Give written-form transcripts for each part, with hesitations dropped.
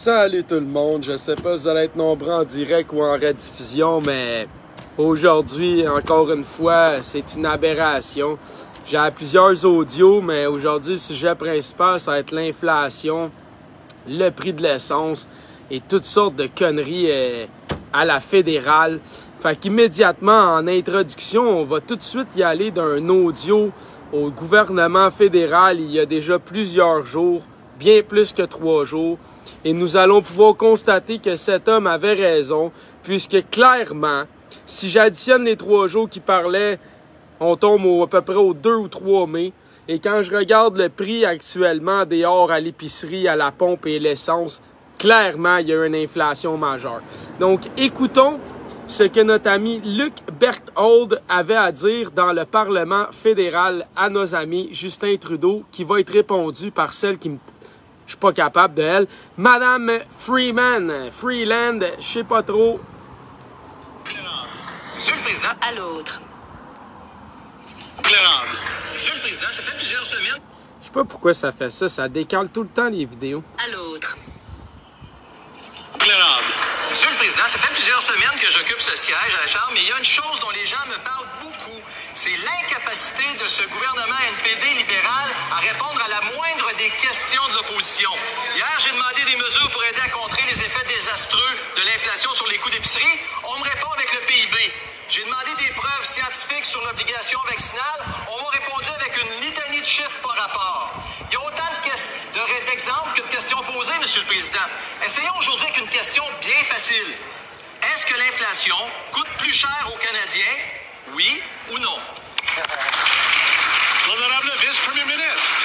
Salut tout le monde, je sais pas si vous allez être nombreux en direct ou en rediffusion, mais aujourd'hui, encore une fois, c'est une aberration. J'ai plusieurs audios, mais aujourd'hui, le sujet principal, ça va être l'inflation, le prix de l'essence et toutes sortes de conneries à la fédérale. Fait qu'immédiatement, en introduction, on va tout de suite y aller d'un audio au gouvernement fédéral il y a déjà plusieurs jours, bien plus que 3 jours. Et nous allons pouvoir constater que cet homme avait raison, puisque clairement, si j'additionne les 3 jours qu'il parlait, on tombe à peu près au 2 ou 3 mai. Et quand je regarde le prix actuellement des ors à l'épicerie, à la pompe et l'essence, clairement, il y a une inflation majeure. Donc, écoutons ce que notre ami Luc Berthold avait à dire dans le Parlement fédéral à nos amis Justin Trudeau, qui va être répondu par celle qui me... Je suis pas capable de elle. Madame Freeland, je sais pas trop. Monsieur le Président. À l'autre. Monsieur le Président, ça fait plusieurs semaines. Je sais pas pourquoi ça fait ça. Ça décale tout le temps les vidéos. À l'autre. Monsieur le Président, ça fait plusieurs semaines que j'occupe ce siège à la Chambre, mais il y a une chose dont les gens me parlent beaucoup. C'est l'incapacité de ce gouvernement NPD libéral à répondre à la moindre des questions de l'opposition. Hier, j'ai demandé des mesures pour aider à contrer les effets désastreux de l'inflation sur les coûts d'épicerie. On me répond avec le PIB. J'ai demandé des preuves scientifiques sur l'obligation vaccinale. On m'a répondu avec une litanie de chiffres par rapport. Il y a autant d'exemples que de questions posées, Monsieur le Président. Essayons aujourd'hui avec une question bien facile. Est-ce que l'inflation coûte plus cher aux Canadiens? Oui ou non? L'honorable vice-premier ministre.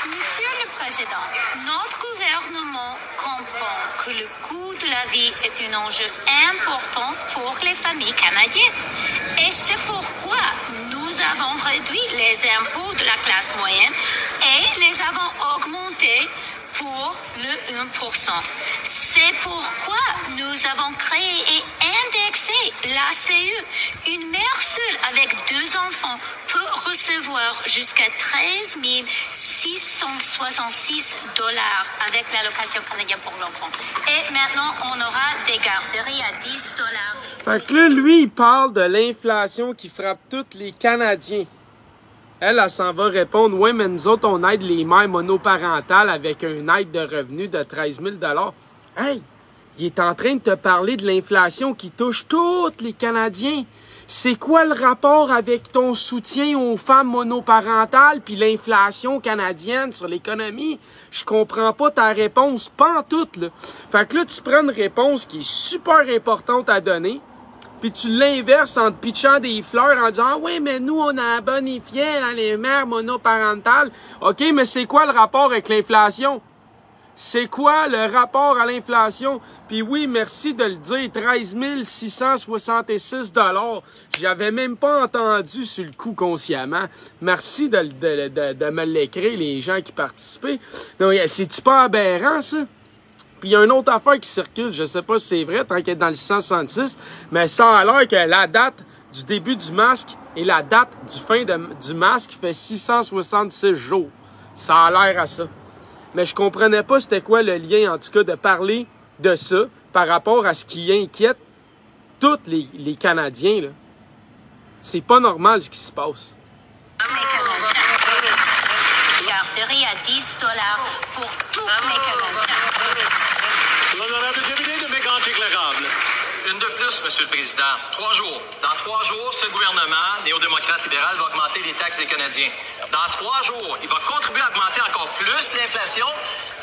Monsieur le Président, notre gouvernement comprend que le coût de la vie est un enjeu important pour les familles canadiennes. Et c'est pourquoi nous avons réduit les impôts de la classe moyenne et les avons augmentés pour le 1%. C'est pourquoi nous avons créé et indexé l'ACE. Une mère seule avec 2 enfants peut recevoir jusqu'à 13 666 $ avec l'allocation canadienne pour l'enfant. Et maintenant, on aura des garderies à 10 $. Fait que là, lui, il parle de l'inflation qui frappe tous les Canadiens. Elle s'en va répondre, « Ouais, mais nous autres, on aide les mères monoparentales avec une aide de revenus de 13 000 $. Hey! Il est en train de te parler de l'inflation qui touche tous les Canadiens. C'est quoi le rapport avec ton soutien aux femmes monoparentales puis l'inflation canadienne sur l'économie? Je comprends pas ta réponse, pas en toute, là. Fait que là, tu prends une réponse qui est super importante à donner, puis tu l'inverses en te pitchant des fleurs en disant « Ah oui, mais nous, on a bonifié dans les mères monoparentales. » OK, mais c'est quoi le rapport avec l'inflation? C'est quoi le rapport à l'inflation? Puis oui, merci de le dire, 13 666 $. J'avais même pas entendu sur le coup consciemment. Merci de me l'écrire, les gens qui participaient. Donc, c'est-tu pas aberrant, ça? Puis il y a une autre affaire qui circule, je sais pas si c'est vrai, tant qu'elle est dans le 666, mais ça a l'air que la date du début du masque et la date du fin du masque fait 666 jours. Ça a l'air à ça. Mais je comprenais pas c'était quoi le lien, en tout cas, de parler de ça par rapport à ce qui inquiète tous les Canadiens, là. C'est pas normal ce qui se passe. Garderie à 10 $ pour tous les Canadiens. L'honorable député de Mégantic-Lérable. Une de plus, Monsieur le Président. 3 jours. Dans 3 jours, ce gouvernement néo-démocrate libéral va augmenter les taxes des Canadiens. Dans 3 jours, il va contribuer à augmenter encore plus l'inflation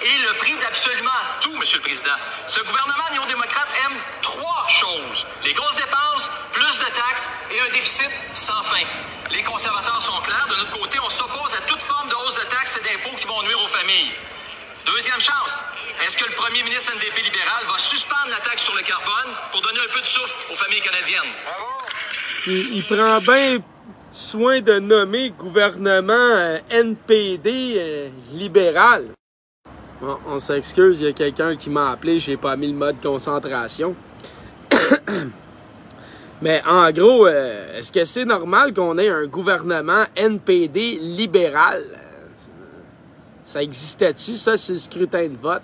et le prix d'absolument tout, Monsieur le Président. Ce gouvernement néo-démocrate aime 3 choses. Les grosses dépenses, plus de taxes et un déficit sans fin. Les conservateurs sont clairs. De notre côté, on s'oppose à toute forme de hausse de taxes et d'impôts qui vont nuire aux familles. Deuxième chance. Est-ce que le premier ministre NDP libéral va suspendre la taxe sur le carbone pour donner un peu de souffle aux familles canadiennes? Il prend bien soin de nommer gouvernement NPD libéral. Bon, on s'excuse, il y a quelqu'un qui m'a appelé, j'ai pas mis le mode concentration. Mais en gros, est-ce que c'est normal qu'on ait un gouvernement NPD libéral? Ça existait-tu, ça, sur le scrutin de vote?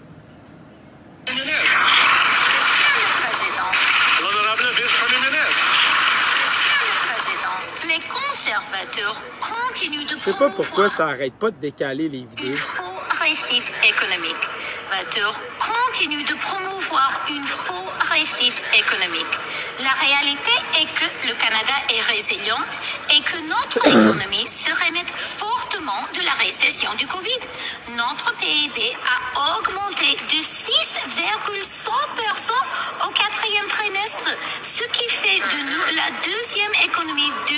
Vateur continue de Je sais pas pourquoi promouvoir ça arrête pas de décaler les une vidéos. faux réussite économique. Vateur continue de promouvoir une faux réussite économique. La réalité est que le Canada est résilient et que notre économie se remet fortement de la récession du Covid. Notre PIB a augmenté de 6,1% au 4e trimestre, ce qui fait de nous la deuxième économie du...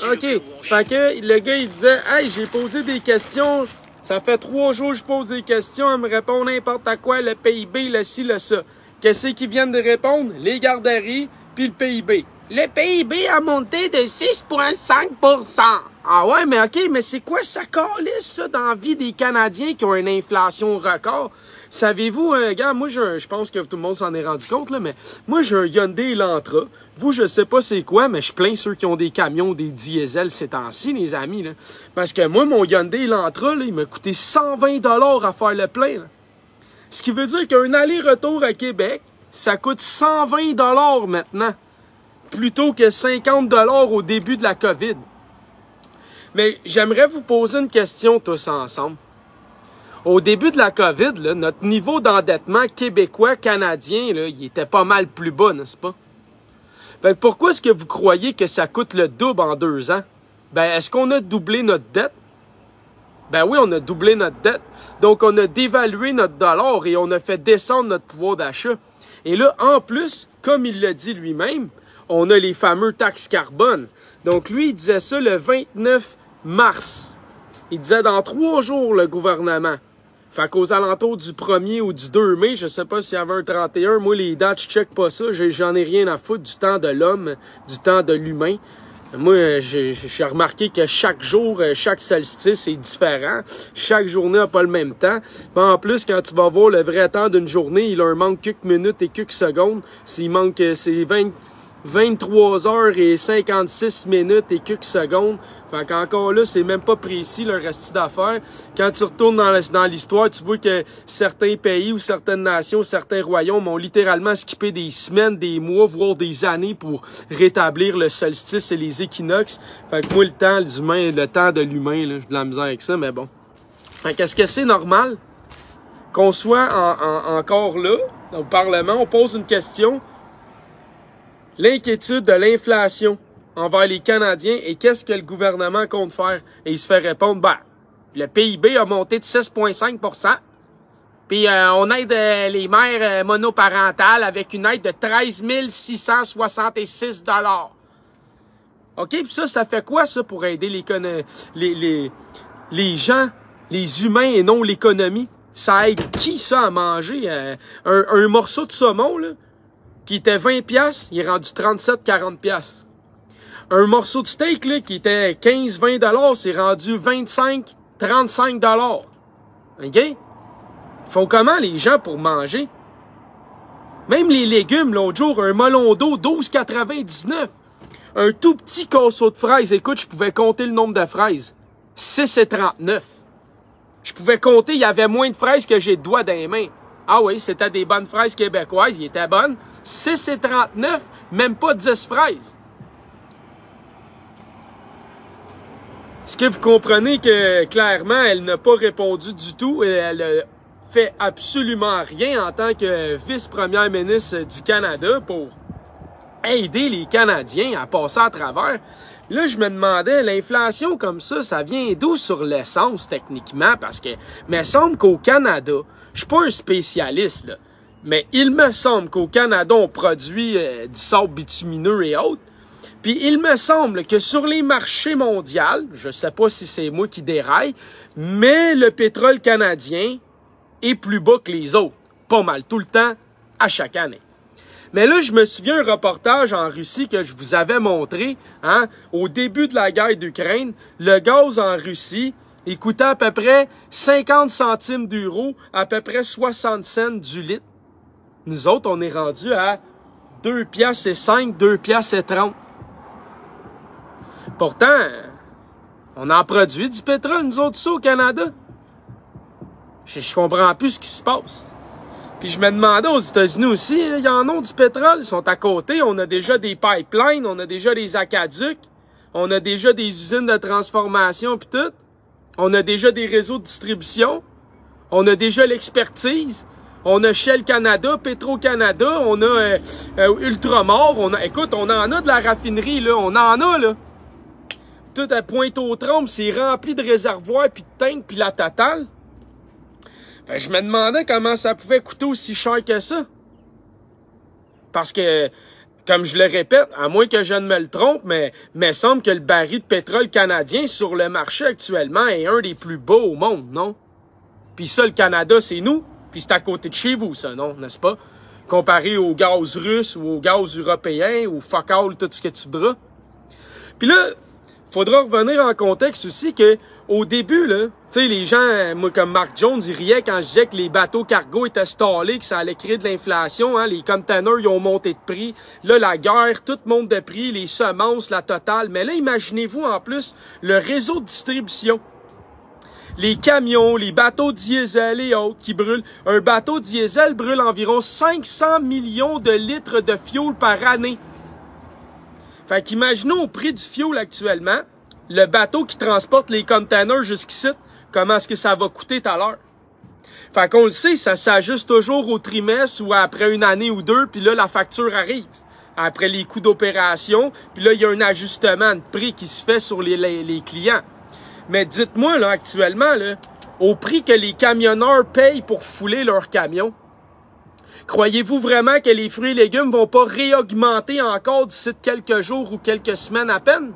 OK. Fait que le gars, il disait, « Hey, j'ai posé des questions. Ça fait 3 jours que je pose des questions. Elle me répond n'importe quoi, le PIB, le ci, le ça. Qu'est-ce qu'ils viennent de répondre? Les garderies, puis le PIB. Le PIB a monté de 6,5%. Ah ouais, mais OK, mais c'est quoi ça calisse, ça, dans la vie des Canadiens qui ont une inflation record? Savez-vous, gars, moi, je pense que tout le monde s'en est rendu compte, là, mais moi, j'ai un Hyundai Elantra. Vous, je sais pas c'est quoi, mais je plains ceux qui ont des camions, des diesels ces temps-ci, les amis, là. Parce que moi, mon Hyundai Elantra, là, il m'a coûté 120 $ à faire le plein, là. Ce qui veut dire qu'un aller-retour à Québec, ça coûte 120 $ maintenant, plutôt que 50 $ au début de la COVID. Mais j'aimerais vous poser une question tous ensemble. Au début de la COVID, là, notre niveau d'endettement québécois, canadien, là, il était pas mal plus bas, n'est-ce pas? Fait que pourquoi est-ce que vous croyez que ça coûte le double en 2 ans? Ben, est-ce qu'on a doublé notre dette? Ben oui, on a doublé notre dette. Donc, on a dévalué notre dollar et on a fait descendre notre pouvoir d'achat. Et là, en plus, comme il l'a dit lui-même, on a les fameux taxes carbone. Donc, lui, il disait ça le 29 mars. Il disait dans 3 jours, le gouvernement. Fait qu'aux alentours du 1er ou du 2 mai, je sais pas s'il y avait un 31, moi, les dates, je check pas ça. J'en ai rien à foutre du temps de l'homme, du temps de l'humain. Moi, j'ai remarqué que chaque jour, chaque solstice est différent. Chaque journée n'a pas le même temps. Puis en plus, quand tu vas voir le vrai temps d'une journée, il leur manque quelques minutes et quelques secondes. S'il manque, c'est 23 heures et 56 minutes et quelques secondes. Fait qu'encore là, c'est même pas précis le reste d'affaires. Quand tu retournes dans l'histoire, tu vois que certains pays ou certaines nations, certains royaumes ont littéralement skippé des semaines, des mois, voire des années pour rétablir le solstice et les équinoxes. Fait que moi, le temps de l'humain, j'ai de la misère avec ça, mais bon. Fait qu'est-ce que c'est normal qu'on soit encore là, au Parlement, on pose une question. L'inquiétude de l'inflation envers les Canadiens et qu'est-ce que le gouvernement compte faire? Et il se fait répondre, ben, le PIB a monté de 6,5 %. Puis on aide les mères monoparentales avec une aide de 13 666 $. OK, puis ça fait quoi, ça, pour aider les gens, les humains et non l'économie? Ça aide qui, ça, à manger? Un morceau de saumon, là, qui était 20 $, il est rendu 37-40 $. Un morceau de steak là, qui était 15-20 $, c'est rendu 25-35 $. OK? Ils font comment les gens pour manger? Même les légumes, l'autre jour, un melon d'eau, 12,99 $. Un tout petit casseau de fraises. Écoute, je pouvais compter le nombre de fraises. 6,39 $. Je pouvais compter, il y avait moins de fraises que j'ai de doigts dans les mains. Ah oui, c'était des bonnes fraises québécoises, ils étaient bonnes. 6,39 $, même pas 10 fraises. Est-ce que vous comprenez que, clairement, elle n'a pas répondu du tout et elle fait absolument rien en tant que vice-première ministre du Canada pour aider les Canadiens à passer à travers? Là, je me demandais, l'inflation comme ça vient d'où sur l'essence, techniquement? Parce que, il me semble qu'au Canada, je suis pas un spécialiste, là, mais il me semble qu'au Canada, on produit du sable bitumineux et autres. Puis il me semble que sur les marchés mondiaux, je sais pas si c'est moi qui déraille, mais le pétrole canadien est plus bas que les autres. Pas mal, tout le temps, à chaque année. Mais là, je me souviens un reportage en Russie que je vous avais montré, hein, au début de la guerre d'Ukraine. Le gaz en Russie, il coûtait à peu près 50 centimes d'euros, à peu près 60 cents du litre. Nous autres, on est rendu à 2,05 $, 2,30 $. Pourtant, on en produit du pétrole, nous autres, ça, au Canada. Je comprends plus ce qui se passe. Puis je me demandais aux États-Unis aussi, hein, ils en ont du pétrole, ils sont à côté, on a déjà des pipelines, on a déjà des aqueducs. On a déjà des usines de transformation pis tout. On a déjà des réseaux de distribution. On a déjà l'expertise. On a Shell Canada, Petro-Canada, on a Ultramar, écoute, on en a de la raffinerie, là, on en a, là. Tout à Pointe-aux-Trembles, c'est rempli de réservoirs, puis de tanks, puis la totale. Ben, je me demandais comment ça pouvait coûter aussi cher que ça. Parce que, comme je le répète, à moins que je ne me le trompe, mais il me semble que le baril de pétrole canadien sur le marché actuellement est un des plus bas au monde, non? Puis ça, le Canada, c'est nous. Puis c'est à côté de chez vous, ça, non? N'est-ce pas? Comparé au gaz russe ou au gaz européen ou fuck all, tout ce que tu voudras. Puis là, faudra revenir en contexte aussi que au début, là, tu sais, les gens, moi comme Mark Jones, ils riaient quand je disais que les bateaux cargo étaient stallés, que ça allait créer de l'inflation, hein, les containers, ils ont monté de prix. Là, la guerre, tout monte de prix, les semences, la totale. Mais là, imaginez-vous en plus le réseau de distribution. Les camions, les bateaux diesel et autres qui brûlent. Un bateau diesel brûle environ 500 millions de litres de fioul par année. Fait qu'imaginons au prix du fioul actuellement, le bateau qui transporte les containers jusqu'ici, comment est-ce que ça va coûter tout à l'heure? Fait qu'on le sait, ça s'ajuste toujours au trimestre ou après une année ou deux, puis là, la facture arrive. Après les coûts d'opération, puis là, il y a un ajustement de prix qui se fait sur les clients. Mais dites-moi, là, actuellement, là, au prix que les camionneurs payent pour fouler leurs camions, croyez-vous vraiment que les fruits et légumes vont pas réaugmenter encore d'ici quelques jours ou quelques semaines à peine?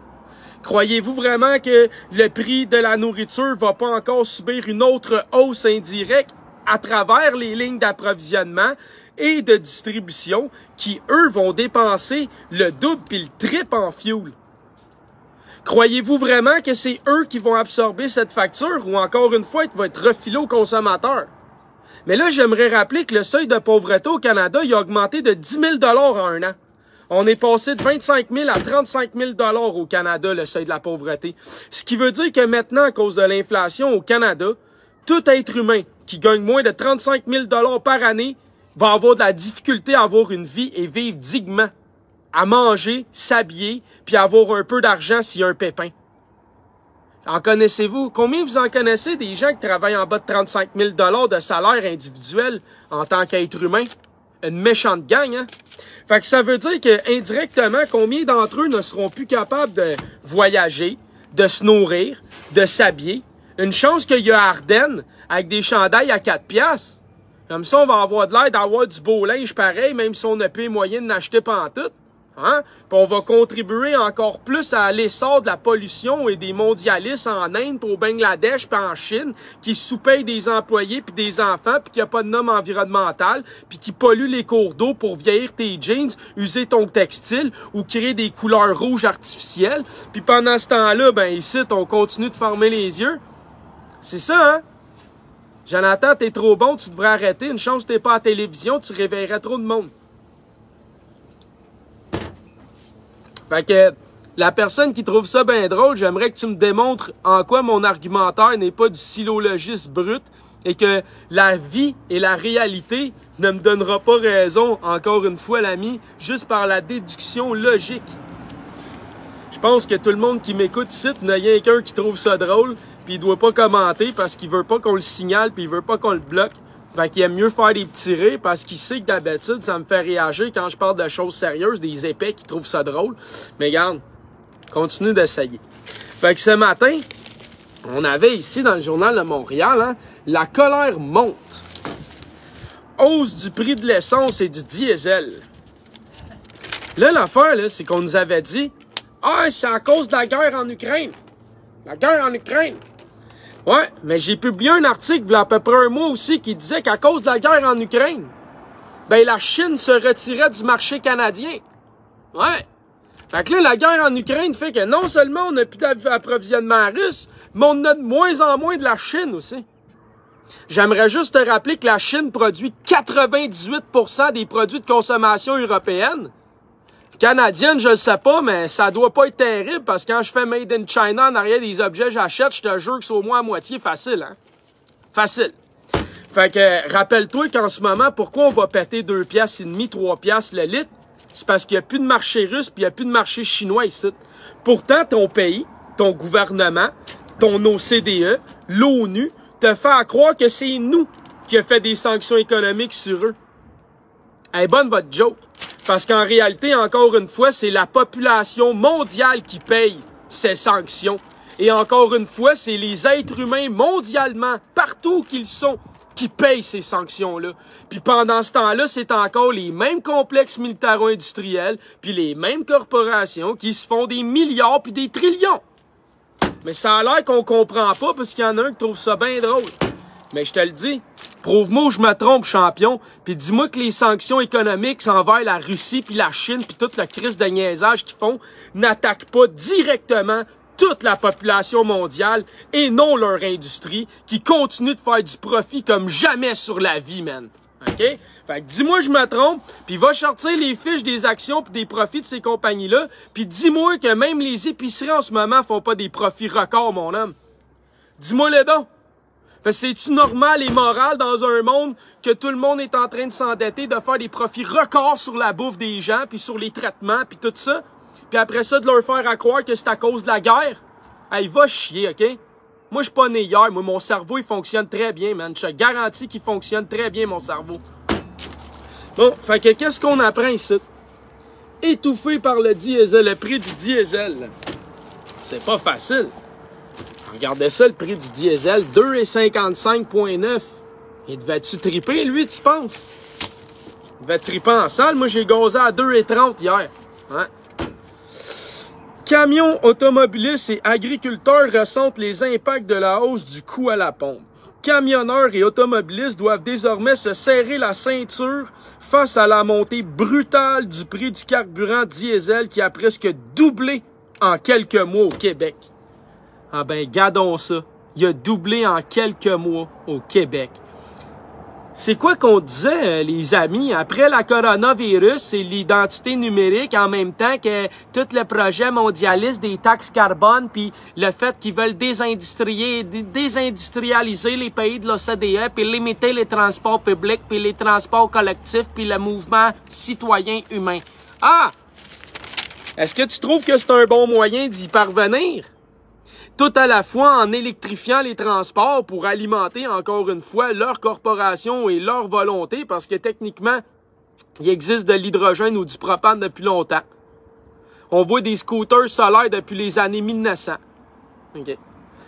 Croyez-vous vraiment que le prix de la nourriture va pas encore subir une autre hausse indirecte à travers les lignes d'approvisionnement et de distribution qui, eux, vont dépenser le double puis le triple en fuel? Croyez-vous vraiment que c'est eux qui vont absorber cette facture ou encore une fois, il va être refilé aux consommateurs? Mais là, j'aimerais rappeler que le seuil de pauvreté au Canada, il a augmenté de 10 000 $ en un an. On est passé de 25 000 à 35 000 $ au Canada, le seuil de la pauvreté. Ce qui veut dire que maintenant, à cause de l'inflation au Canada, tout être humain qui gagne moins de 35 000 $ par année va avoir de la difficulté à avoir une vie et vivre dignement, à manger, s'habiller, puis avoir un peu d'argent s'il y a un pépin. En connaissez-vous? Combien vous en connaissez des gens qui travaillent en bas de 35 000 $ de salaire individuel en tant qu'être humain? Une méchante gang, hein? Fait que ça veut dire que, indirectement, combien d'entre eux ne seront plus capables de voyager, de se nourrir, de s'habiller? Une chance qu'il y a Ardennes avec des chandails à 4 piastres. Comme ça, on va avoir de l'air d'avoir du beau linge pareil, même si on n'a plus les moyens de l'acheter pantoute. Hein? Puis on va contribuer encore plus à l'essor de la pollution et des mondialistes en Inde, puis au Bangladesh, puis en Chine, qui sous-payent des employés puis des enfants, puis qu'il n'y a pas de normes environnementales, puis qui polluent les cours d'eau pour vieillir tes jeans, user ton textile ou créer des couleurs rouges artificielles. Puis pendant ce temps-là, ben ici, on continue de fermer les yeux. C'est ça, hein? Jonathan, t'es trop bon, tu devrais arrêter. Une chance que t'es pas à la télévision, tu réveillerais trop de monde. Fait que la personne qui trouve ça bien drôle, j'aimerais que tu me démontres en quoi mon argumentaire n'est pas du syllogisme brut et que la vie et la réalité ne me donnera pas raison, encore une fois, l'ami, juste par la déduction logique. Je pense que tout le monde qui m'écoute ici, il n'y a rien qu'un qui trouve ça drôle, puis il doit pas commenter parce qu'il veut pas qu'on le signale, puis il veut pas qu'on le bloque. Fait qu'il aime mieux faire des petits rires parce qu'il sait que d'habitude, ça me fait réagir quand je parle de choses sérieuses, des épais qui trouvent ça drôle. Mais regarde, continue d'essayer. Fait que ce matin, on avait ici dans le Journal de Montréal, hein, la colère monte. Hausse du prix de l'essence et du diesel. Là, l'affaire, là, c'est qu'on nous avait dit « Ah, c'est à cause de la guerre en Ukraine. La guerre en Ukraine. » Ouais, mais j'ai publié un article il y a à peu près un mois aussi qui disait qu'à cause de la guerre en Ukraine, ben la Chine se retirait du marché canadien. Ouais. Fait que là, la guerre en Ukraine fait que non seulement on n'a plus d'approvisionnement russe, mais on a de moins en moins de la Chine aussi. J'aimerais juste te rappeler que la Chine produit 98% des produits de consommation européenne. Canadienne, je le sais pas, mais ça doit pas être terrible parce que quand je fais Made in China en arrière des objets que j'achète, je te jure que c'est au moins à moitié facile, hein? Facile. Fait que, rappelle-toi qu'en ce moment, pourquoi on va péter 2,5 $, 3 $ le litre? C'est parce qu'il n'y a plus de marché russe puis il n'y a plus de marché chinois ici. Pourtant, ton pays, ton gouvernement, ton OCDE, l'ONU, te fait croire que c'est nous qui a fait des sanctions économiques sur eux. Elle est bonne votre joke. Parce qu'en réalité, encore une fois, c'est la population mondiale qui paye ces sanctions. Et encore une fois, c'est les êtres humains mondialement, partout qu'ils sont, qui payent ces sanctions-là. Puis pendant ce temps-là, c'est encore les mêmes complexes militaro-industriels, puis les mêmes corporations qui se font des milliards puis des trillions. Mais ça a l'air qu'on comprend pas parce qu'il y en a un qui trouve ça bien drôle. Mais je te le dis, prouve-moi où je me trompe, champion, puis dis-moi que les sanctions économiques envers la Russie puis la Chine puis toute la crise de niaisage qu'ils font n'attaquent pas directement toute la population mondiale et non leur industrie qui continue de faire du profit comme jamais sur la vie, man. OK? Fait que dis-moi je me trompe, puis va sortir les fiches des actions puis des profits de ces compagnies-là, puis dis-moi que même les épiceries en ce moment font pas des profits records, mon homme. Dis-moi les donc. Fait que c'est-tu normal et moral dans un monde que tout le monde est en train de s'endetter, de faire des profits records sur la bouffe des gens, puis sur les traitements, puis tout ça? Puis après ça, de leur faire à croire que c'est à cause de la guerre? Hey, va chier, OK? Moi, je suis pas né hier. Moi, mon cerveau, il fonctionne très bien, man. Je te garantis qu'il fonctionne très bien, mon cerveau. Bon, fait que qu'est-ce qu'on apprend ici? Étouffé par le diesel, le prix du diesel. C'est pas facile. Regardez ça, le prix du diesel, 2,55,9. Il devait-tu triper, lui, tu penses? Il devait triper en salle. Moi, j'ai gazé à 2,30 hier. Hein? Camions, automobilistes et agriculteurs ressentent les impacts de la hausse du coût à la pompe. Camionneurs et automobilistes doivent désormais se serrer la ceinture face à la montée brutale du prix du carburant diesel qui a presque doublé en quelques mois au Québec. Ah ben, gardons ça. Il a doublé en quelques mois au Québec. C'est quoi qu'on disait, les amis? après la coronavirus, c'est l'identité numérique en même temps que tout le projet mondialiste des taxes carbone, puis le fait qu'ils veulent désindustrialiser les pays de l'OCDE, puis limiter les transports publics, puis les transports collectifs, puis le mouvement citoyen humain. Ah! Est-ce que tu trouves que c'est un bon moyen d'y parvenir? Tout à la fois en électrifiant les transports pour alimenter encore une fois leur corporation et leur volonté, parce que techniquement, il existe de l'hydrogène ou du propane depuis longtemps. On voit des scooters solaires depuis les années 1900. Okay.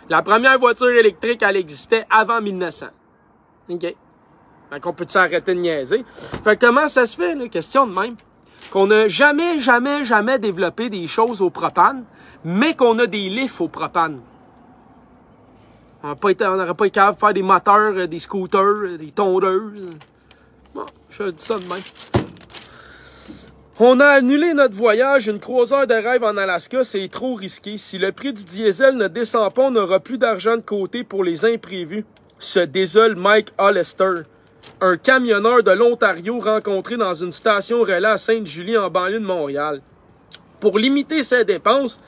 La première voiture électrique, elle existait avant 1900. Okay. Fait qu'on peut s'arrêter de niaiser. Fait que comment ça se fait, là? Question de même. Qu'on n'a jamais développé des choses au propane, mais qu'on a des lifts au propane. On n'aurait pas été capable de faire des moteurs, des scooters, des tondeuses. Bon, je dis ça de même. On a annulé notre voyage, une croisière de rêve en Alaska, c'est trop risqué. Si le prix du diesel ne descend pas, on n'aura plus d'argent de côté pour les imprévus. Se désole Mike Hollister, un camionneur de l'Ontario rencontré dans une station relais à Sainte-Julie en banlieue de Montréal. Pour limiter ses dépenses,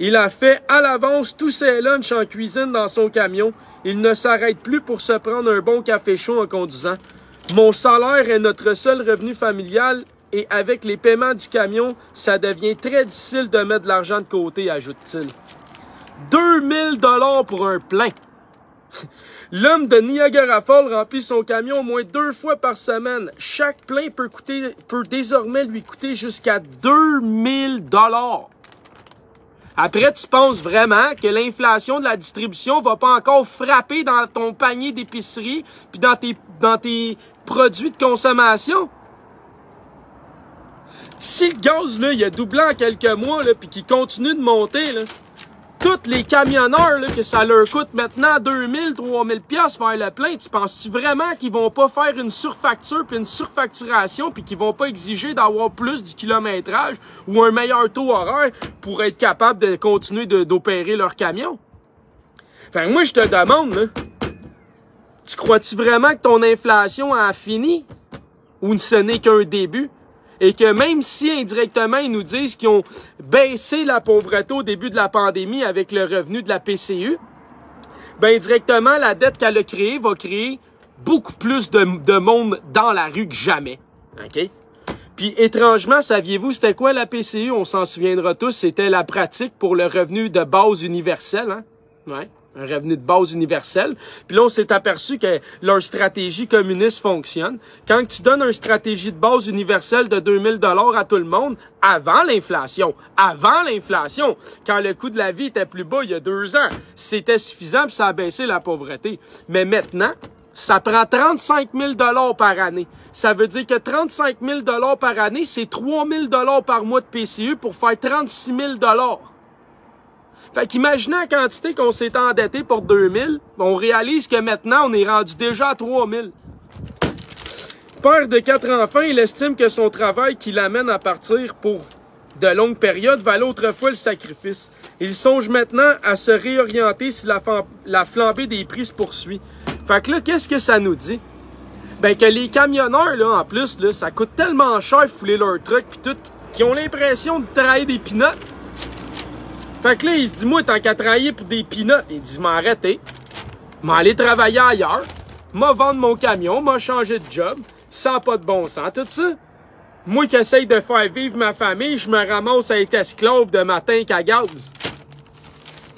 il a fait à l'avance tous ses lunchs en cuisine dans son camion. Il ne s'arrête plus pour se prendre un bon café chaud en conduisant. Mon salaire est notre seul revenu familial et avec les paiements du camion, ça devient très difficile de mettre de l'argent de côté, ajoute-t-il. 2000 $ pour un plein. L'homme de Niagara Falls remplit son camion au moins 2 fois par semaine. Chaque plein peut désormais lui coûter jusqu'à 2000 $. Après, tu penses vraiment que l'inflation de la distribution va pas encore frapper dans ton panier d'épicerie puis dans tes produits de consommation? Si le gaz, là, il a doublé en quelques mois, là, puis qu'il continue de monter, là, tous les camionneurs, là, que ça leur coûte maintenant 2000, 3000 piastres faire le plein, tu penses-tu vraiment qu'ils vont pas faire une surfacture puis une surfacturation puis qu'ils vont pas exiger d'avoir plus du kilométrage ou un meilleur taux horaire pour être capable de continuer d'opérer leur camion? Fait que moi, je te demande, là, tu crois-tu vraiment que ton inflation a fini ou ce n'est qu'un début? Et que même si indirectement ils nous disent qu'ils ont baissé la pauvreté au début de la pandémie avec le revenu de la PCU, ben indirectement la dette qu'elle a créée va créer beaucoup plus de monde dans la rue que jamais. OK? Puis étrangement, saviez-vous c'était quoi la PCU? On s'en souviendra tous, c'était la pratique pour le revenu de base universel, hein? Ouais, un revenu de base universel. Puis là, on s'est aperçu que leur stratégie communiste fonctionne. Quand tu donnes une stratégie de base universelle de 2000 $ à tout le monde, avant l'inflation, quand le coût de la vie était plus bas il y a 2 ans, c'était suffisant puis ça a baissé la pauvreté. Mais maintenant, ça prend 35 000 $ par année. Ça veut dire que 35 000 $ par année, c'est 3 000 $ par mois de PCU pour faire 36 000 $. Fait qu'imaginez la quantité qu'on s'est endetté pour 2000, on réalise que maintenant, on est rendu déjà à 3000. Père de 4 enfants, il estime que son travail qui l'amène à partir pour de longues périodes valait autrefois le sacrifice. Il songe maintenant à se réorienter si la flambée des prix se poursuit. Fait que là, qu'est-ce que ça nous dit? Ben que les camionneurs, là, en plus, là, ça coûte tellement cher fouler leur truck pis tout, qu'ils ont l'impression de travailler des pinottes. Fait que là, il se dit, moi, tant qu'à travailler pour des pinottes, il dit, m'arrêter, m'aller travailler ailleurs, m'a vendre mon camion, m'a changer de job, ça n'a pas de bon sens, tout ça. Moi qui essaye de faire vivre ma famille, je me ramasse à être esclave de ma tank à gaz.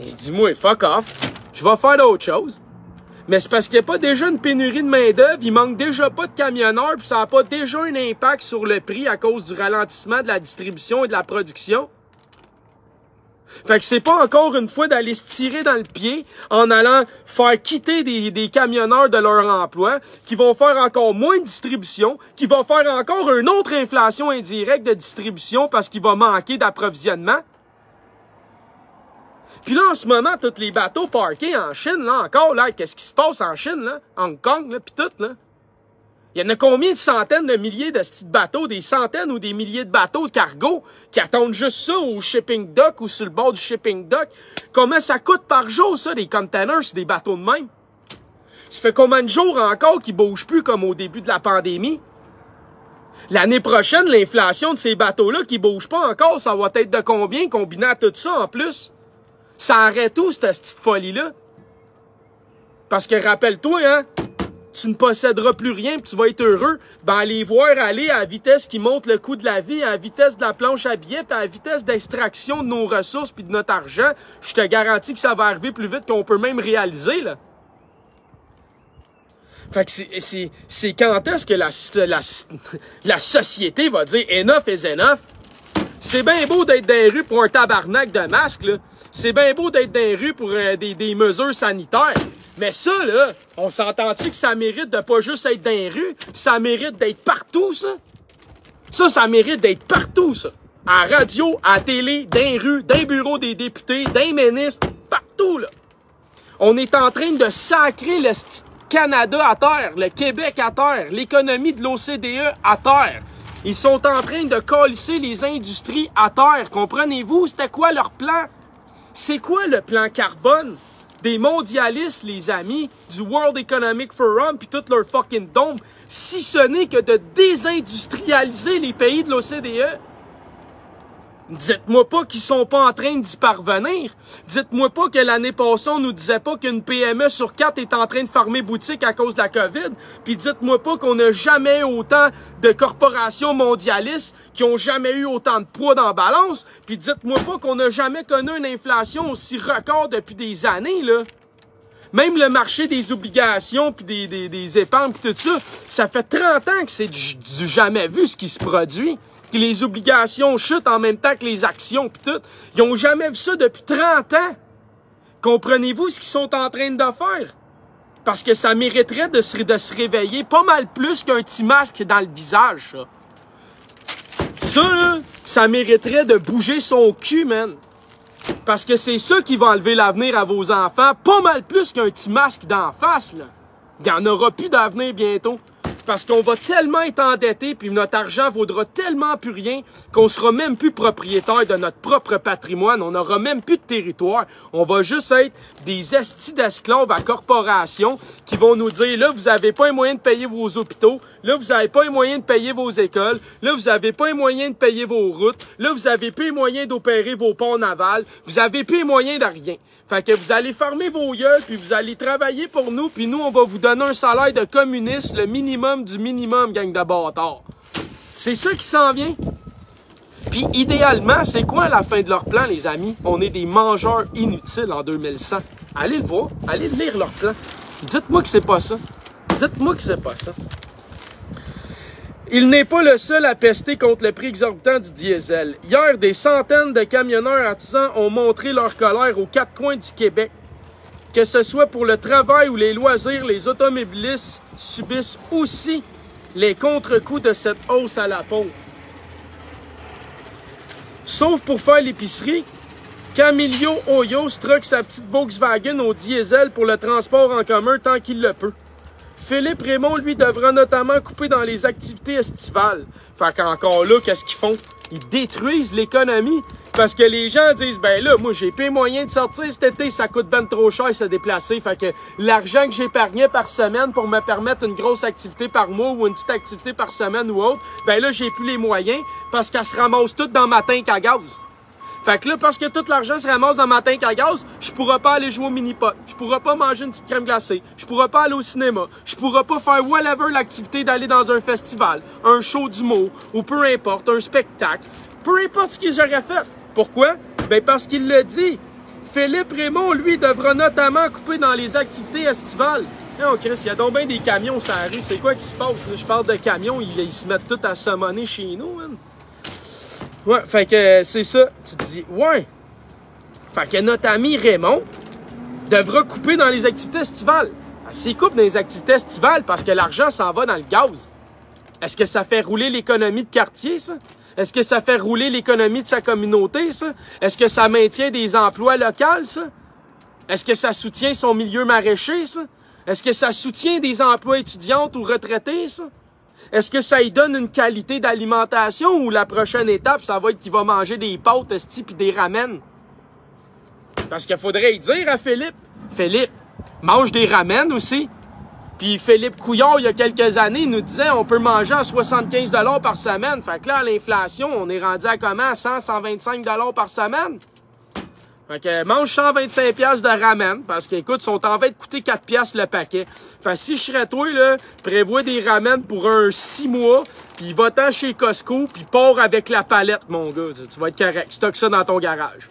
Il se dit, moi, fuck off, je vais faire d'autres choses. Mais c'est parce qu'il n'y a pas déjà une pénurie de main-d'œuvre, il manque déjà pas de camionneurs, puis ça n'a pas déjà un impact sur le prix à cause du ralentissement de la distribution et de la production. Fait que c'est pas encore une fois d'aller se tirer dans le pied en allant faire quitter des camionneurs de leur emploi, qui vont faire encore moins de distribution, qui vont faire encore une autre inflation indirecte de distribution parce qu'il va manquer d'approvisionnement. Puis là, en ce moment, tous les bateaux parkés en Chine, là, encore, là, qu'est-ce qui se passe en Chine, là? Hong Kong, là, pis tout, là? Il y en a combien de centaines de milliers de petits bateaux, des centaines ou des milliers de bateaux de cargo qui attendent juste ça au shipping dock ou sur le bord du shipping dock? Comment ça coûte par jour, ça, des containers, c'est des bateaux de même? Ça fait combien de jours encore qu'ils bougent plus comme au début de la pandémie? L'année prochaine, l'inflation de ces bateaux-là qui bougent pas encore, ça va être de combien combiné à tout ça en plus? Ça arrête où, cette petite folie-là? Parce que rappelle-toi, hein, tu ne posséderas plus rien et tu vas être heureux. Ben, les voir aller à la vitesse qui monte le coût de la vie, à la vitesse de la planche à billets, puis à la vitesse d'extraction de nos ressources puis de notre argent, je te garantis que ça va arriver plus vite qu'on peut même réaliser, là. Fait que c'est quand est-ce que la société va dire « enough is enough ». C'est bien beau d'être dans les rues pour un tabarnak de masque, là. C'est bien beau d'être dans les rues pour des mesures sanitaires. Mais ça, là, on s'entend-tu que ça mérite de pas juste être dans les rues? Ça mérite d'être partout, ça? Ça mérite d'être partout, ça. À la radio, à la télé, dans les rues, dans les bureaux des députés, dans les ministres, partout, là. On est en train de sacrer le Canada à terre, le Québec à terre, l'économie de l'OCDE à terre. Ils sont en train de calisser les industries à terre. Comprenez-vous? C'était quoi leur plan? C'est quoi le plan carbone des mondialistes, les amis, du World Economic Forum puis tout leur fucking dôme, si ce n'est que de désindustrialiser les pays de l'OCDE? Dites-moi pas qu'ils sont pas en train d'y parvenir. Dites-moi pas que l'année passée, on nous disait pas qu'une PME sur 4 est en train de fermer boutique à cause de la COVID. Puis dites-moi pas qu'on n'a jamais eu autant de corporations mondialistes qui ont jamais eu autant de poids dans la balance. Puis dites-moi pas qu'on n'a jamais connu une inflation aussi record depuis des années, là. Même le marché des obligations puis des épargnes puis tout ça, ça fait 30 ans que c'est du jamais vu ce qui se produit. Que les obligations chutent en même temps que les actions pis tout. Ils ont jamais vu ça depuis 30 ans. Comprenez-vous ce qu'ils sont en train de faire? Parce que ça mériterait de se réveiller pas mal plus qu'un petit masque dans le visage, ça. Ça, là, ça mériterait de bouger son cul, man. Parce que c'est ça qui va enlever l'avenir à vos enfants, pas mal plus qu'un petit masque d'en face, là. Il n'y en aura plus d'avenir bientôt. Parce qu'on va tellement être endetté, puis notre argent vaudra tellement plus rien qu'on sera même plus propriétaire de notre propre patrimoine. On n'aura même plus de territoire. On va juste être des estis d'esclaves à corporation qui vont nous dire, là, vous avez pas les moyens de payer vos hôpitaux. Là, vous avez pas les moyens de payer vos écoles. Là, vous avez pas les moyens de payer vos routes. Là, vous avez plus les moyens d'opérer vos ponts navals. Vous avez plus les moyens de rien. Fait que vous allez fermer vos yeux, puis vous allez travailler pour nous, puis nous, on va vous donner un salaire de communiste, le minimum du minimum, gang de bâtards. C'est ça qui s'en vient. Puis idéalement, c'est quoi la fin de leur plan, les amis? On est des mangeurs inutiles en 2100. Allez le voir, allez lire leur plan. Dites-moi que c'est pas ça. Dites-moi que c'est pas ça. Il n'est pas le seul à pester contre le prix exorbitant du diesel. Hier, des centaines de camionneurs artisans ont montré leur colère aux quatre coins du Québec. Que ce soit pour le travail ou les loisirs, les automobilistes subissent aussi les contre-coups de cette hausse à la pompe. Sauf pour faire l'épicerie, Camilio Hoyos truck sa petite Volkswagen au diesel pour le transport en commun tant qu'il le peut. Philippe Raymond, lui, devra notamment couper dans les activités estivales. Fait qu'encore là, qu'est-ce qu'ils font? Ils détruisent l'économie parce que les gens disent, ben là, moi, j'ai pas les moyens de sortir cet été, ça coûte ben trop cher se déplacer. Fait que l'argent que j'épargnais par semaine pour me permettre une grosse activité par mois ou une petite activité par semaine ou autre, ben là, j'ai plus les moyens parce qu'elle se ramasse toute dans ma tank à gaz. Fait que là, parce que tout l'argent se ramasse dans ma tank à gaz, je pourrai pas aller jouer au mini-pot, je pourrai pas manger une petite crème glacée, je pourrai pas aller au cinéma, je pourrai pas faire whatever l'activité d'aller dans un festival, un show d'humour, ou peu importe, un spectacle, peu importe ce qu'ils j'aurais fait. Pourquoi? Ben parce qu'il le dit. Philippe Raymond, lui, devra notamment couper dans les activités estivales. Non, Chris, il y a donc bien des camions sur la rue, c'est quoi qui se passe? Là, je parle de camions, ils se mettent tous à sommonner chez nous, man. Ouais, fait que c'est ça. Tu te dis, ouais. Fait que notre ami Raymond devra couper dans les activités estivales. S'il coupe dans les activités estivales parce que l'argent s'en va dans le gaz, est-ce que ça fait rouler l'économie de quartier, ça? Est-ce que ça fait rouler l'économie de sa communauté, ça? Est-ce que ça maintient des emplois locaux, ça? Est-ce que ça soutient son milieu maraîcher, ça? Est-ce que ça soutient des emplois étudiantes ou retraités, ça? Est-ce que ça lui donne une qualité d'alimentation ou la prochaine étape, ça va être qu'il va manger des pâtes, esti, pis des ramen? Parce qu'il faudrait y dire à Philippe, Philippe, mange des ramen aussi. Puis Philippe Couillard, il y a quelques années, il nous disait on peut manger à 75 $ par semaine. Fait que là, à l'inflation, on est rendu à comment? 100, 125 $ par semaine? Fait que mange 125 $ de ramen, parce qu'écoute, sont en train de coûter 4 $ le paquet. Fait que si je serais toi, là, prévois des ramen pour un 6 mois, puis va-t'en chez Costco, puis pars avec la palette, mon gars. Tu vas être correct. Stocke ça dans ton garage.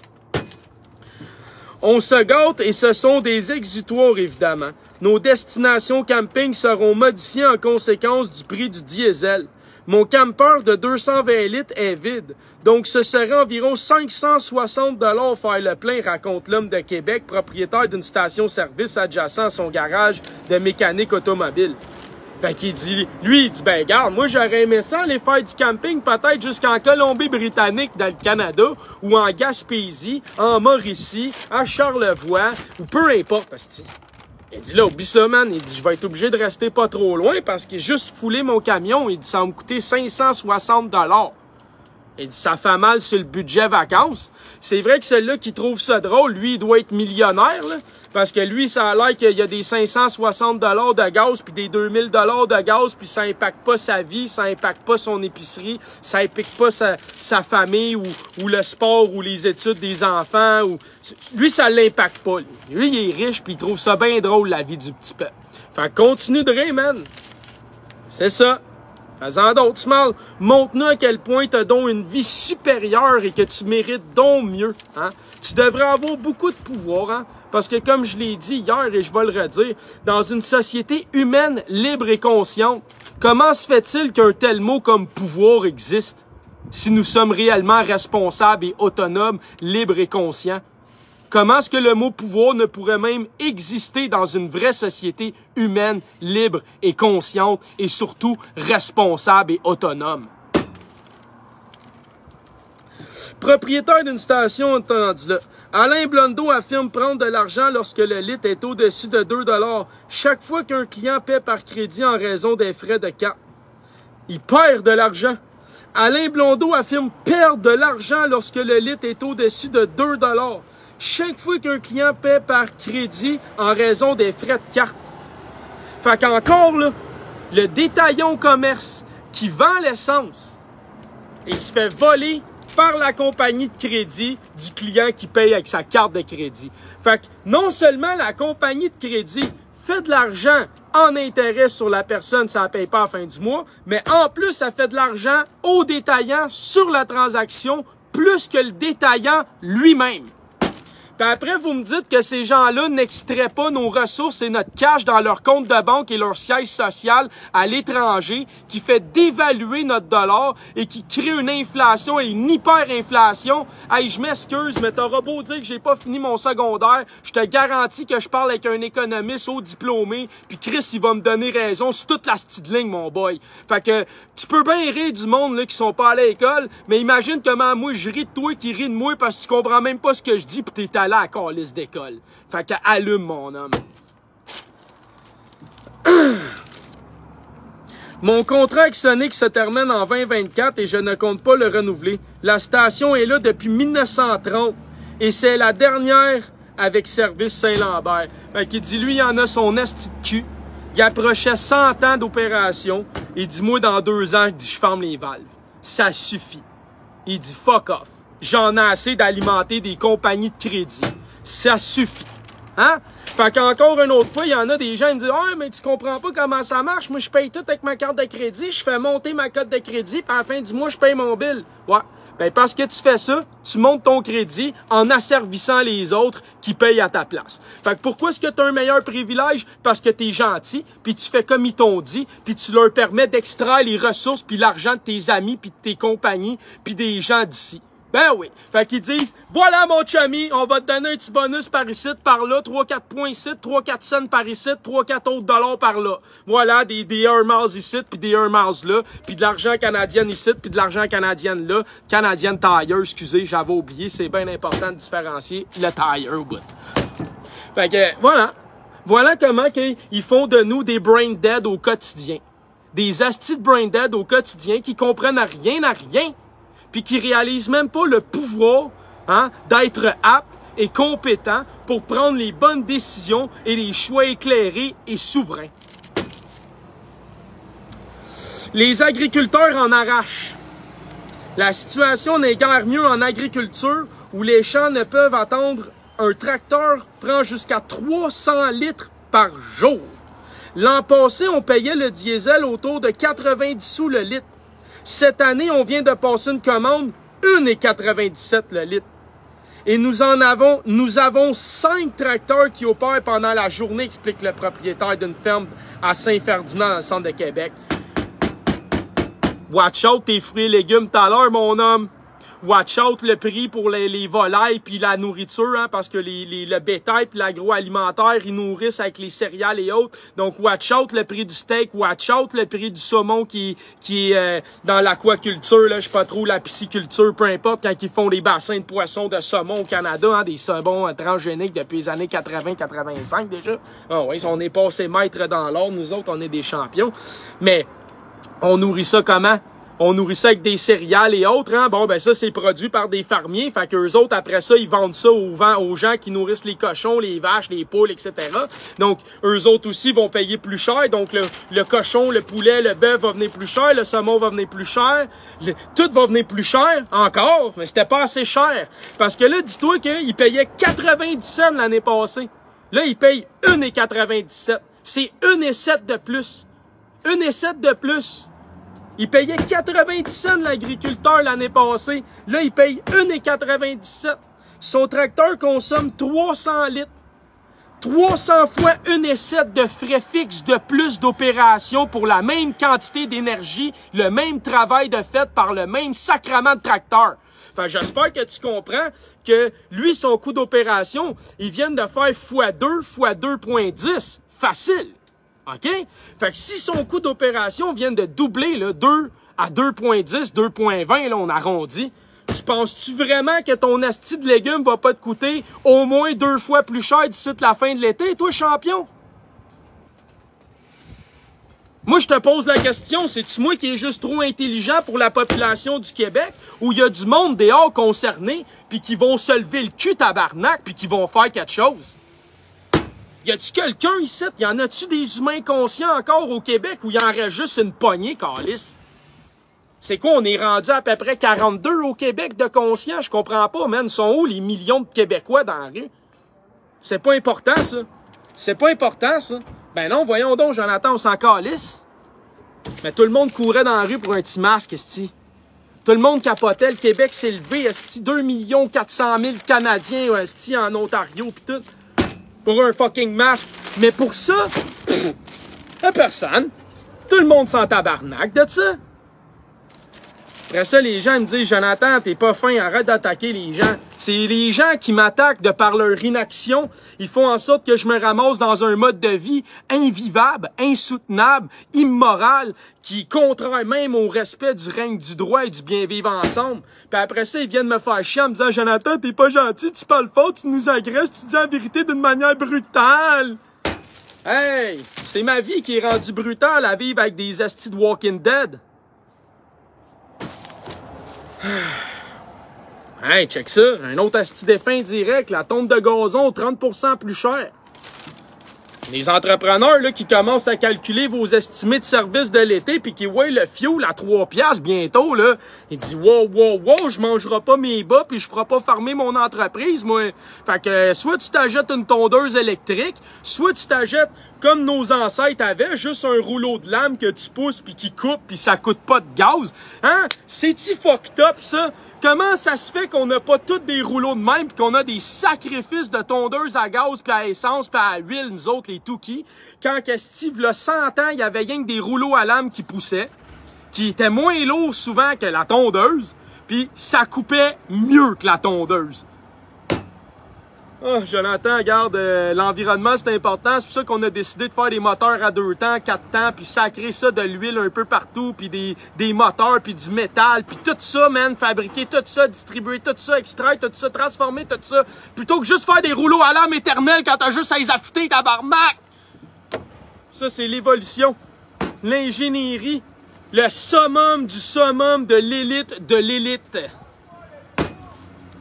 On se gâte et ce sont des exutoires, évidemment. Nos destinations camping seront modifiées en conséquence du prix du diesel. Mon camper de 220 litres est vide, donc ce serait environ 560 $ faire le plein, raconte l'homme de Québec, propriétaire d'une station-service adjacent à son garage de mécanique automobile. Fait qu'il dit, lui, il dit, ben garde, moi j'aurais aimé ça aller faire du camping peut-être jusqu'en Colombie-Britannique dans le Canada, ou en Gaspésie, en Mauricie, à Charlevoix, ou peu importe, asti. Il dit là, oublie ça, man. Il dit, je vais être obligé de rester pas trop loin parce qu'il a juste foulé mon camion. Il dit, ça va me coûter 560 $. Il dit, ça fait mal sur le budget vacances. C'est vrai que celui-là qui trouve ça drôle, lui, il doit être millionnaire, là. Parce que lui, ça a l'air qu'il y a des 560 $ de gaz puis des 2000 $ de gaz puis ça impacte pas sa vie, ça impacte pas son épicerie, ça impacte pas sa famille ou le sport ou les études des enfants. Lui, ça l'impacte pas. Lui, il est riche puis il trouve ça bien drôle, la vie du petit peuple. Fait que continue de rire, man. C'est ça. Fais-en d'autres, Small. Montre-nous à quel point tu as donc une vie supérieure et que tu mérites donc mieux. Hein? Tu devrais avoir beaucoup de pouvoir, hein? Parce que comme je l'ai dit hier et je vais le redire, dans une société humaine, libre et consciente, comment se fait-il qu'un tel mot comme pouvoir existe si nous sommes réellement responsables et autonomes, libres et conscients? Comment est-ce que le mot pouvoir ne pourrait même exister dans une vraie société humaine, libre et consciente et surtout responsable et autonome? Propriétaire d'une station, entendu là. Alain Blondeau affirme prendre de l'argent lorsque le litre est au-dessus de 2 $ chaque fois qu'un client paie par crédit en raison des frais de carte. Il perd de l'argent. Alain Blondeau affirme perdre de l'argent lorsque le litre est au-dessus de 2 $ chaque fois qu'un client paie par crédit en raison des frais de carte. Fait qu'encore là, le détaillant au commerce qui vend l'essence, il se fait voler par la compagnie de crédit du client qui paye avec sa carte de crédit. Fait que non seulement la compagnie de crédit fait de l'argent en intérêt sur la personne, ça ne paye pas à la fin du mois, mais en plus, ça fait de l'argent au détaillant sur la transaction, plus que le détaillant lui-même. Puis après, vous me dites que ces gens-là n'extraient pas nos ressources et notre cash dans leur compte de banque et leur siège social à l'étranger, qui fait dévaluer notre dollar et qui crée une inflation et une hyperinflation. Hey, je m'excuse, mais t'auras beau dire que j'ai pas fini mon secondaire, je te garantis que je parle avec un économiste haut diplômé, puis Chris, il va me donner raison sur toute la petite ligne, mon boy. Fait que tu peux bien rire du monde là qui sont pas allés à l'école, mais imagine comment moi je ris de toi qui ris de moi parce que tu comprends même pas ce que je dis pis t'es allé à la calice d'école. Fait que allume, mon homme. Mon contrat avec Sonic se termine en 2024 et je ne compte pas le renouveler. La station est là depuis 1930 et c'est la dernière avec Service Saint-Lambert. Fait qu'il dit, lui, il en a son esti de cul. Il approchait 100 ans d'opération. Il dit, moi, dans 2 ans, je ferme les valves. Ça suffit. Il dit, fuck off. J'en ai assez d'alimenter des compagnies de crédit. Ça suffit. Hein? Fait qu'encore une autre fois, il y en a des gens qui me disent « Ah, mais tu comprends pas comment ça marche. Moi, je paye tout avec ma carte de crédit. Je fais monter ma cote de crédit, puis à la fin du mois, je paye mon bill. » Ouais. Ben, parce que tu fais ça, tu montes ton crédit en asservissant les autres qui payent à ta place. Fait que pourquoi est-ce que tu as un meilleur privilège? Parce que tu es gentil, puis tu fais comme ils t'ont dit, puis tu leur permets d'extraire les ressources puis l'argent de tes amis, puis de tes compagnies, puis des gens d'ici. Ben oui. Fait qu'ils disent, voilà mon chummy, on va te donner un petit bonus par ici, par là, 3-4 points ici, 3-4 cents par ici, 3-4 autres dollars par là. Voilà, des Air Miles ici, puis des Air Miles là, puis de l'argent canadien ici, puis de l'argent canadien là. Canadian Tire, excusez, j'avais oublié, c'est bien important de différencier le tire au bout. Fait que, voilà. Voilà comment ils font de nous des brain dead au quotidien. Des astis de brain dead au quotidien qui comprennent rien à rien. Puis qui réalisent même pas le pouvoir d'être apte et compétent pour prendre les bonnes décisions et les choix éclairés et souverains. Les agriculteurs en arrachent. La situation n'est guère mieux en agriculture où les champs ne peuvent attendre. Un tracteur prend jusqu'à 300 litres par jour. L'an passé, on payait le diesel autour de 90 sous le litre. Cette année, on vient de passer une commande, 1,97 le litre. Et nous avons 5 tracteurs qui opèrent pendant la journée, explique le propriétaire d'une ferme à Saint-Ferdinand, dans le centre de Québec. Watch out tes fruits et légumes tout à l'heure, mon homme. Watch out le prix pour les volailles puis la nourriture, hein, parce que le bétail puis l'agroalimentaire, ils nourrissent avec les céréales et autres. Donc, watch out le prix du steak, watch out le prix du saumon qui est dans l'aquaculture, là, je sais pas trop, la pisciculture, peu importe, quand ils font les bassins de poissons de saumon au Canada, hein, des saumons transgéniques depuis les années 80-85 déjà. Ah oui, on est passé maître dans l'or, nous autres, on est des champions. Mais, on nourrit ça comment? On nourrit ça avec des céréales et autres, hein. Bon, ben ça, c'est produit par des fermiers. Fait qu'eux autres, après ça, ils vendent ça aux gens qui nourrissent les cochons, les vaches, les poules, etc. Donc, eux autres aussi vont payer plus cher. Donc, le cochon, le poulet, le bœuf va venir plus cher. Le saumon va venir plus cher. Tout va venir plus cher encore. Mais c'était pas assez cher. Parce que là, dis-toi qu'ils payaient 90 cents l'année passée. Là, ils payent 1,97. C'est 1,7 de plus. 1,7 de plus. Il payait 90 cents l'agriculteur l'année passée. Là, il paye 1,97. Son tracteur consomme 300 litres. 300 fois 1,7 de frais fixes de plus d'opération pour la même quantité d'énergie, le même travail de fait par le même sacrement de tracteur. Enfin, j'espère que tu comprends que lui, son coût d'opération, il vient de faire x2 fois 2,10. Facile. OK? Fait que si son coût d'opération vient de doubler, là, 2 à 2,10, 2,20, là, on arrondit, tu penses-tu vraiment que ton asti de légumes va pas te coûter au moins 2 fois plus cher d'ici la fin de l'été, toi, champion? Moi, je te pose la question, c'est-tu moi qui est juste trop intelligent pour la population du Québec ou il y a du monde dehors concerné puis qui vont se lever le cul tabarnak puis qui vont faire quelque chose? Y a-tu quelqu'un ici? Y en a-tu des humains conscients encore au Québec ou y en reste juste une poignée, câlisse? C'est quoi, on est rendu à peu près 42 au Québec de conscients? Je comprends pas, man. Sont où les millions de Québécois dans la rue? C'est pas important, ça. C'est pas important, ça. Ben non, voyons donc, Jonathan, on s'en calisse. Mais tout le monde courait dans la rue pour un petit masque, esti. Tout le monde capotait, le Québec s'est levé, esti, 2 400 000 Canadiens, esti, en Ontario, pis tout, pour un fucking masque. Mais pour ça, personne. Tout le monde s'en tabarnak de ça. Après ça, les gens me disent, Jonathan, t'es pas fin, arrête d'attaquer les gens. C'est les gens qui m'attaquent de par leur inaction. Ils font en sorte que je me ramasse dans un mode de vie invivable, insoutenable, immoral, qui contraint même au respect du règne du droit et du bien vivre ensemble. Puis après ça, ils viennent me faire chier en me disant, Jonathan, t'es pas gentil, tu parles fort, tu nous agresses, tu dis la vérité d'une manière brutale. Hey, c'est ma vie qui est rendue brutale à vivre avec des astis de Walking Dead. Hey, check ça. Un autre asti défunt direct, la tonte de gazon 30% plus cher. Les entrepreneurs là, qui commencent à calculer vos estimés de service de l'été puis qui voient le fioul à 3 piastres bientôt, là, ils disent « Wow, je mangerai pas mes bas puis je ferai pas farmer mon entreprise, moi. » Fait que soit tu t'achètes une tondeuse électrique, soit tu t'achètes, comme nos ancêtres avaient, juste un rouleau de lame que tu pousses puis qui coupe puis ça coûte pas de gaz. Hein? C'est-tu fucked up, ça? Comment ça se fait qu'on n'a pas tous des rouleaux de même pis qu'on a des sacrifices de tondeuses à gaz pis à essence pis à huile, nous autres, les Touki, quand Steve, là, 100 ans, il y avait rien que des rouleaux à lame qui poussaient, qui étaient moins lourds souvent que la tondeuse, puis ça coupait mieux que la tondeuse. Oh, Jonathan, regarde, l'environnement, c'est important. C'est pour ça qu'on a décidé de faire des moteurs à 2 temps, 4 temps, puis sacrer ça de l'huile un peu partout, puis des moteurs, puis du métal, puis tout ça, man, fabriquer tout ça, distribuer tout ça, extraire tout ça, transformer tout ça, plutôt que juste faire des rouleaux à lame éternels quand t'as juste à les affûter, tabarnak! Ça, c'est l'évolution, l'ingénierie, le summum du summum de l'élite de l'élite.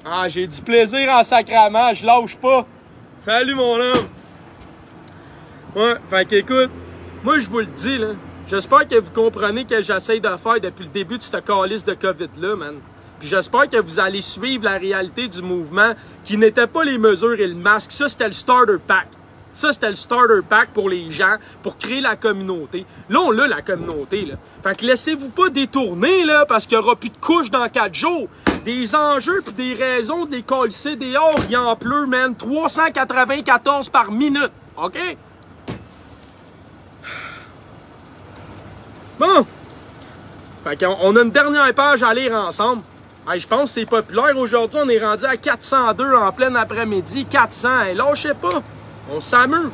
Ah, j'ai du plaisir en sacrament, je lâche pas. Salut mon homme. Ouais, fait qu'écoute, moi je vous le dis là, j'espère que vous comprenez que j'essaie de faire depuis le début de cette calice de COVID-là, man. Puis j'espère que vous allez suivre la réalité du mouvement qui n'était pas les mesures et le masque. Ça, c'était le starter pack. Ça, c'était le starter pack pour les gens, pour créer la communauté. Là, on l'a, la communauté, là. Fait que laissez-vous pas détourner, là, parce qu'il y aura plus de couches dans 4 jours. Des enjeux pis des raisons de les coller dehors, il en pleut, man. 394 par minute, OK? Bon. Fait qu'on a une dernière page à lire ensemble. Hey, je pense que c'est populaire. Aujourd'hui, on est rendu à 402 en plein après-midi. 400. Hey, lâchez pas. On s'amuse.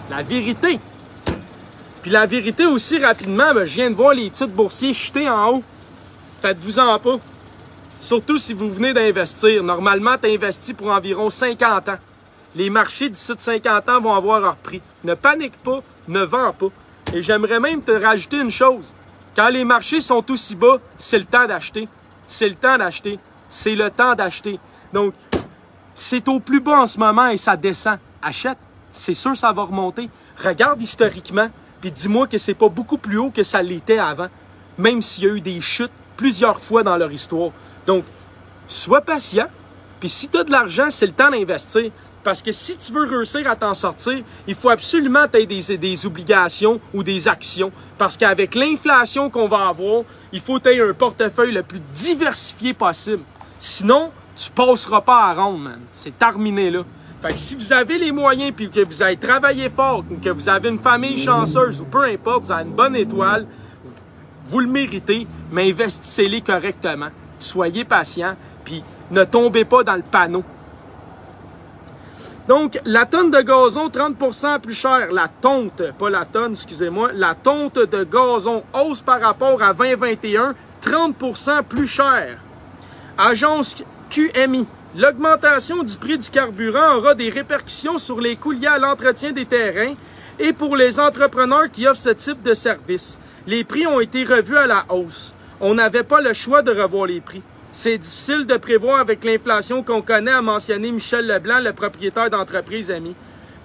La vérité. Puis la vérité aussi, rapidement, ben, je viens de voir les titres boursiers chuter en haut. Faites-vous-en pas. Surtout si vous venez d'investir. Normalement, tu investis pour environ 50 ans. Les marchés d'ici de 50 ans vont avoir leur prix. Ne panique pas, ne vends pas. Et j'aimerais même te rajouter une chose. Quand les marchés sont aussi bas, c'est le temps d'acheter. C'est le temps d'acheter. C'est le temps d'acheter. Donc, c'est au plus bas en ce moment et ça descend. Achète. C'est sûr que ça va remonter. Regarde historiquement, puis dis-moi que c'est pas beaucoup plus haut que ça l'était avant. Même s'il y a eu des chutes plusieurs fois dans leur histoire. Donc, sois patient. Puis si tu as de l'argent, c'est le temps d'investir. Parce que si tu veux réussir à t'en sortir, il faut absolument que tu aies des obligations ou des actions. Parce qu'avec l'inflation qu'on va avoir, il faut que tu aies un portefeuille le plus diversifié possible. Sinon, tu passeras pas à ronde, man. C'est terminé là. Fait que si vous avez les moyens puis que vous avez travaillé fort, ou que vous avez une famille chanceuse, ou peu importe, vous avez une bonne étoile, vous le méritez, mais investissez-les correctement. Soyez patient, puis ne tombez pas dans le panneau. Donc, la tonne de gazon, 30% plus cher. La tonte, pas la tonne, excusez-moi. La tonte de gazon hausse par rapport à 2021, 30% plus cher. Agence QMI. L'augmentation du prix du carburant aura des répercussions sur les coûts liés à l'entretien des terrains et pour les entrepreneurs qui offrent ce type de service. Les prix ont été revus à la hausse. On n'avait pas le choix de revoir les prix. C'est difficile de prévoir avec l'inflation qu'on connaît, a mentionné Michel Leblanc, le propriétaire d'entreprise Ami.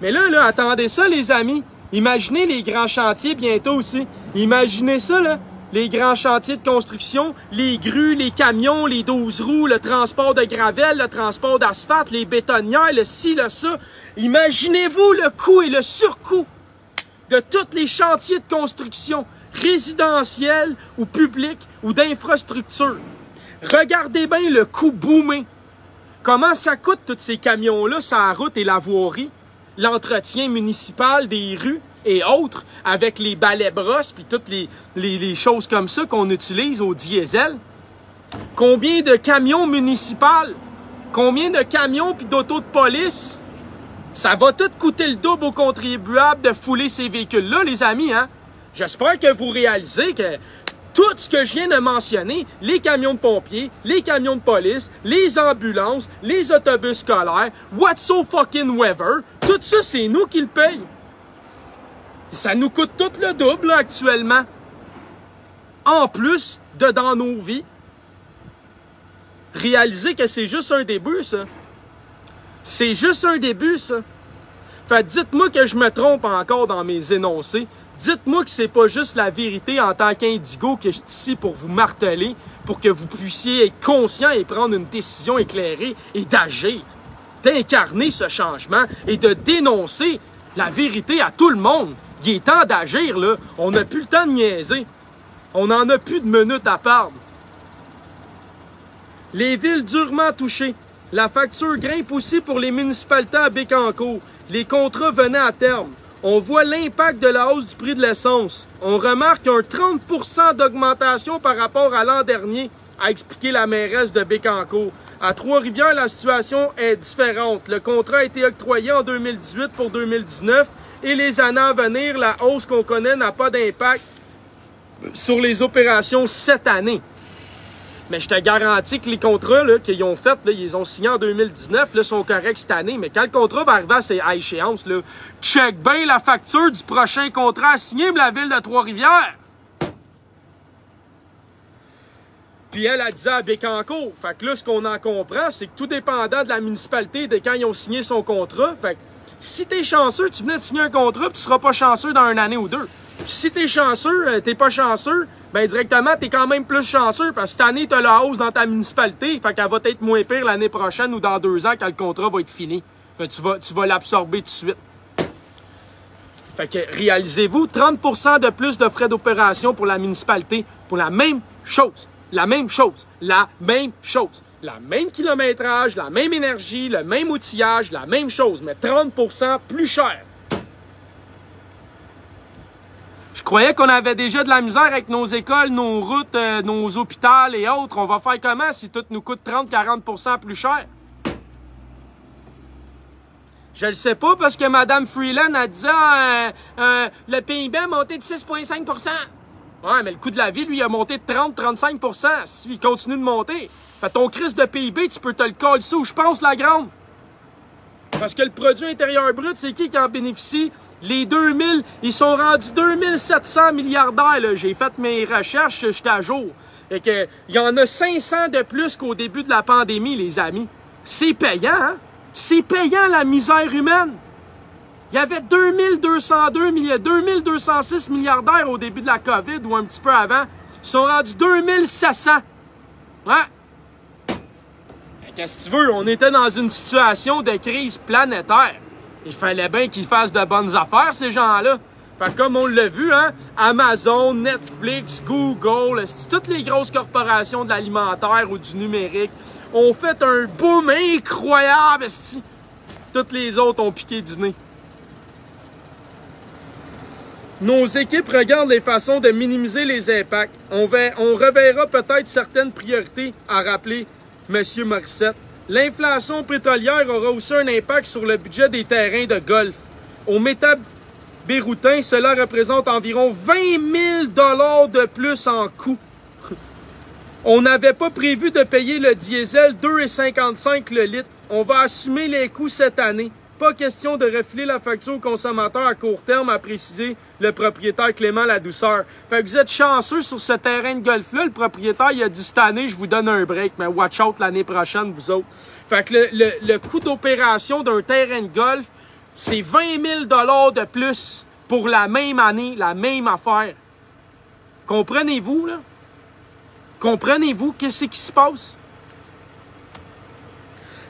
Mais là, attendez ça, les amis. Imaginez les grands chantiers bientôt aussi. Imaginez ça, là. Les grands chantiers de construction, les grues, les camions, les 12 roues, le transport de gravelle, le transport d'asphalte, les bétonnières, le ci, le ça. Imaginez-vous le coût et le surcoût de tous les chantiers de construction, résidentiels ou publics ou d'infrastructures. Regardez bien le coût boomé. Comment ça coûte tous ces camions-là sur la route et la voirie, l'entretien municipal des rues et autres, avec les balais brosses puis toutes les choses comme ça qu'on utilise au diesel. Combien de camions municipaux? Combien de camions puis d'autos de police? Ça va tout coûter le double aux contribuables de fouler ces véhicules-là, les amis, hein? J'espère que vous réalisez que tout ce que je viens de mentionner, les camions de pompiers, les camions de police, les ambulances, les autobus scolaires, whatsoever, tout ça, c'est nous qui le payons. Ça nous coûte tout le double, là, actuellement. En plus de dans nos vies. Réalisez que c'est juste un début, ça. C'est juste un début, ça. Fait dites-moi que je me trompe encore dans mes énoncés. Dites-moi que c'est pas juste la vérité en tant qu'indigo que je suis ici pour vous marteler, pour que vous puissiez être conscient et prendre une décision éclairée et d'agir, d'incarner ce changement et de dénoncer la vérité à tout le monde. Il est temps d'agir, là. On n'a plus le temps de niaiser. On n'en a plus de minutes à perdre. Les villes durement touchées. La facture grimpe aussi pour les municipalités à Bécancour. Les contrats venaient à terme. On voit l'impact de la hausse du prix de l'essence. On remarque un 30% d'augmentation par rapport à l'an dernier, a expliqué la mairesse de Bécancour. À Trois-Rivières, la situation est différente. Le contrat a été octroyé en 2018 pour 2019 et les années à venir, la hausse qu'on connaît n'a pas d'impact sur les opérations cette année. Mais je te garantis que les contrats qu'ils ont faits, ils les ont signés en 2019, là, sont corrects cette année. Mais quand le contrat va arriver à échéance, là, check bien la facture du prochain contrat à signer pour la ville de Trois-Rivières. Puis elle a dit à Bécancour. Fait que là, ce qu'on en comprend, c'est que tout dépendant de la municipalité, de quand ils ont signé son contrat, fait que si t'es chanceux, tu venais de signer un contrat, puis tu seras pas chanceux dans une année ou deux. Puis si t'es chanceux, t'es pas chanceux, ben directement, t'es quand même plus chanceux parce que cette année, t'as la hausse dans ta municipalité, fait qu'elle va être moins pire l'année prochaine ou dans 2 ans quand le contrat va être fini. Fait que tu vas l'absorber tout de suite. Fait que réalisez-vous, 30% de plus de frais d'opération pour la municipalité pour la même chose. La même chose. La même chose. La même kilométrage, la même énergie, le même outillage, la même chose, mais 30% plus cher. Je croyais qu'on avait déjà de la misère avec nos écoles, nos routes, nos hôpitaux et autres. On va faire comment si tout nous coûte 30-40% plus cher? Je le sais pas parce que Mme Freeland a dit le PIB a monté de 6,5%. Ouais, mais le coût de la vie, lui, a monté de 30-35%. Il continue de monter. Fait ton crise de PIB, tu peux te le coller ça où je pense, la grande. Parce que le produit intérieur brut, c'est qui en bénéficie? Les 2000, ils sont rendus 2700 milliardaires. J'ai fait mes recherches, j'étais à jour. Et que, il y en a 500 de plus qu'au début de la pandémie, les amis. C'est payant, hein? C'est payant, la misère humaine. Il y avait 2206 milliardaires au début de la COVID ou un petit peu avant. Ils sont rendus 2700. Ouais. Qu'est-ce que tu veux? On était dans une situation de crise planétaire. Il fallait bien qu'ils fassent de bonnes affaires, ces gens-là. Fait que comme on l'a vu, hein, Amazon, Netflix, Google, toutes les grosses corporations de l'alimentaire ou du numérique ont fait un boom incroyable. Toutes les autres ont piqué du nez. Nos équipes regardent les façons de minimiser les impacts. On reverra peut-être certaines priorités à rappeler, M. Morissette. L'inflation pétrolière aura aussi un impact sur le budget des terrains de golf. Au Métabéroutin, cela représente environ 20 000 $ de plus en coût. On n'avait pas prévu de payer le diesel 2,55 le litre. On va assumer les coûts cette année. Pas question de refiler la facture au consommateur à court terme, a précisé le propriétaire Clément Ladouceur. Fait que vous êtes chanceux sur ce terrain de golf-là. Le propriétaire, il a dit cette année, je vous donne un break, mais watch out l'année prochaine, vous autres. Fait que le coût d'opération d'un terrain de golf, c'est 20 000 $ de plus pour la même année, la même affaire. Comprenez-vous, là? Comprenez-vous qu'est-ce qui se passe?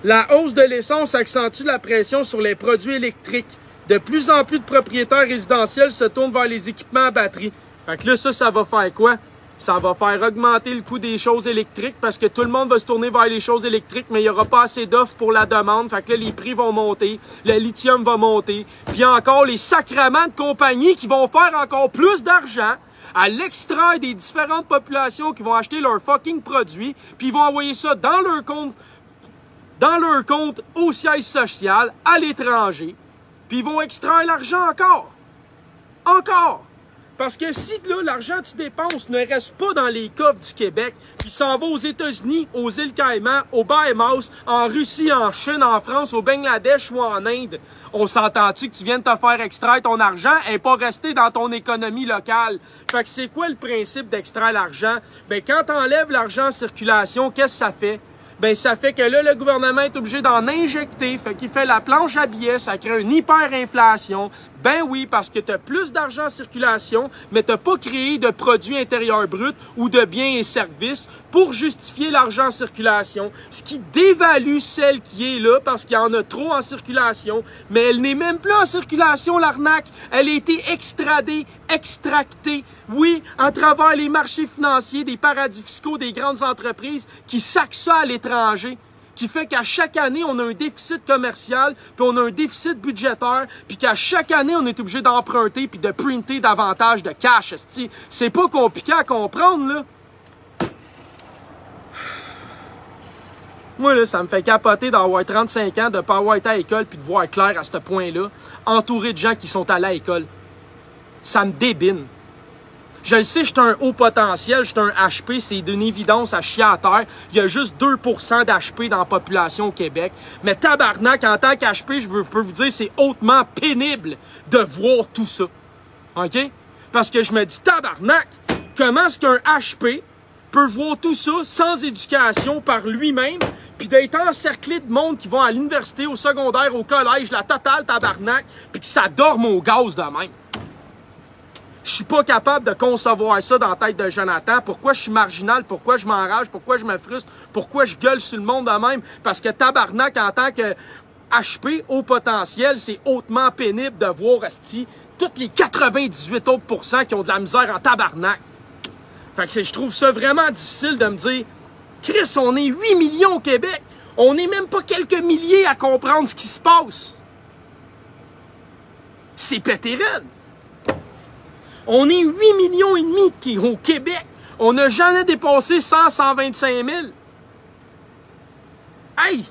La hausse de l'essence accentue la pression sur les produits électriques. de plus en plus de propriétaires résidentiels se tournent vers les équipements à batterie. Fait que là, ça va faire quoi? Ça va faire augmenter le coût des choses électriques parce que tout le monde va se tourner vers les choses électriques, mais il n'y aura pas assez d'offres pour la demande. Fait que là, les prix vont monter, le lithium va monter, puis encore les sacrements de compagnies qui vont faire encore plus d'argent à l'extrait des différentes populations qui vont acheter leurs fucking produits, puis ils vont envoyer ça dans leur compte au siège social, à l'étranger, puis ils vont extraire l'argent encore. Encore! Parce que si là, l'argent que tu dépenses ne reste pas dans les coffres du Québec, puis s'en va aux États-Unis, aux îles Caïmans, aux Bahamas, en Russie, en Chine, en France, au Bangladesh ou en Inde, on s'entend-tu que tu viens de te faire extraire ton argent et pas rester dans ton économie locale? Fait que c'est quoi le principe d'extraire l'argent? Ben, quand t'enlèves l'argent en circulation, qu'est-ce que ça fait? Ben, ça fait que là, le gouvernement est obligé d'en injecter, fait qu'il fait la planche à billets, ça crée une hyperinflation. Ben oui, parce que tu as plus d'argent en circulation, mais tu n'as pas créé de produits intérieurs bruts ou de biens et services pour justifier l'argent en circulation, ce qui dévalue celle qui est là parce qu'il y en a trop en circulation, mais elle n'est même plus en circulation, l'arnaque. Elle a été extractée, oui, à travers les marchés financiers, des paradis fiscaux, des grandes entreprises qui sacent ça à l'étranger, qui fait qu'à chaque année, on a un déficit commercial, puis on a un déficit budgétaire, puis qu'à chaque année, on est obligé d'emprunter puis de printer davantage de cash. C'est pas compliqué à comprendre, là. Moi, là, ça me fait capoter d'avoir 35 ans, de pas avoir été à l'école puis de voir clair à ce point-là, entouré de gens qui sont allés à l'école. Ça me débine. Je le sais, je suis un haut potentiel, je suis un HP, c'est d'une évidence à chier à terre. Il y a juste 2% d'HP dans la population au Québec. Mais tabarnak, en tant qu'HP, je peux vous dire, c'est hautement pénible de voir tout ça. OK? Parce que je me dis, tabarnak, comment est-ce qu'un HP peut voir tout ça sans éducation par lui-même, puis d'être encerclé de monde qui vont à l'université, au secondaire, au collège, la totale tabarnak, puis que ça dorme au gaz de même. Je suis pas capable de concevoir ça dans la tête de Jonathan. Pourquoi je suis marginal? Pourquoi je m'enrage? Pourquoi je me frustre? Pourquoi je gueule sur le monde de même? Parce que tabarnak, en tant que HP, haut potentiel, c'est hautement pénible de voir tous les 98 autres % qui ont de la misère en tabarnak. Fait que je trouve ça vraiment difficile de me dire, Chris, on est 8 millions au Québec. On n'est même pas quelques milliers à comprendre ce qui se passe. C'est pété raide. On est 8 millions et demi qui au Québec. On n'a jamais dépassé 125 000. Hey!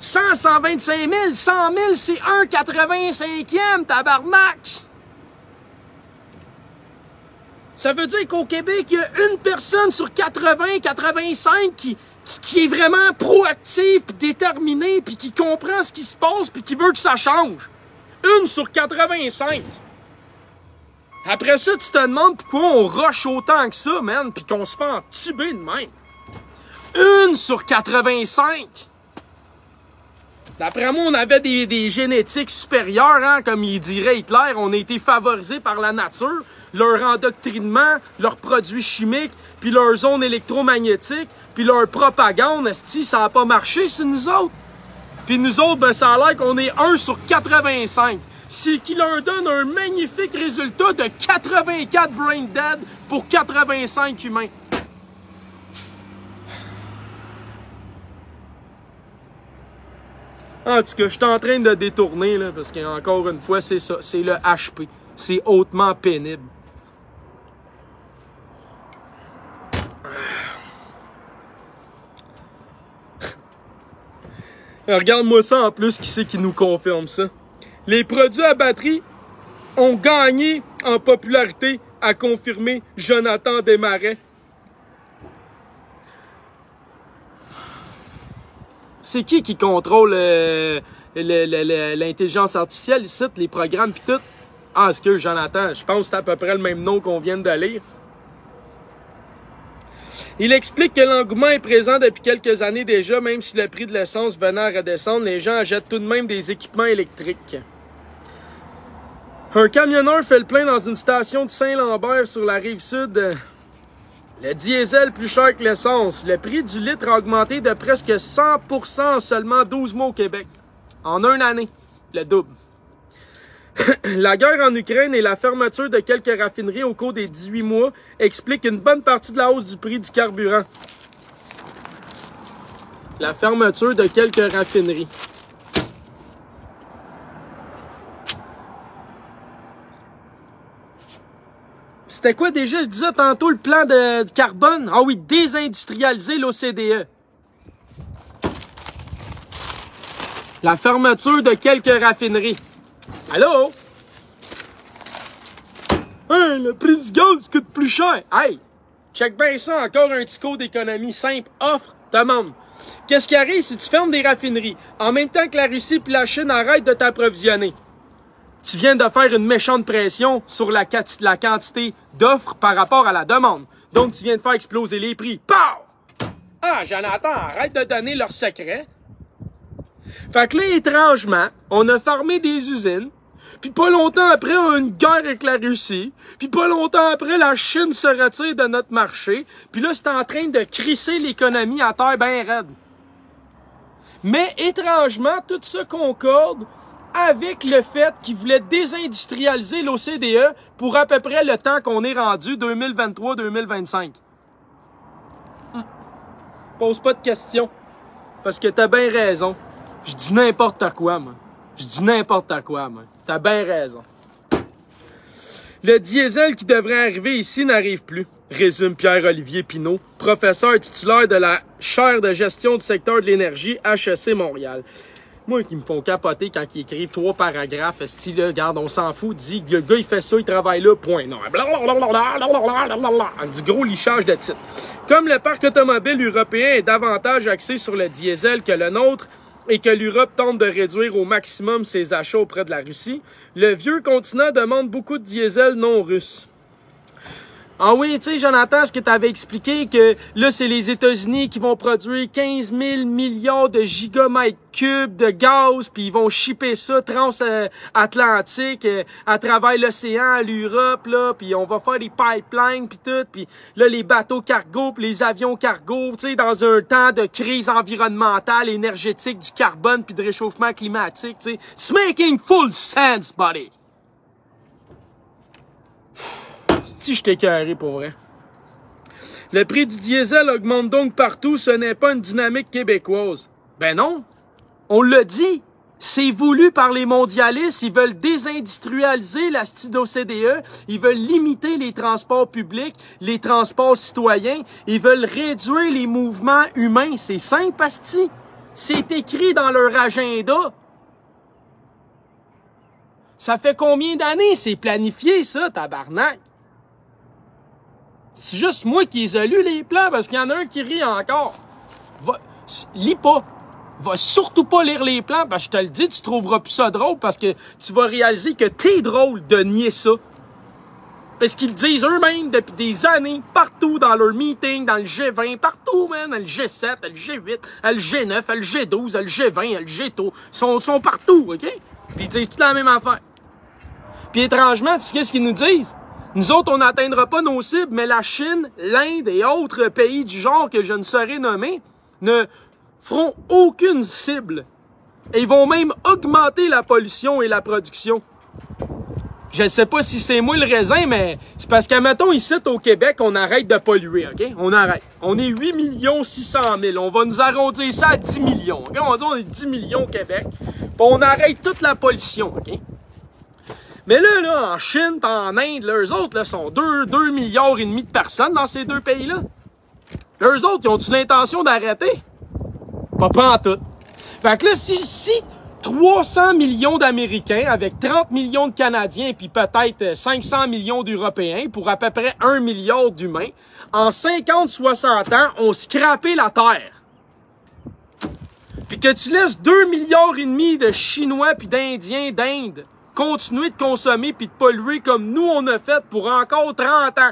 125 000, 100 000, c'est 1,85e, tabarnak! Ça veut dire qu'au Québec, il y a une personne sur 80, 85 qui est vraiment proactive, puis déterminée, puis qui comprend ce qui se passe, puis qui veut que ça change. Une sur 85. Après ça, tu te demandes pourquoi on rush autant que ça, man, pis qu'on se fait entuber de même. Une sur 85! D'après moi, on avait des génétiques supérieures, hein, comme il dirait Hitler. On a été favorisés par la nature, leur endoctrinement, leurs produits chimiques, puis leur zone électromagnétique, puis leur propagande, ça n'a pas marché sur nous autres. Puis nous autres, ben, ça a l'air qu'on est 1 sur 85. C'est qui leur donne un magnifique résultat de 84 brain dead pour 85 humains. En tout cas, je suis en train de détourner, là, parce qu'encore une fois, c'est ça, c'est le HP. C'est hautement pénible. Regarde-moi ça en plus, qui c'est qui nous confirme ça? Les produits à batterie ont gagné en popularité, a confirmé Jonathan Desmarais. C'est qui contrôle l'intelligence artificielle ici, les programmes pis tout? Ah, est-ce que Jonathan, je pense que c'est à peu près le même nom qu'on vient de lire. Il explique que l'engouement est présent depuis quelques années déjà, même si le prix de l'essence venait à redescendre, les gens achètent tout de même des équipements électriques. Un camionneur fait le plein dans une station de Saint-Lambert sur la Rive-Sud. Le diesel plus cher que l'essence. Le prix du litre a augmenté de presque 100% en seulement 12 mois au Québec. En une année. le double. La guerre en Ukraine et la fermeture de quelques raffineries au cours des 18 mois expliquent une bonne partie de la hausse du prix du carburant. La fermeture de quelques raffineries. C'était quoi déjà, je disais tantôt, le plan de carbone? Ah oui, désindustrialiser l'OCDE. La fermeture de quelques raffineries. Allô? Hein, le prix du gaz coûte plus cher. Hey, check bien ça, encore un petit cours d'économie simple. Offre, demande. Qu'est-ce qui arrive si tu fermes des raffineries en même temps que la Russie et la Chine arrêtent de t'approvisionner? Tu viens de faire une méchante pression sur la quantité d'offres par rapport à la demande. Donc, tu viens de faire exploser les prix. Pow! Ah, Jonathan, arrête de donner leurs secrets. Fait que là, étrangement, on a fermé des usines, puis pas longtemps après, on a une guerre avec la Russie, puis pas longtemps après, la Chine se retire de notre marché, puis là, c'est en train de crisser l'économie à terre bien raide. Mais étrangement, tout ça concorde avec le fait qu'ils voulaient désindustrialiser l'OCDE pour à peu près le temps qu'on est rendu, 2023-2025. Pose pas de questions, parce que t'as bien raison. Je dis n'importe quoi, moi. Je dis n'importe quoi, moi. T'as bien raison. Le diesel qui devrait arriver ici n'arrive plus, résume Pierre-Olivier Pinault, professeur titulaire de la chaire de gestion du secteur de l'énergie HEC Montréal. Moi, qui me font capoter quand ils écrivent 3 paragraphes, style, regarde, on s'en fout, dit, le gars, il fait ça, il travaille là, point. Non, du gros lichage de titre. Comme le parc automobile européen est davantage axé sur le diesel que le nôtre, et que l'Europe tente de réduire au maximum ses achats auprès de la Russie, le vieux continent demande beaucoup de diesel non russe. Ah oui, tu sais, Jonathan, ce que tu avais expliqué, que là, c'est les États-Unis qui vont produire 15 000 milliards de gigamètres cubes de gaz, puis ils vont shipper ça transatlantique à travers l'océan à l'Europe, là, puis on va faire des pipelines, puis tout, puis là, les bateaux cargo, puis les avions cargo, tu sais, dans un temps de crise environnementale, énergétique, du carbone, puis de réchauffement climatique, tu sais. It's making full sense, buddy! Si je t'ai carré pour vrai. Le prix du diesel augmente donc partout, ce n'est pas une dynamique québécoise. Ben non, on l'a dit, c'est voulu par les mondialistes, ils veulent désindustrialiser la OCDE, ils veulent limiter les transports publics, les transports citoyens, ils veulent réduire les mouvements humains, c'est simple, asti. C'est écrit dans leur agenda. Ça fait combien d'années c'est planifié ça, tabarnak? C'est juste moi qui les ai lus, les plans, parce qu'il y en a un qui rit encore. Lis pas. Va surtout pas lire les plans, parce que je te le dis, tu trouveras plus ça drôle, parce que tu vas réaliser que t'es drôle de nier ça. Parce qu'ils le disent eux-mêmes depuis des années, partout dans leur meeting, dans le G20, partout, man, dans le G7, le G8, le G9, le G12, le G20, le G2. Ils sont partout, OK? Puis ils disent toute la même affaire. Puis étrangement, tu sais qu'est-ce qu'ils nous disent? Nous autres, on n'atteindra pas nos cibles, mais la Chine, l'Inde et autres pays du genre que je ne saurais nommer ne feront aucune cible. Et ils vont même augmenter la pollution et la production. Je ne sais pas si c'est moi le raisin, mais c'est parce qu'à mettons ici au Québec, on arrête de polluer, OK? On arrête. On est 8 600 000. On va nous arrondir ça à 10 millions, OK? On va dire on est 10 millions au Québec. Puis on arrête toute la pollution, OK? Mais là, en Chine et en Inde, eux autres, là, sont 2,5 milliards de personnes dans ces deux pays-là. Eux autres, ils ont-tu l'intention d'arrêter? Pas en tout. Fait que là, si 300 millions d'Américains avec 30 millions de Canadiens puis peut-être 500 millions d'Européens pour à peu près 1 milliard d'humains, en 50-60 ans, ont scrappé la Terre. Puis que tu laisses 2,5 milliards de Chinois puis d'Indiens d'Inde continuer de consommer puis de polluer comme nous on a fait pour encore 30 ans.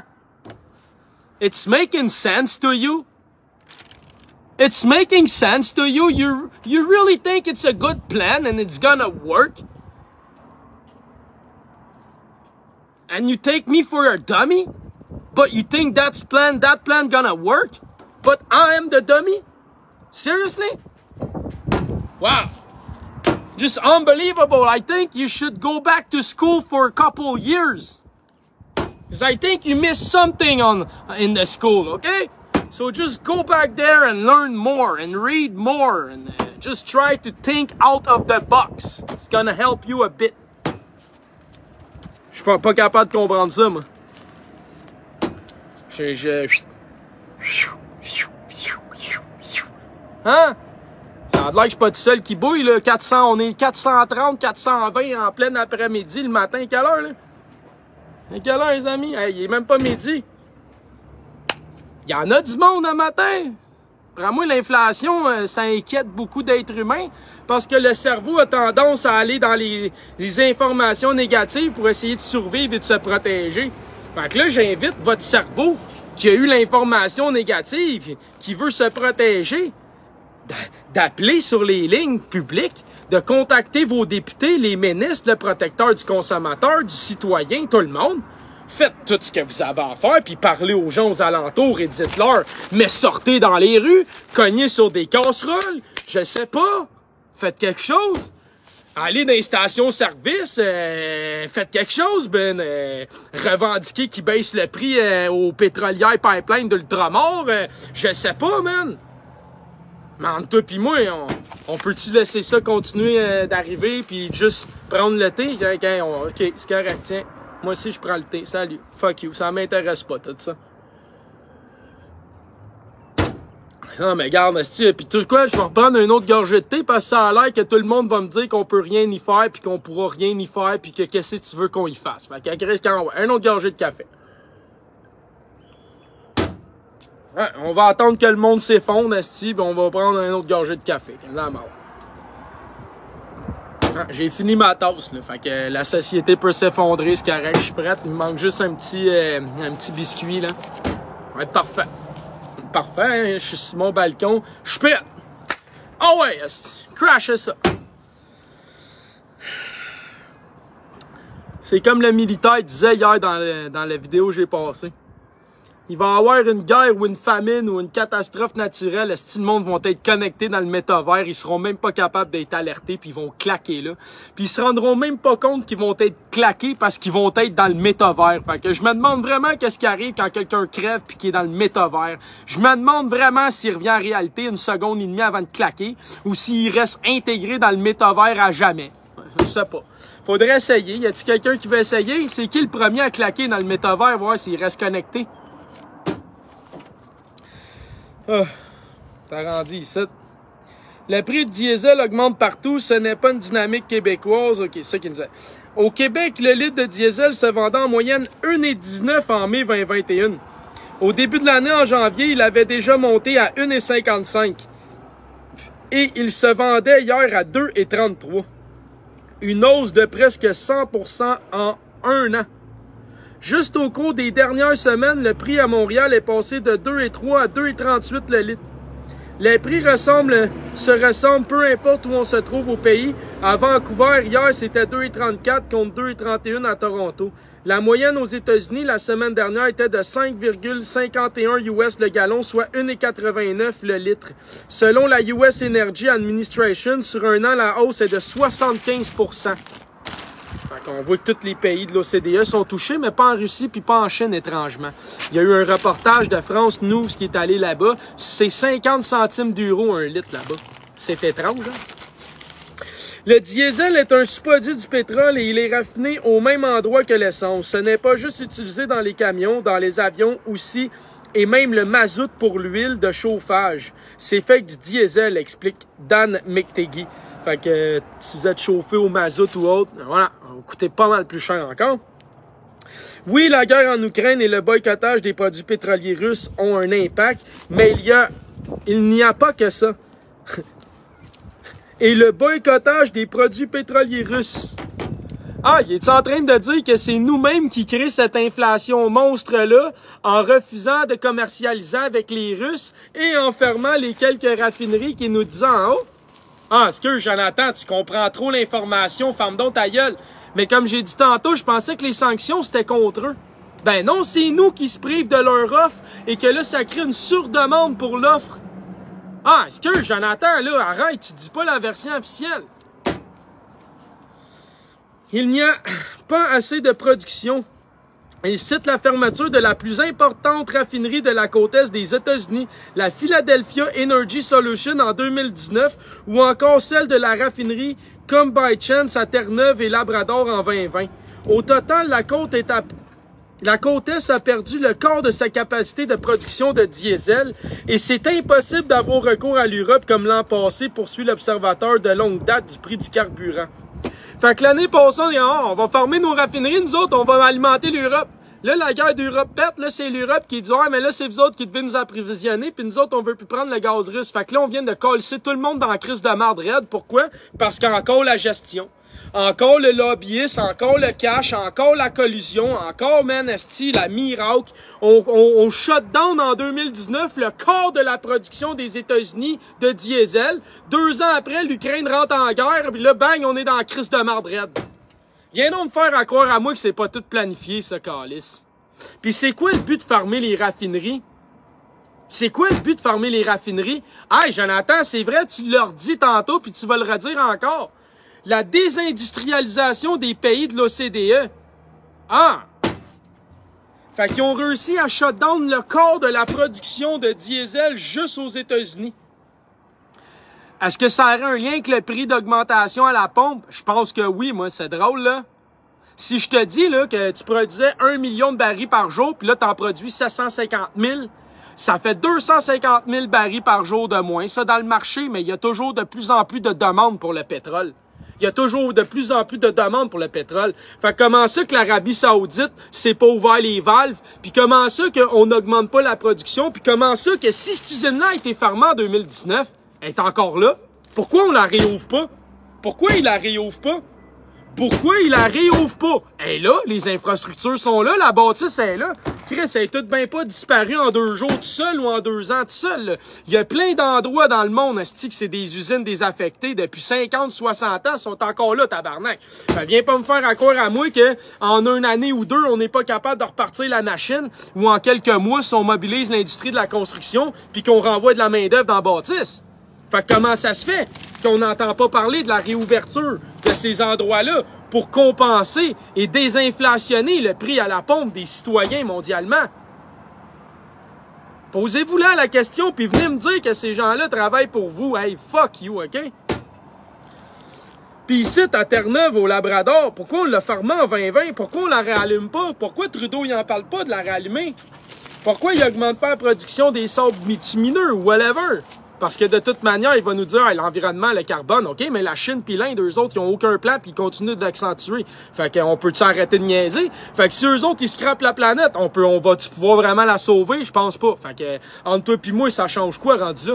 It's making sense to you? It's making sense to you? You really think it's a good plan and it's gonna work? And you take me for a dummy? But you think that plan gonna work? But I am the dummy? Seriously? Wow. Just unbelievable. I think you should go back to school for a couple years. Because I think you missed something in the school, okay? So just go back there and learn more and read more and just try to think out of the box. It's gonna help you a bit. Je suis pas capable de comprendre ça, moi. Hein? Ça a l'air que je suis pas tout seul qui bouille, là. On est 430, 420 en plein après-midi le matin. Quelle heure, là? Mais quelle heure, les amis? Hey, il est même pas midi. Il y en a du monde le matin. Pour moi, l'inflation, ça inquiète beaucoup d'êtres humains parce que le cerveau a tendance à aller dans les informations négatives pour essayer de survivre et de se protéger. Fait que là, j'invite votre cerveau qui a eu l'information négative, qui veut se protéger, d'appeler sur les lignes publiques, de contacter vos députés, les ministres, le protecteur du consommateur, du citoyen, tout le monde. Faites tout ce que vous avez à faire, puis parlez aux gens aux alentours et dites-leur, mais sortez dans les rues, cognez sur des casseroles, je sais pas, faites quelque chose. Allez dans les stations-service, faites quelque chose, revendiquez qu'ils baissent le prix aux pétrolières pipeline d'Ultramar, je sais pas, man. Mais entre toi pis moi, on peut-tu laisser ça continuer d'arriver puis juste prendre le thé? Ok, c'est correct, tiens. Moi aussi, je prends le thé. Salut. Fuck you. Ça m'intéresse pas, tout ça. Non, mais regarde, puis tout quoi, je vais reprendre une autre gorgée de thé parce que ça a l'air que tout le monde va me dire qu'on peut rien y faire puis qu'on pourra rien y faire puis que qu'est-ce que tu veux qu'on y fasse. Fait que, une autre gorgée de café. Ouais, on va attendre que le monde s'effondre, esti, puis on va prendre un autre gorgée de café. Là, j'ai fini ma tasse, là. Fait que la société peut s'effondrer, c'est correct, je suis prête. Il me manque juste un petit biscuit, là. Ouais, parfait. Parfait, hein? Je suis sur mon balcon. Je suis prête. Oh ouais, esti. Crash ça. C'est comme le militaire disait hier dans la vidéo que j'ai passée. Il va y avoir une guerre ou une famine ou une catastrophe naturelle. Est-ce que le monde vont être connectés dans le métavers? Ils seront même pas capables d'être alertés puis ils vont claquer là. Puis ils se rendront même pas compte qu'ils vont être claqués parce qu'ils vont être dans le métavers. Fait que je me demande vraiment qu'est-ce qui arrive quand quelqu'un crève puis qu'il est dans le métavers. Je me demande vraiment s'il revient en réalité une seconde et demie avant de claquer ou s'il reste intégré dans le métavers à jamais. Je sais pas. Faudrait essayer. Y a-t-il quelqu'un qui veut essayer? C'est qui le premier à claquer dans le métavers? Voir s'il reste connecté. Ah, t'as rendu ici. Le prix de diesel augmente partout, ce n'est pas une dynamique québécoise. Ok, c'est ça qu'il nous dit. Au Québec, le litre de diesel se vendait en moyenne 1,19 en mai 2021. Au début de l'année, en janvier, il avait déjà monté à 1,55. Et il se vendait hier à 2,33. Une hausse de presque 100% en un an. Juste au cours des dernières semaines, le prix à Montréal est passé de 2,3 à 2,38 le litre. Les prix se ressemblent peu importe où on se trouve au pays. À Vancouver, hier, c'était 2,34 contre 2,31 à Toronto. La moyenne aux États-Unis la semaine dernière était de 5,51 US le gallon, soit 1,89 le litre. Selon la US Energy Administration, sur un an, la hausse est de 75%. On voit que tous les pays de l'OCDE sont touchés, mais pas en Russie puis pas en Chine, étrangement. Il y a eu un reportage de France News qui est allé là-bas. C'est 50 centimes d'euros un litre là-bas. C'est étrange, hein? Le diesel est un sous-produit du pétrole et il est raffiné au même endroit que l'essence. Ce n'est pas juste utilisé dans les camions, dans les avions aussi, et même le mazout pour l'huile de chauffage. C'est fait avec du diesel, explique Dan McTeague. Fait que si vous êtes chauffé au mazout ou autre, voilà, ça va coûter pas mal plus cher encore. Oui, la guerre en Ukraine et le boycottage des produits pétroliers russes ont un impact, mais il n'y a pas que ça. Et le boycottage des produits pétroliers russes. Ah, il est en train de dire que c'est nous-mêmes qui créons cette inflation monstre-là en refusant de commercialiser avec les Russes et en fermant les quelques raffineries qui nous disent en haut? Ah, excuse, Jonathan, tu comprends trop l'information, ferme donc ta gueule. Mais comme j'ai dit tantôt, je pensais que les sanctions, c'était contre eux. Ben non, c'est nous qui se privent de leur offre et que là, ça crée une surdemande pour l'offre. Ah, excuse, Jonathan, là, arrête, tu dis pas la version officielle. Il n'y a pas assez de production. Il cite la fermeture de la plus importante raffinerie de la côte est des États-Unis, la Philadelphia Energy Solution en 2019, ou encore celle de la raffinerie Come by Chance à Terre-Neuve et Labrador en 2020. Au total, la côte est a perdu le quart de sa capacité de production de diesel et c'est impossible d'avoir recours à l'Europe comme l'an passé, poursuit l'observateur de longue date du prix du carburant. Fait que l'année passée, on va fermer nos raffineries, nous autres, on va alimenter l'Europe. Là, la guerre d'Europe pète, là, c'est l'Europe qui dit « Ouais, mais là, c'est vous autres qui devez nous approvisionner, puis nous autres, on veut plus prendre le gaz russe. » Fait que là, on vient de coller tout le monde dans la crise de marde raide. Pourquoi? Parce qu'encore la gestion. Encore le lobbyiste, encore le cash, encore la collusion, encore, man, esti, la miracle. On shut down en 2019 le quart de la production des États-Unis de diesel. 2 ans après, l'Ukraine rentre en guerre, puis là, bang, on est dans la crise de marde raide. Viens donc me faire à croire à moi que c'est pas tout planifié, ce calice. Puis c'est quoi le but de fermer les raffineries? C'est quoi le but de fermer les raffineries? Hey, Jonathan, c'est vrai, tu leur dis tantôt, puis tu vas le redire encore. La désindustrialisation des pays de l'OCDE. Ah! Fait qu'ils ont réussi à shut down le quart de la production de diesel juste aux États-Unis. Est-ce que ça aurait un lien avec le prix d'augmentation à la pompe? Je pense que oui, moi, c'est drôle, là. Si je te dis là, que tu produisais 1 million de barils par jour, puis là, tu en produis 750 000, ça fait 250 000 barils par jour de moins, ça, dans le marché, mais il y a toujours de plus en plus de demandes pour le pétrole. Il y a toujours de plus en plus de demandes pour le pétrole. Fait que comment ça que l'Arabie Saoudite s'est pas ouvert les valves? Puis comment ça qu'on n'augmente pas la production? Puis comment ça que si cette usine-là a été fermée en 2019, elle est encore là? Pourquoi on la réouvre pas? Pourquoi il la réouvre pas? Pourquoi il la réouvre pas? Elle est là, les infrastructures sont là, la bâtisse est là. Chris, elle est toute bien pas disparue en 2 jours tout seul ou en 2 ans tout seul. Là. Il y a plein d'endroits dans le monde, asti, que c'est des usines désaffectées depuis 50, 60 ans, sont encore là, tabarnak. Viens pas me faire accroire à moi que en 1 année ou 2, on n'est pas capable de repartir la machine, ou en quelques mois, si on mobilise l'industrie de la construction, puis qu'on renvoie de la main-d'œuvre dans la bâtisse. Fait que comment ça se fait qu'on n'entend pas parler de la réouverture de ces endroits-là pour compenser et désinflationner le prix à la pompe des citoyens mondialement? Posez-vous là la question, puis venez me dire que ces gens-là travaillent pour vous. Hey, fuck you, OK? Puis ici, à Terre-Neuve, au Labrador, pourquoi on l'a fermé en 2020? Pourquoi on la réallume pas? Pourquoi Trudeau, il en parle pas de la réallumer? Pourquoi il n'augmente pas la production des sables bitumineux ou whatever? Parce que de toute manière, il va nous dire hey, l'environnement, le carbone, OK, mais la Chine puis l'Inde, eux autres, ils n'ont aucun plan puis ils continuent d'accentuer. Fait qu'on peut-tu arrêter de niaiser? Fait que si eux autres, ils scrapent la planète, on va-tu pouvoir vraiment la sauver? Je pense pas. Fait que entre toi puis moi, ça change quoi rendu là?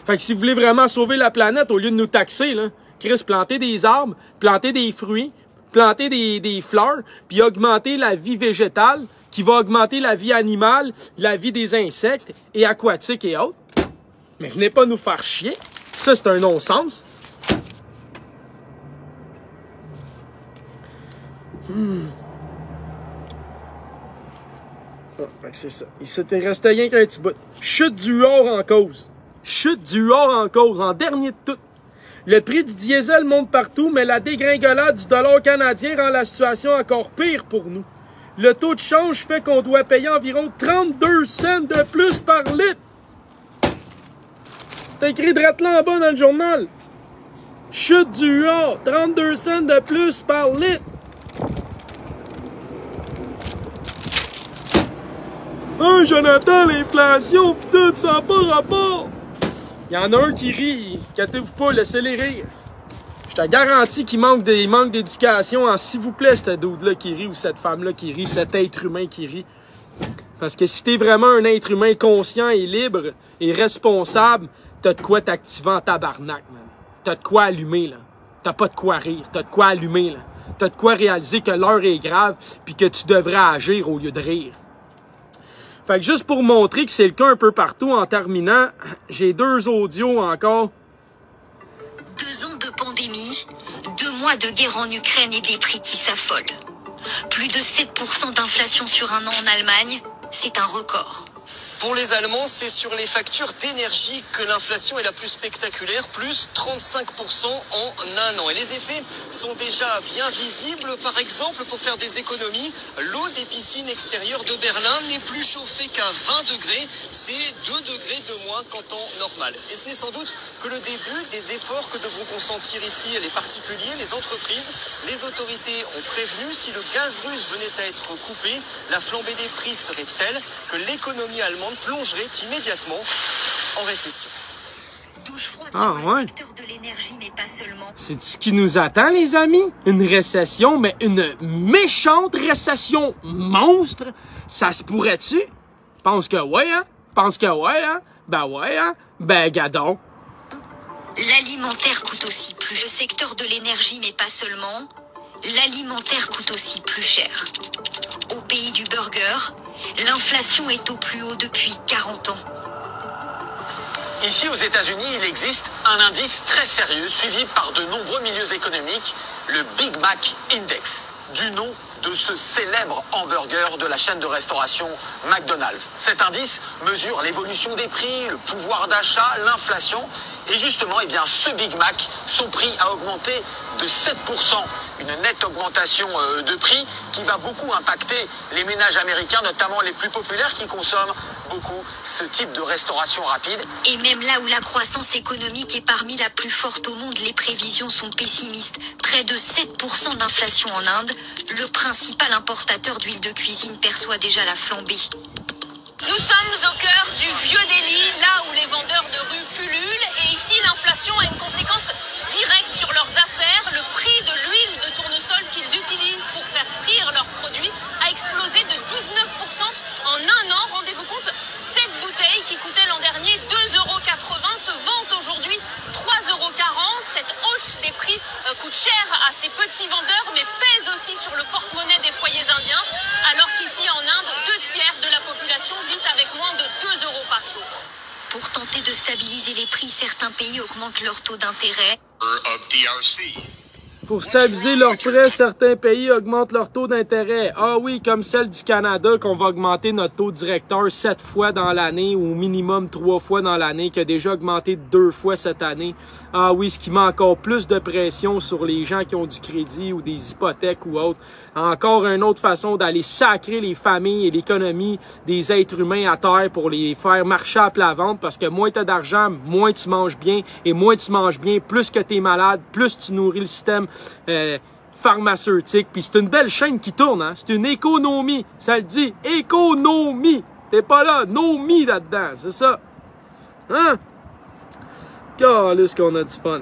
Fait que si vous voulez vraiment sauver la planète, au lieu de nous taxer, là, Chris, planter des arbres, planter des fruits, planter des fleurs, puis augmenter la vie végétale, qui va augmenter la vie animale, la vie des insectes et aquatiques et autres. Mais venez pas nous faire chier. Ça, c'est un non-sens. Ah, c'est ça. Il s'était resté rien qu'un petit bout. Chute du or en cause. Chute du or en cause. En dernier de tout. Le prix du diesel monte partout, mais la dégringolade du dollar canadien rend la situation encore pire pour nous. Le taux de change fait qu'on doit payer environ 32 cents de plus par litre. T'as écrit drette là en bas dans le journal. Chute du or, 32 cents de plus par litre. Oh, Jonathan, l'inflation, tout ça n'a pas rapport. Il y en a un qui rit, inquiétez-vous pas, laissez-les rire. Je te garantis qu'il manque d'éducation en s'il vous plaît, ce dude-là qui rit ou cette femme-là qui rit, cet être humain qui rit. Parce que si t'es vraiment un être humain conscient et libre et responsable, t'as de quoi t'activer en tabarnak, man. T'as de quoi allumer, là. T'as pas de quoi rire. T'as de quoi allumer, là. T'as de quoi réaliser que l'heure est grave puis que tu devrais agir au lieu de rire. Fait que juste pour montrer que c'est le cas un peu partout, en terminant, j'ai 2 audios encore. 2 ans de pandémie, 2 mois de guerre en Ukraine et des prix qui s'affolent. Plus de 7% d'inflation sur un an en Allemagne, c'est un record. Pour les Allemands, c'est sur les factures d'énergie que l'inflation est la plus spectaculaire, plus 35% en un an. Et les effets sont déjà bien visibles. Par exemple, pour faire des économies, l'eau des piscines extérieures de Berlin n'est plus chauffée qu'à 20 degrés. C'est 2 degrés de moins qu'en temps normal. Et ce n'est sans doute que le début des efforts que devront consentir ici les particuliers, les entreprises. Les autorités ont prévenu, si le gaz russe venait à être coupé, la flambée des prix serait telle que l'économie allemande plongerait immédiatement en récession. Douche froide sur le secteur de l'énergie, mais pas seulement. C'est ce qui nous attend, les amis? Une récession, mais une méchante récession monstre? Ça se pourrait-tu? Pense que ouais, hein? Pense que ouais, hein? Ben ouais, hein? Ben gadon. L'alimentaire coûte aussi plus. Le secteur de l'énergie, mais pas seulement. L'alimentaire coûte aussi plus cher. Au pays du burger, l'inflation est au plus haut depuis 40 ans. Ici, aux États-Unis, il existe un indice très sérieux suivi par de nombreux milieux économiques, le Big Mac Index, du nom de ce célèbre hamburger de la chaîne de restauration McDonald's. Cet indice mesure l'évolution des prix, le pouvoir d'achat, l'inflation. Et justement, eh bien, ce Big Mac, son prix a augmenté de 7%. Une nette augmentation de prix qui va beaucoup impacter les ménages américains, notamment les plus populaires qui consomment beaucoup ce type de restauration rapide. Et même là où la croissance économique est parmi la plus forte au monde, les prévisions sont pessimistes. Près de 7% d'inflation en Inde. Le principal importateur d'huile de cuisine perçoit déjà la flambée. Nous sommes au cœur du vieux Delhi, là où les vendeurs de rue pullulent. Et ici, l'inflation a une conséquence directe sur leurs affaires. Le prix de l'huile de tournesol qu'ils utilisent pour faire frire leurs produits a explosé de 19% en un an. Rendez-vous compte, cette bouteille qui coûtait l'an dernier 2,80 € se vend aujourd'hui 3,40 €. Cette hausse des prix coûte cher à ces petits vendeurs, mais pèse aussi sur le porte-monnaie des foyers indiens, alors qu'ici en Inde, 2/3 de la population vit avec moins de 2 € par jour. Pour tenter de stabiliser les prix, certains pays augmentent leur taux d'intérêt. Pour stabiliser leurs prêts, certains pays augmentent leur taux d'intérêt. Ah oui, comme celle du Canada, qu'on va augmenter notre taux directeur 7 fois dans l'année, ou au minimum 3 fois dans l'année, qui a déjà augmenté 2 fois cette année. Ah oui, ce qui met encore plus de pression sur les gens qui ont du crédit ou des hypothèques ou autres. Encore une autre façon d'aller sacrer les familles et l'économie des êtres humains à terre pour les faire marcher à plat ventre, parce que moins tu as d'argent, moins tu manges bien, et moins tu manges bien, plus que tu es malade, plus tu nourris le système pharmaceutique. Puis c'est une belle chaîne qui tourne, hein? C'est une économie, ça le dit, économie. T'es pas là, nomie là-dedans, c'est ça. Hein? Calisse qu'on a du fun.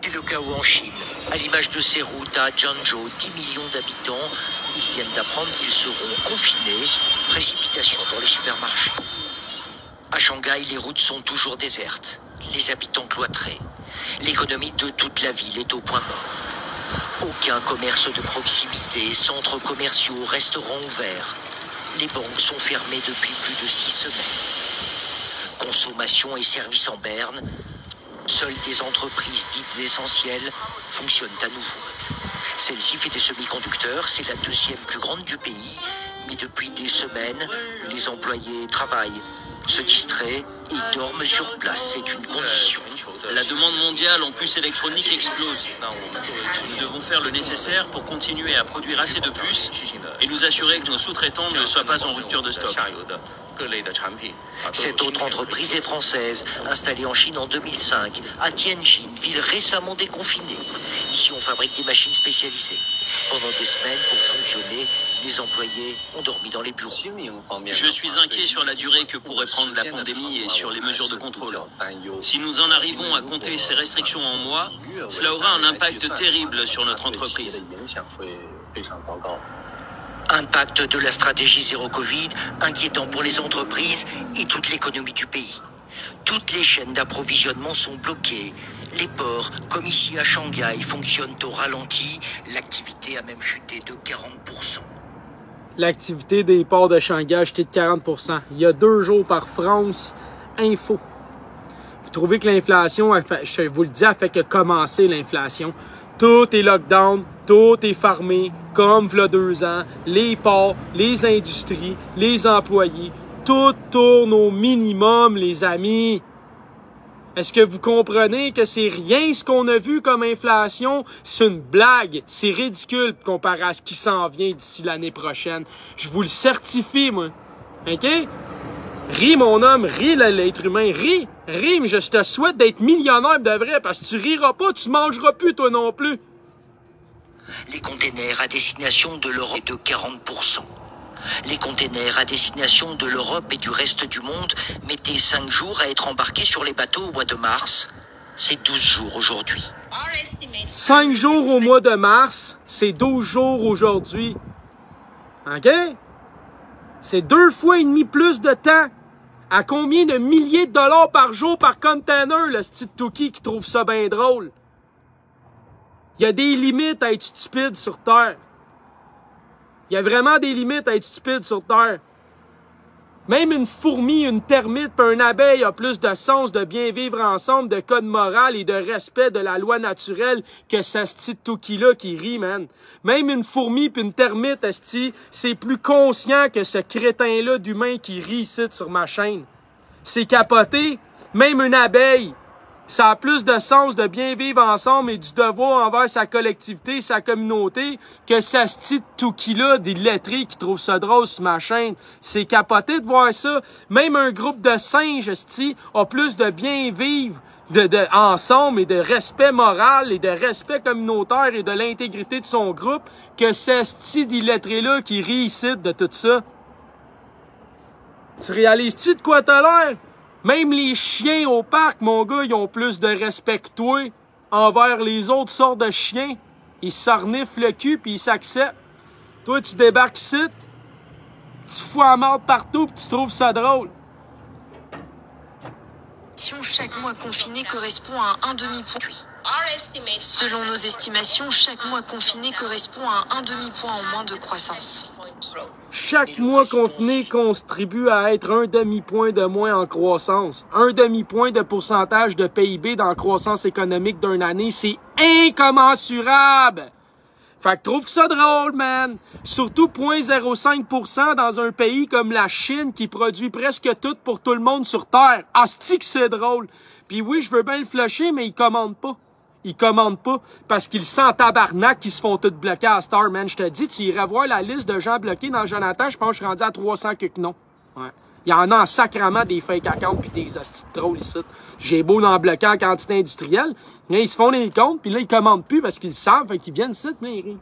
C'est le chaos en Chine. À l'image de ces routes à Zhengzhou, 10 millions d'habitants, ils viennent d'apprendre qu'ils seront confinés. Précipitation dans les supermarchés. À Shanghai, les routes sont toujours désertes. Les habitants cloîtrés. L'économie de toute la ville est au point mort. Aucun commerce de proximité, centres commerciaux, restaurants ouverts. Les banques sont fermées depuis plus de 6 semaines. Consommation et services en berne. Seules des entreprises dites essentielles fonctionnent à nouveau. Celle-ci fait des semi-conducteurs, c'est la deuxième plus grande du pays. Mais depuis des semaines, les employés travaillent, se distraient et dorment sur place. C'est une condition. La demande mondiale en puces électroniques explose. Nous devons faire le nécessaire pour continuer à produire assez de puces et nous assurer que nos sous-traitants ne soient pas en rupture de stock. Cette autre entreprise est française, installée en Chine en 2005, à Tianjin, ville récemment déconfinée. Ici, on fabrique des machines spécialisées. Pendant des semaines, pour fonctionner, les employés ont dormi dans les bureaux. Je suis inquiet sur la durée que pourrait prendre la pandémie et sur les mesures de contrôle. Si nous en arrivons à compter ces restrictions en mois, cela aura un impact terrible sur notre entreprise. Impact de la stratégie zéro Covid, inquiétant pour les entreprises et toute l'économie du pays. Toutes les chaînes d'approvisionnement sont bloquées. Les ports, comme ici à Shanghai, fonctionnent au ralenti. L'activité a même chuté de 40%. L'activité des ports de Shanghai a chuté de 40%. Il y a 2 jours par France Info. Vous trouvez que l'inflation, je vous le dis, a fait que commencer l'inflation. Tout est lockdown, Tout est fermé, comme v'là 2 ans. Les ports, les industries, les employés, tout tourne au minimum, les amis. Est-ce que vous comprenez que c'est rien ce qu'on a vu comme inflation? C'est une blague. C'est ridicule comparé à ce qui s'en vient d'ici l'année prochaine. Je vous le certifie, moi. OK? Ris, mon homme, ris, l'être humain, ris, mais je te souhaite d'être millionnaire de vrai, parce que tu riras pas, tu mangeras plus, toi non plus. Les containers à destination de l'Europe de 40%. Les containers à destination de l'Europe et du reste du monde mettaient 5 jours à être embarqués sur les bateaux au mois de mars. C'est 12 jours aujourd'hui. 5 jours au mois de mars, c'est 12 jours aujourd'hui. OK? C'est 2 fois et demi plus de temps. À combien de milliers de dollars par jour par container, le style Tookie qui trouve ça bien drôle? Il y a des limites à être stupide sur Terre. Il y a vraiment des limites à être stupide sur Terre. Même une fourmi, une termite et une abeille a plus de sens de bien vivre ensemble, de code moral et de respect de la loi naturelle que ce style Tookie-là qui rit, man. Même une fourmi puis une termite, esti, c'est plus conscient que ce crétin-là d'humain qui rit ici sur ma chaîne. C'est capoté. Même une abeille. Ça a plus de sens de bien vivre ensemble et du devoir envers sa collectivité, sa communauté, que ce style Tookie-là d'illettrés qui trouve ça drôle sur ma chaîne. C'est capoté de voir ça. Même un groupe de singes, esti, a plus de bien vivre ensemble et de respect moral et de respect communautaire et de l'intégrité de son groupe que ce style d'illettrés-là qui rit ici de tout ça. Tu réalises-tu de quoi t'as l'air? Même les chiens au parc, mon gars, ils ont plus de respect que toi envers les autres sortes de chiens. Ils s'arnifent le cul puis ils s'acceptent. Toi, tu débarques ici, tu fous à mort partout puis tu trouves ça drôle. Chaque mois confiné correspond à un demi-point. Selon nos estimations, chaque mois confiné correspond à un demi-point en moins de croissance. Chaque mois confiné contribue à être un demi-point de moins en croissance. Un demi-point de pourcentage de PIB dans la croissance économique d'une année, c'est incommensurable! Fait que trouve ça drôle, man! Surtout 0,05% dans un pays comme la Chine qui produit presque tout pour tout le monde sur Terre. Asti que c'est drôle! Puis oui, je veux bien le flusher, mais ils commandent pas. Ils commandent pas parce qu'ils sentent tabarnak qu'ils se font tout bloquer à Star, man. Je te dis, tu irais voir la liste de gens bloqués dans Jonathan, je pense que je suis rendu à 300 quelques noms. Ouais. Il y en a en sacrament des fake accounts pis des hosties de trolls ici. J'ai beau d'en bloquer en quantité industrielle, mais ils se font des comptes puis là, ils commandent plus parce qu'ils savent, fait qu'ils viennent ici, mais ils rient.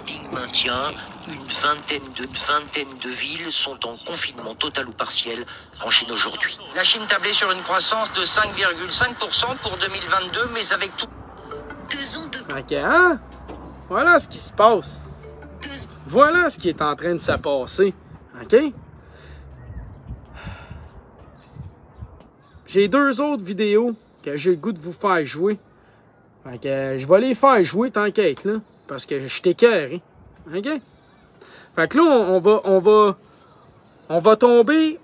Il maintient une vingtaine de villes sont en confinement total ou partiel en Chine aujourd'hui. La Chine tablait sur une croissance de 5,5% pour 2022, mais avec tout... 2 ans de... OK, hein? Voilà ce qui se passe. Voilà ce qui est en train de se passer. OK? J'ai 2 autres vidéos que j'ai le goût de vous faire jouer. Fait que je vais les faire jouer tant qu'être là. Parce que je t'écœure, hein? OK? Fait que là, on va tomber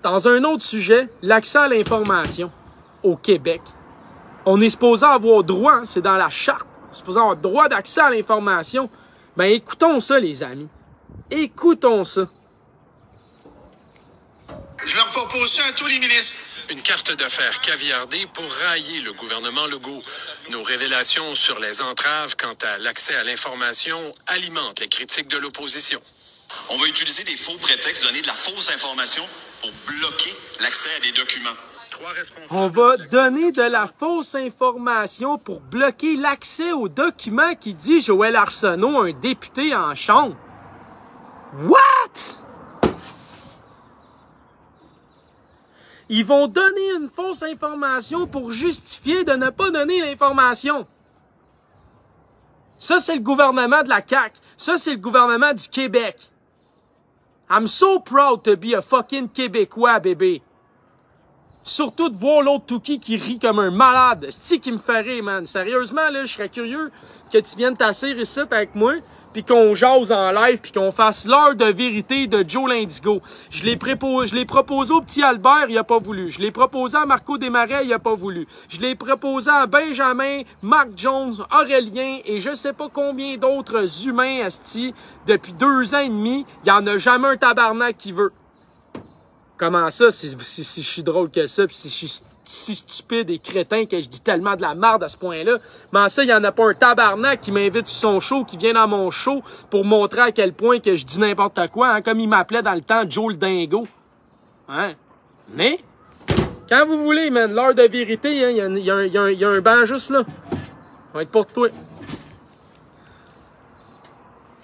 dans un autre sujet, l'accès à l'information au Québec. On est supposé avoir droit, hein, c'est dans la charte, on est supposé avoir droit d'accès à l'information. Ben écoutons ça, les amis. Écoutons ça. Je leur propose ça à tous les ministres. Une carte d'affaires caviardée pour railler le gouvernement Legault. Nos révélations sur les entraves quant à l'accès à l'information alimentent les critiques de l'opposition. On va utiliser des faux prétextes, donner de la fausse information pour bloquer l'accès à des documents. On va donner de la fausse information pour bloquer l'accès aux documents qui dit Joël Arsenault, un député en chambre. What? Ils vont donner une fausse information pour justifier de ne pas donner l'information. Ça, c'est le gouvernement de la CAQ. Ça, c'est le gouvernement du Québec. I'm so proud to be a fucking Québécois, bébé. Surtout de voir l'autre Touki qui rit comme un malade. C'est qui me fait rire, man. Sérieusement, là, je serais curieux que tu viennes t'asseoir ici avec moi, puis qu'on jase en live, puis qu'on fasse l'heure de vérité de Joe l'Indigo. Je l'ai proposé au petit Albert, il a pas voulu. Je l'ai proposé à Marco Desmarais, il a pas voulu. Je l'ai proposé à Benjamin, Mark Jones, Aurélien, et je sais pas combien d'autres humains, asti, depuis 2 ans et demi. Il y en a jamais un tabarnak qui veut. Comment ça, si je suis drôle que ça, pis si je suis si stupide et crétin que je dis tellement de la merde à ce point-là. Mais ça, il y en a pas un tabarnak qui m'invite sur son show, qui vient dans mon show pour montrer à quel point que je dis n'importe quoi, hein, comme il m'appelait dans le temps Joe le Dingo. Hein? Mais, quand vous voulez, man, l'heure de vérité, hein, il y a un banc juste là. Ça va être pour toi.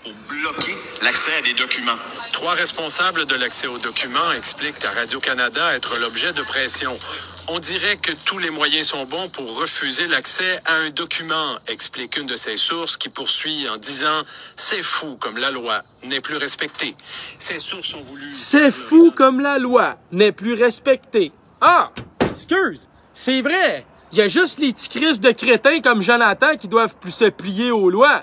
Pour bloquer l'accès à des documents. 3 responsables de l'accès aux documents expliquent à Radio-Canada être l'objet de pression. On dirait que tous les moyens sont bons pour refuser l'accès à un document, explique une de ses sources qui poursuit en disant « C'est fou comme la loi n'est plus respectée ». Ces sources ont voulu... C'est fou comme la loi n'est plus respectée. Ah! Excuse! C'est vrai! Il y a juste les petits crises de crétins comme Jonathan qui doivent plus se plier aux lois.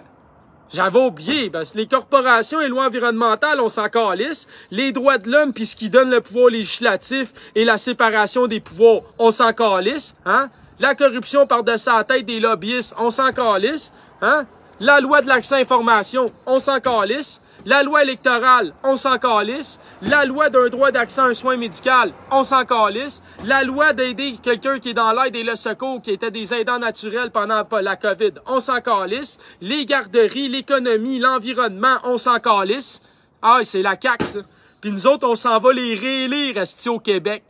J'avais oublié, parce que les corporations et les lois environnementales, on s'en calisse. Les droits de l'homme, puis ce qui donne le pouvoir législatif et la séparation des pouvoirs, on s'en calisse. Hein? La corruption par-dessus la tête des lobbyistes, on s'en calisse. Hein? La loi de l'accès à l'information, on s'en calisse. La loi électorale, on s'en calisse. La loi d'un droit d'accès à un soin médical, on s'en calisse. La loi d'aider quelqu'un qui est dans l'aide et le secours, qui était des aidants naturels pendant la COVID, on s'en calisse. Les garderies, l'économie, l'environnement, on s'en calisse. Ah, c'est la CAQ, ça. Puis nous autres, on s'en va les réélire, esti, au Québec.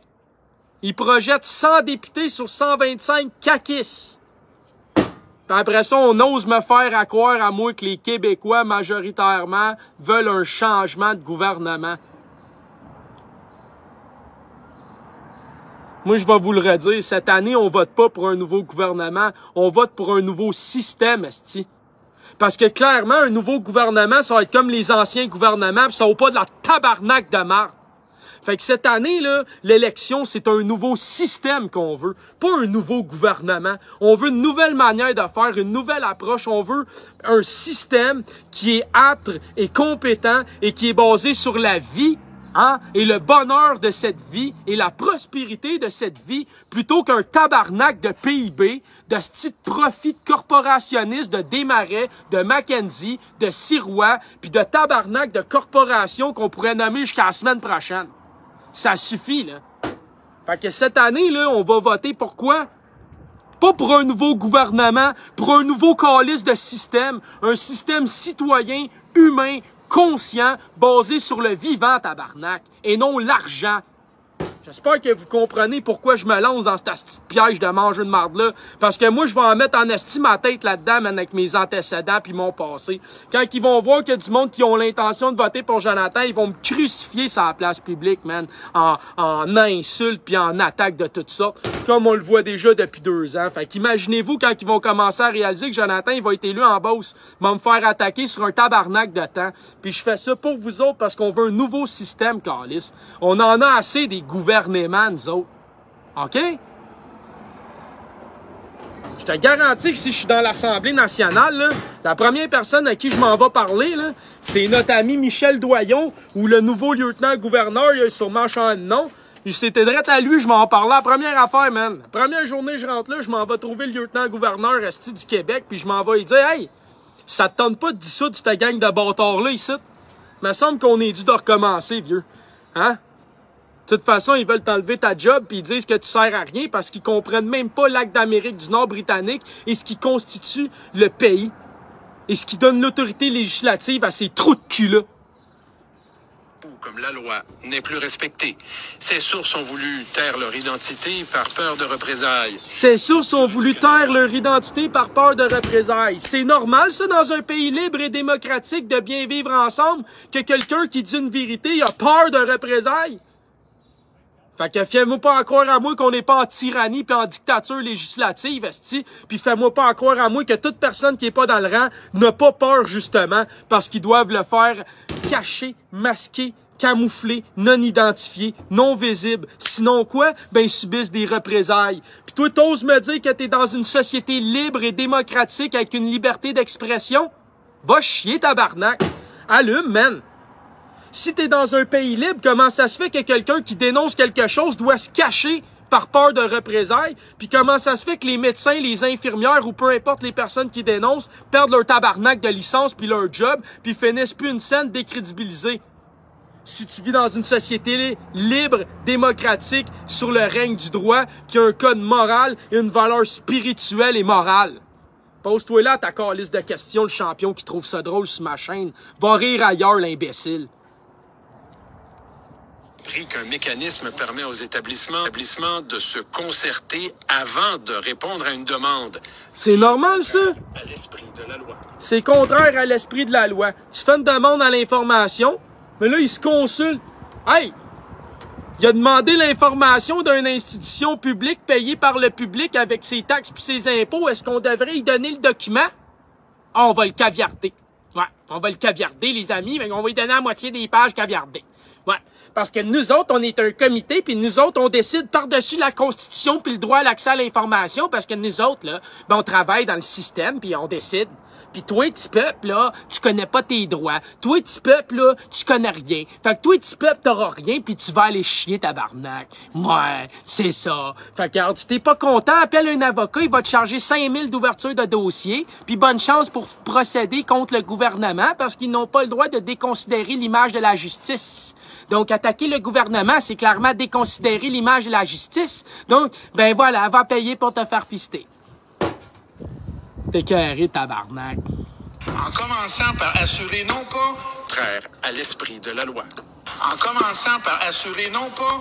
Ils projettent 100 députés sur 125 caquistes. Puis après ça, on ose me faire croire à moi que les Québécois, majoritairement, veulent un changement de gouvernement. Moi, je vais vous le redire, cette année, on vote pas pour un nouveau gouvernement, on vote pour un nouveau système, esti. Parce que clairement, un nouveau gouvernement, ça va être comme les anciens gouvernements, pis ça vaut pas de la tabarnak de marde. Fait que cette année, là, l'élection, c'est un nouveau système qu'on veut, pas un nouveau gouvernement. On veut une nouvelle manière de faire, une nouvelle approche. On veut un système qui est apte et compétent et qui est basé sur la vie, hein, et le bonheur de cette vie et la prospérité de cette vie, plutôt qu'un tabarnak de PIB, de style profit corporationniste de Desmarais, de Mackenzie, de Sirois, puis de tabarnak de corporations qu'on pourrait nommer jusqu'à la semaine prochaine. Ça suffit, là. Fait que cette année, là, on va voter pour quoi? Pas pour un nouveau gouvernement, pour un nouveau calice de système, un système citoyen, humain, conscient, basé sur le vivant, tabarnak, et non l'argent. J'espère que vous comprenez pourquoi je me lance dans cette petite piège de manger de marde-là. Parce que moi, je vais en mettre en estime ma tête là-dedans, man, avec mes antécédents puis mon passé. Quand ils vont voir qu'il y a du monde qui ont l'intention de voter pour Jonathan, ils vont me crucifier sur la place publique, man, en insultes puis en attaques de toutes sortes, comme on le voit déjà depuis 2 ans. Fait qu'imaginez-vous quand ils vont commencer à réaliser que Jonathan, il va être élu en Beauce, il va me faire attaquer sur un tabarnak de temps. Puis je fais ça pour vous autres parce qu'on veut un nouveau système, câlisse. On en a assez des gouvernements, nous autres. OK? Je te garantis que si je suis dans l'Assemblée nationale, là, la première personne à qui je m'en vais parler, là, c'est notre ami Michel Doyon ou le nouveau lieutenant-gouverneur, il a sûrement changé de nom. C'était direct à lui, je m'en parlais. La première affaire, man. La première journée, je rentre là, je m'en vais trouver le lieutenant-gouverneur esti du Québec, puis je m'en vais lui dire « Hey, ça te tente pas de dissoudre cette gang de bâtards-là ici? Il me semble qu'on est dû de recommencer, vieux. Hein? De toute façon, ils veulent t'enlever ta job puis ils disent que tu sers à rien parce qu'ils comprennent même pas l'acte d'Amérique du Nord britannique et ce qui constitue le pays et ce qui donne l'autorité législative à ces trous de cul-là. » Comme la loi n'est plus respectée. Ces sources ont voulu taire leur identité par peur de représailles. Ces sources ont voulu taire leur identité par peur de représailles. C'est normal, ça, dans un pays libre et démocratique, de bien vivre ensemble, que quelqu'un qui dit une vérité a peur de représailles? Fait que fais-moi pas croire à moi qu'on n'est pas en tyrannie pis en dictature législative, esti. Puis fais-moi pas croire à moi que toute personne qui est pas dans le rang n'a pas peur, justement, parce qu'ils doivent le faire cacher, masquer, camouflés, non identifiés, non visibles. Sinon quoi? Ben, ils subissent des représailles. Puis toi, t'oses me dire que t'es dans une société libre et démocratique avec une liberté d'expression? Va chier, tabarnak! Allume, man! Si t'es dans un pays libre, comment ça se fait que quelqu'un qui dénonce quelque chose doit se cacher par peur de représailles? Puis comment ça se fait que les médecins, les infirmières ou peu importe les personnes qui dénoncent perdent leur tabarnak de licence puis leur job puis finissent plus une scène décrédibilisée? Si tu vis dans une société libre, démocratique, sur le règne du droit, qui a un code moral et une valeur spirituelle et morale. Pose-toi là ta calice de questions, le champion qui trouve ça drôle sur ma chaîne. Va rire ailleurs, l'imbécile. Qu'un mécanisme permet aux établissements de se concerter avant de répondre à une demande. C'est normal, ça? À l'esprit de la loi. C'est contraire à l'esprit de la loi. Tu fais une demande à l'information, mais là, il se consulte. Hey! Il a demandé l'information d'une institution publique payée par le public avec ses taxes puis ses impôts. Est-ce qu'on devrait y donner le document? Ah, on va le caviarder. Ouais, on va le caviarder, les amis, mais on va y donner la moitié des pages caviardées. Ouais, parce que nous autres, on est un comité, puis nous autres, on décide par-dessus la Constitution puis le droit à l'accès à l'information, parce que nous autres, là, ben, on travaille dans le système, puis on décide. Puis toi, petit peuple, là, tu connais pas tes droits. Toi, petit peuple, là, tu connais rien. Fait que toi, petit peuple, t'auras rien, puis tu vas aller chier, tabarnak. Ouais, c'est ça. Fait que, regarde, si t'es pas content, appelle un avocat, il va te charger 5 000 d'ouverture de dossier, puis bonne chance pour procéder contre le gouvernement, parce qu'ils n'ont pas le droit de déconsidérer l'image de la justice. Donc, attaquer le gouvernement, c'est clairement déconsidérer l'image de la justice. Donc, ben voilà, va payer pour te faire fister. T'es carré, tabarnak. En commençant par assurer non pas... Contraire à l'esprit de la loi. En commençant par assurer non pas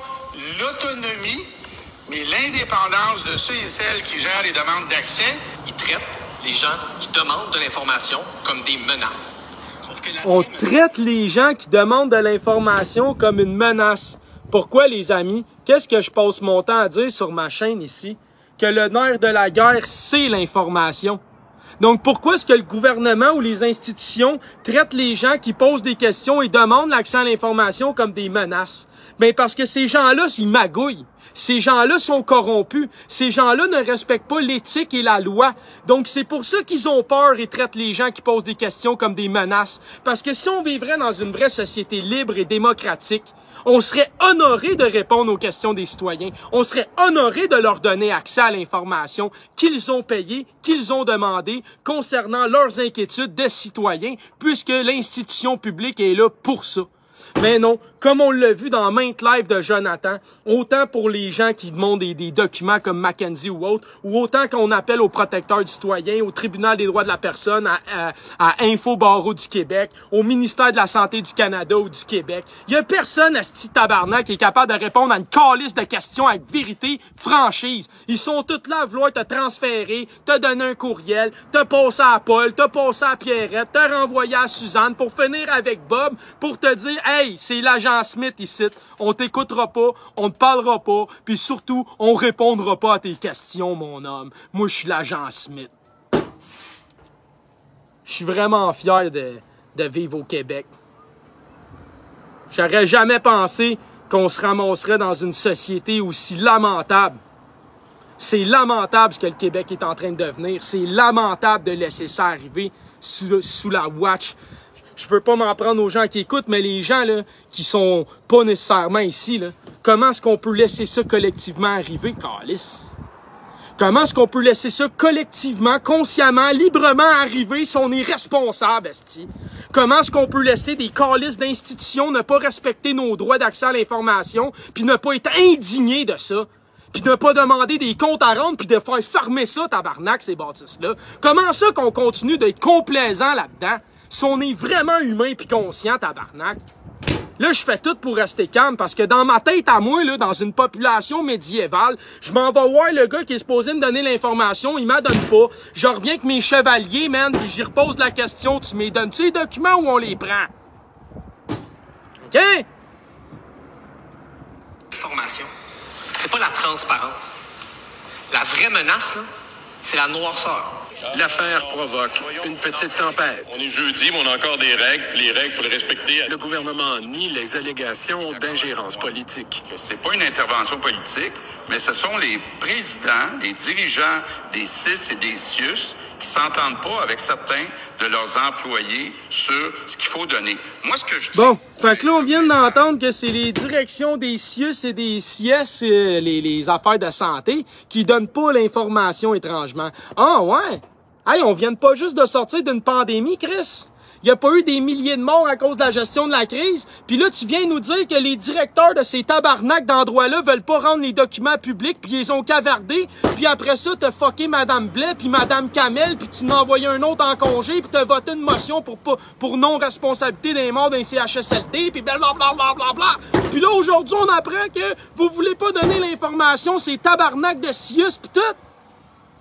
l'autonomie, mais l'indépendance de ceux et celles qui gèrent les demandes d'accès. Ils traitent les gens qui demandent de l'information comme des menaces. On traite les gens qui demandent de l'information comme une menace. Pourquoi, les amis? Qu'est-ce que je passe mon temps à dire sur ma chaîne ici? Que le nerf de la guerre, c'est l'information. Donc, pourquoi est-ce que le gouvernement ou les institutions traitent les gens qui posent des questions et demandent l'accès à l'information comme des menaces? Ben, parce que ces gens-là, ils magouillent. Ces gens-là sont corrompus. Ces gens-là ne respectent pas l'éthique et la loi. Donc, c'est pour ça qu'ils ont peur et traitent les gens qui posent des questions comme des menaces. Parce que si on vivrait dans une vraie société libre et démocratique, on serait honoré de répondre aux questions des citoyens. On serait honoré de leur donner accès à l'information qu'ils ont payée, qu'ils ont demandé concernant leurs inquiétudes de citoyens, puisque l'institution publique est là pour ça. Mais non, comme on l'a vu dans maintes lives de Jonathan, autant pour les gens qui demandent des documents comme Mackenzie ou autre, ou autant qu'on appelle au protecteur du citoyen, au tribunal des droits de la personne, à Info Barreau du Québec, au ministère de la Santé du Canada ou du Québec. Il y a personne à ce petit tabarnak qui est capable de répondre à une calice de questions avec vérité, franchise. Ils sont tous là à vouloir te transférer, te donner un courriel, te passer à Paul, te passer à Pierrette, te renvoyer à Suzanne pour finir avec Bob, pour te dire « Hey, c'est l'agent Smith ici, on t'écoutera pas, on te parlera pas, puis surtout, on répondra pas à tes questions, mon homme. Moi, je suis l'agent Smith. » Je suis vraiment fier de vivre au Québec. J'aurais jamais pensé qu'on se ramasserait dans une société aussi lamentable. C'est lamentable ce que le Québec est en train de devenir. C'est lamentable de laisser ça arriver sous la watch. Je veux pas m'en prendre aux gens qui écoutent, mais les gens là qui sont pas nécessairement ici, là, comment est-ce qu'on peut laisser ça collectivement arriver, câlisse? Comment est-ce qu'on peut laisser ça collectivement, consciemment, librement arriver si on est responsable, esti? Comment est-ce qu'on peut laisser des câlisses d'institutions ne pas respecter nos droits d'accès à l'information, puis ne pas être indignés de ça? Puis ne pas demander des comptes à rendre, puis de faire fermer ça, tabarnak, ces bâtisses-là? Comment ça qu'on continue d'être complaisant là-dedans? Si on est vraiment humain puis conscient, tabarnak. Là, je fais tout pour rester calme parce que dans ma tête à moi, là, dans une population médiévale, je m'en vais voir le gars qui est supposé me donner l'information, il m'en donne pas. Je reviens avec mes chevaliers, man, puis j'y repose la question, tu me donnes-tu les documents ou on les prend? OK? L'information, c'est pas la transparence. La vraie menace, là, c'est la noirceur. L'affaire provoque une petite tempête. On est jeudi, mais on a encore des règles, puis les règles, il faut les respecter. Le gouvernement nie les allégations d'ingérence politique. C'est pas une intervention politique, mais ce sont les présidents, les dirigeants des CIS et des CIUS qui s'entendent pas avec certains de leurs employés sur ce qu'il faut donner. Moi, ce que je dis... Bon, fait que là, on vient d'entendre que c'est les directions des CIUS et des CIS, les affaires de santé, qui donnent pas l'information étrangement. Ah ouais? Hey, on vient pas juste de sortir d'une pandémie, Chris? Il n'y a pas eu des milliers de morts à cause de la gestion de la crise. Puis là, tu viens nous dire que les directeurs de ces tabarnaks d'endroits-là veulent pas rendre les documents publics, puis ils ont cavardé. Puis après ça, t'as fucké Madame Blais, puis Madame Kamel, puis tu n'as envoyé un autre en congé, puis t'as voté une motion pour non-responsabilité des morts d'un CHSLD, puis blablabla. Puis là, aujourd'hui, on apprend que vous voulez pas donner l'information, ces tabarnaks de CIUS, puis tout.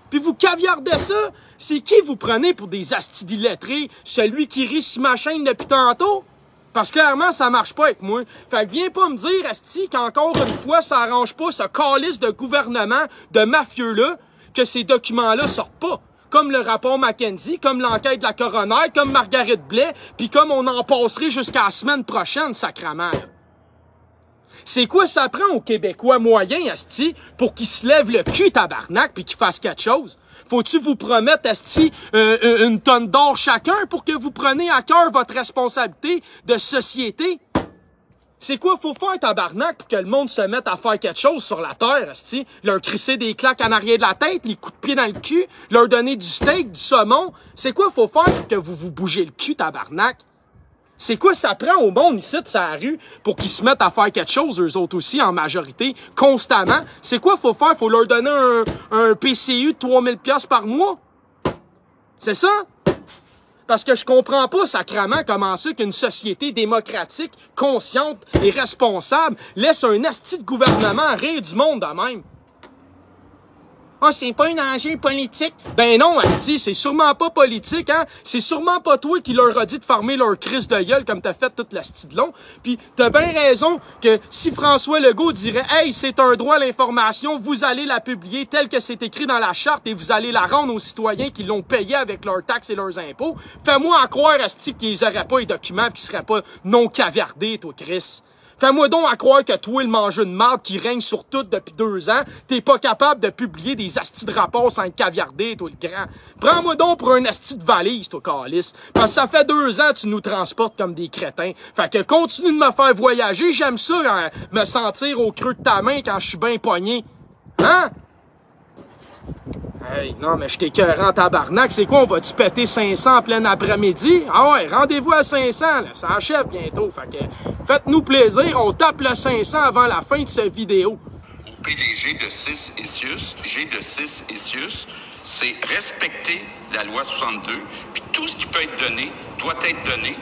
Puis vous caviardez ça. C'est qui vous prenez pour des astis d'illettrés? Celui qui rit sur ma chaîne depuis tantôt? Parce que clairement, ça marche pas avec moi. Fait que viens pas me dire, asti, qu'encore une fois, ça arrange pas ce calice de gouvernement de mafieux-là, que ces documents-là sortent pas. Comme le rapport McKenzie, comme l'enquête de la coroner, comme Marguerite Blais, puis comme on en passerait jusqu'à la semaine prochaine, sacrament. C'est quoi ça prend aux Québécois moyens, asti, pour qu'ils se lèvent le cul, tabarnak, puis qu'ils fassent quelque chose? Faut-tu vous promettre, asti, une tonne d'or chacun pour que vous preniez à cœur votre responsabilité de société? C'est quoi faut faire, tabarnak, pour que le monde se mette à faire quelque chose sur la terre, asti? Leur crisser des claques en arrière de la tête, les coups de pied dans le cul, leur donner du steak, du saumon? C'est quoi faut faire pour que vous vous bougez le cul, tabarnak? C'est quoi ça prend au monde ici de sa rue pour qu'ils se mettent à faire quelque chose, eux autres aussi, en majorité, constamment? C'est quoi faut faire? Faut leur donner un PCU de 3000 $ par mois? C'est ça? Parce que je comprends pas, sacrément, comment ça qu'une société démocratique, consciente et responsable laisse un asti de gouvernement rire du monde de même. Ah, c'est pas un enjeu politique. Ben non, asti, c'est sûrement pas politique, hein. C'est sûrement pas toi qui leur a dit de fermer leur crise de gueule comme t'as fait toute l'asti de long. Puis t'as bien raison que si François Legault dirait « Hey, c'est un droit à l'information, vous allez la publier telle que c'est écrit dans la charte et vous allez la rendre aux citoyens qui l'ont payé avec leurs taxes et leurs impôts », fais-moi en croire, asti, qu'ils auraient pas les documents pis qu'ils seraient pas non cavardés, toi, Chris. Fais-moi donc à croire que toi, le mangeur de marde qui règne sur tout depuis 2 ans, t'es pas capable de publier des astis de rapports sans être caviardé, toi, le grand. Prends-moi donc pour un asti de valise, toi, calice. Parce que ça fait 2 ans que tu nous transportes comme des crétins. Fait que continue de me faire voyager, j'aime ça, hein, me sentir au creux de ta main quand je suis bien pogné. Hein? Hey, non, mais je t'écœurant en tabarnak. C'est quoi, on va-tu péter 500 en plein après-midi? Ah ouais, rendez-vous à 500, là. Ça achève bientôt. Fait que faites-nous plaisir, on tape le 500 avant la fin de cette vidéo. Au PDG de CIS et CIUS, G de CIS et CIUS, c'est respecter la loi 62, puis tout ce qui peut être donné doit être donné.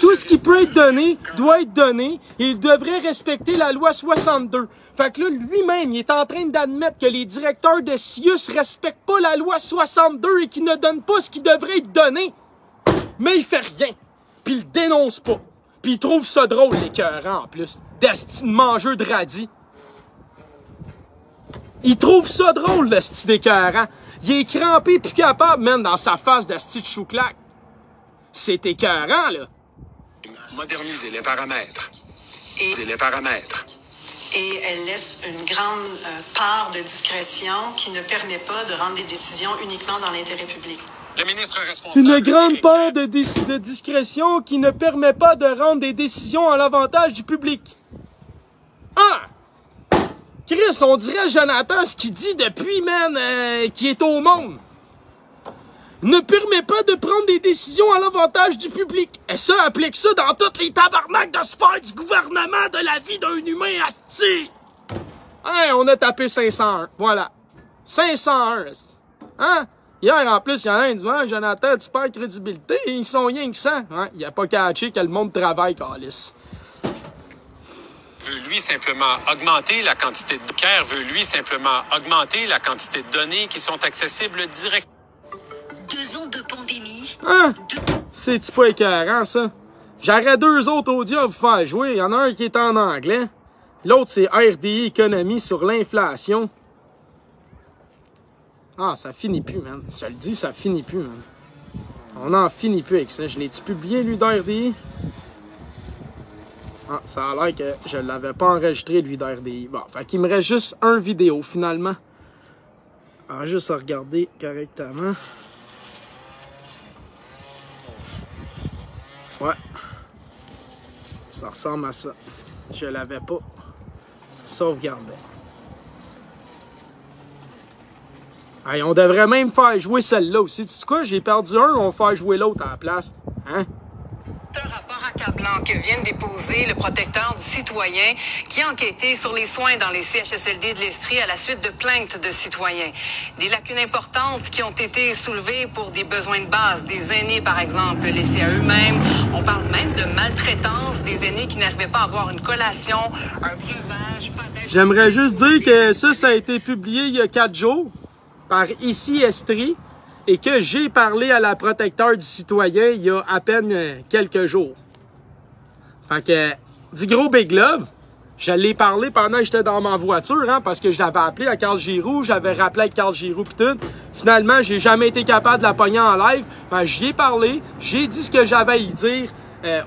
Tout ce qui peut être donné doit être donné et il devrait respecter la loi 62. Fait que là, lui-même, il est en train d'admettre que les directeurs de CIUS respectent pas la loi 62 et qu'ils ne donnent pas ce qui devrait être donné. Mais il fait rien. Puis il le dénonce pas. Puis il trouve ça drôle, l'écœurant, en plus. D'asti de mangeur de radis. Il trouve ça drôle, le sti d'écœurant. Il est crampé puis capable, même, dans sa face d'asti de chou-clac. C'est écœurant, là. Moderniser les paramètres. Et elle laisse une grande part de discrétion qui ne permet pas de rendre des décisions uniquement dans l'intérêt public. Le ministre responsable... Une grande part de discrétion qui ne permet pas de rendre des décisions à l'avantage du public. Ah! Chris, on dirait Jonathan ce qu'il dit depuis, man, qui est au monde. Ne permet pas de prendre des décisions à l'avantage du public. Et ça, applique ça dans toutes les tabarnaks de sphère du gouvernement de la vie d'un humain asti. Hein, on a tapé 501. Voilà. 501. Hein? Hier, en plus, il y en a un qui dit, ah, Jonathan, tu perds crédibilité. Ils sont rien que ça. Hein? Il a pas catché que le monde travaille, calice. Veut lui simplement augmenter la quantité de care, veut lui simplement augmenter la quantité de données qui sont accessibles directement. 2 ans de pandémie. Hein? C'est-tu pas écœurant, ça? J'aurais 2 autres audios à vous faire jouer. Il y en a un qui est en anglais. L'autre, c'est RDI Économie sur l'inflation. Ah, ça finit plus, man. Je te le dis, ça finit plus, man. On n'en finit plus avec ça. Je l'ai-tu publié, lui, d'RDI? Ah, ça a l'air que je ne l'avais pas enregistré, lui, d'RDI. Bon, fait qu'il me reste juste un vidéo, finalement. Alors, juste à regarder correctement. Ouais. Ça ressemble à ça. Je l'avais pas sauvegardé. Hey, on devrait même faire jouer celle-là aussi. Tu sais quoi? J'ai perdu un, on va faire jouer l'autre à la place. Hein? Un rapport accablant que vient de déposer le protecteur du citoyen qui a enquêté sur les soins dans les CHSLD de l'Estrie à la suite de plaintes de citoyens. Des lacunes importantes qui ont été soulevées pour des besoins de base des aînés, par exemple, laissés à eux-mêmes. On parle même de maltraitance des aînés qui n'arrivaient pas à avoir une collation, un breuvage, pas d'aide. J'aimerais juste dire que ça a été publié il y a 4 jours par Ici Estrie. Et que j'ai parlé à la protecteur du citoyen il y a à peine quelques jours. Fait que, du gros big love, je l'ai parlé pendant que j'étais dans ma voiture, hein, parce que je l'avais appelé à Carl Giroux, j'avais rappelé à Carl Giroux pis tout. Finalement, j'ai jamais été capable de la pogner en live. Ben, j'y ai parlé, j'ai dit ce que j'avais à y dire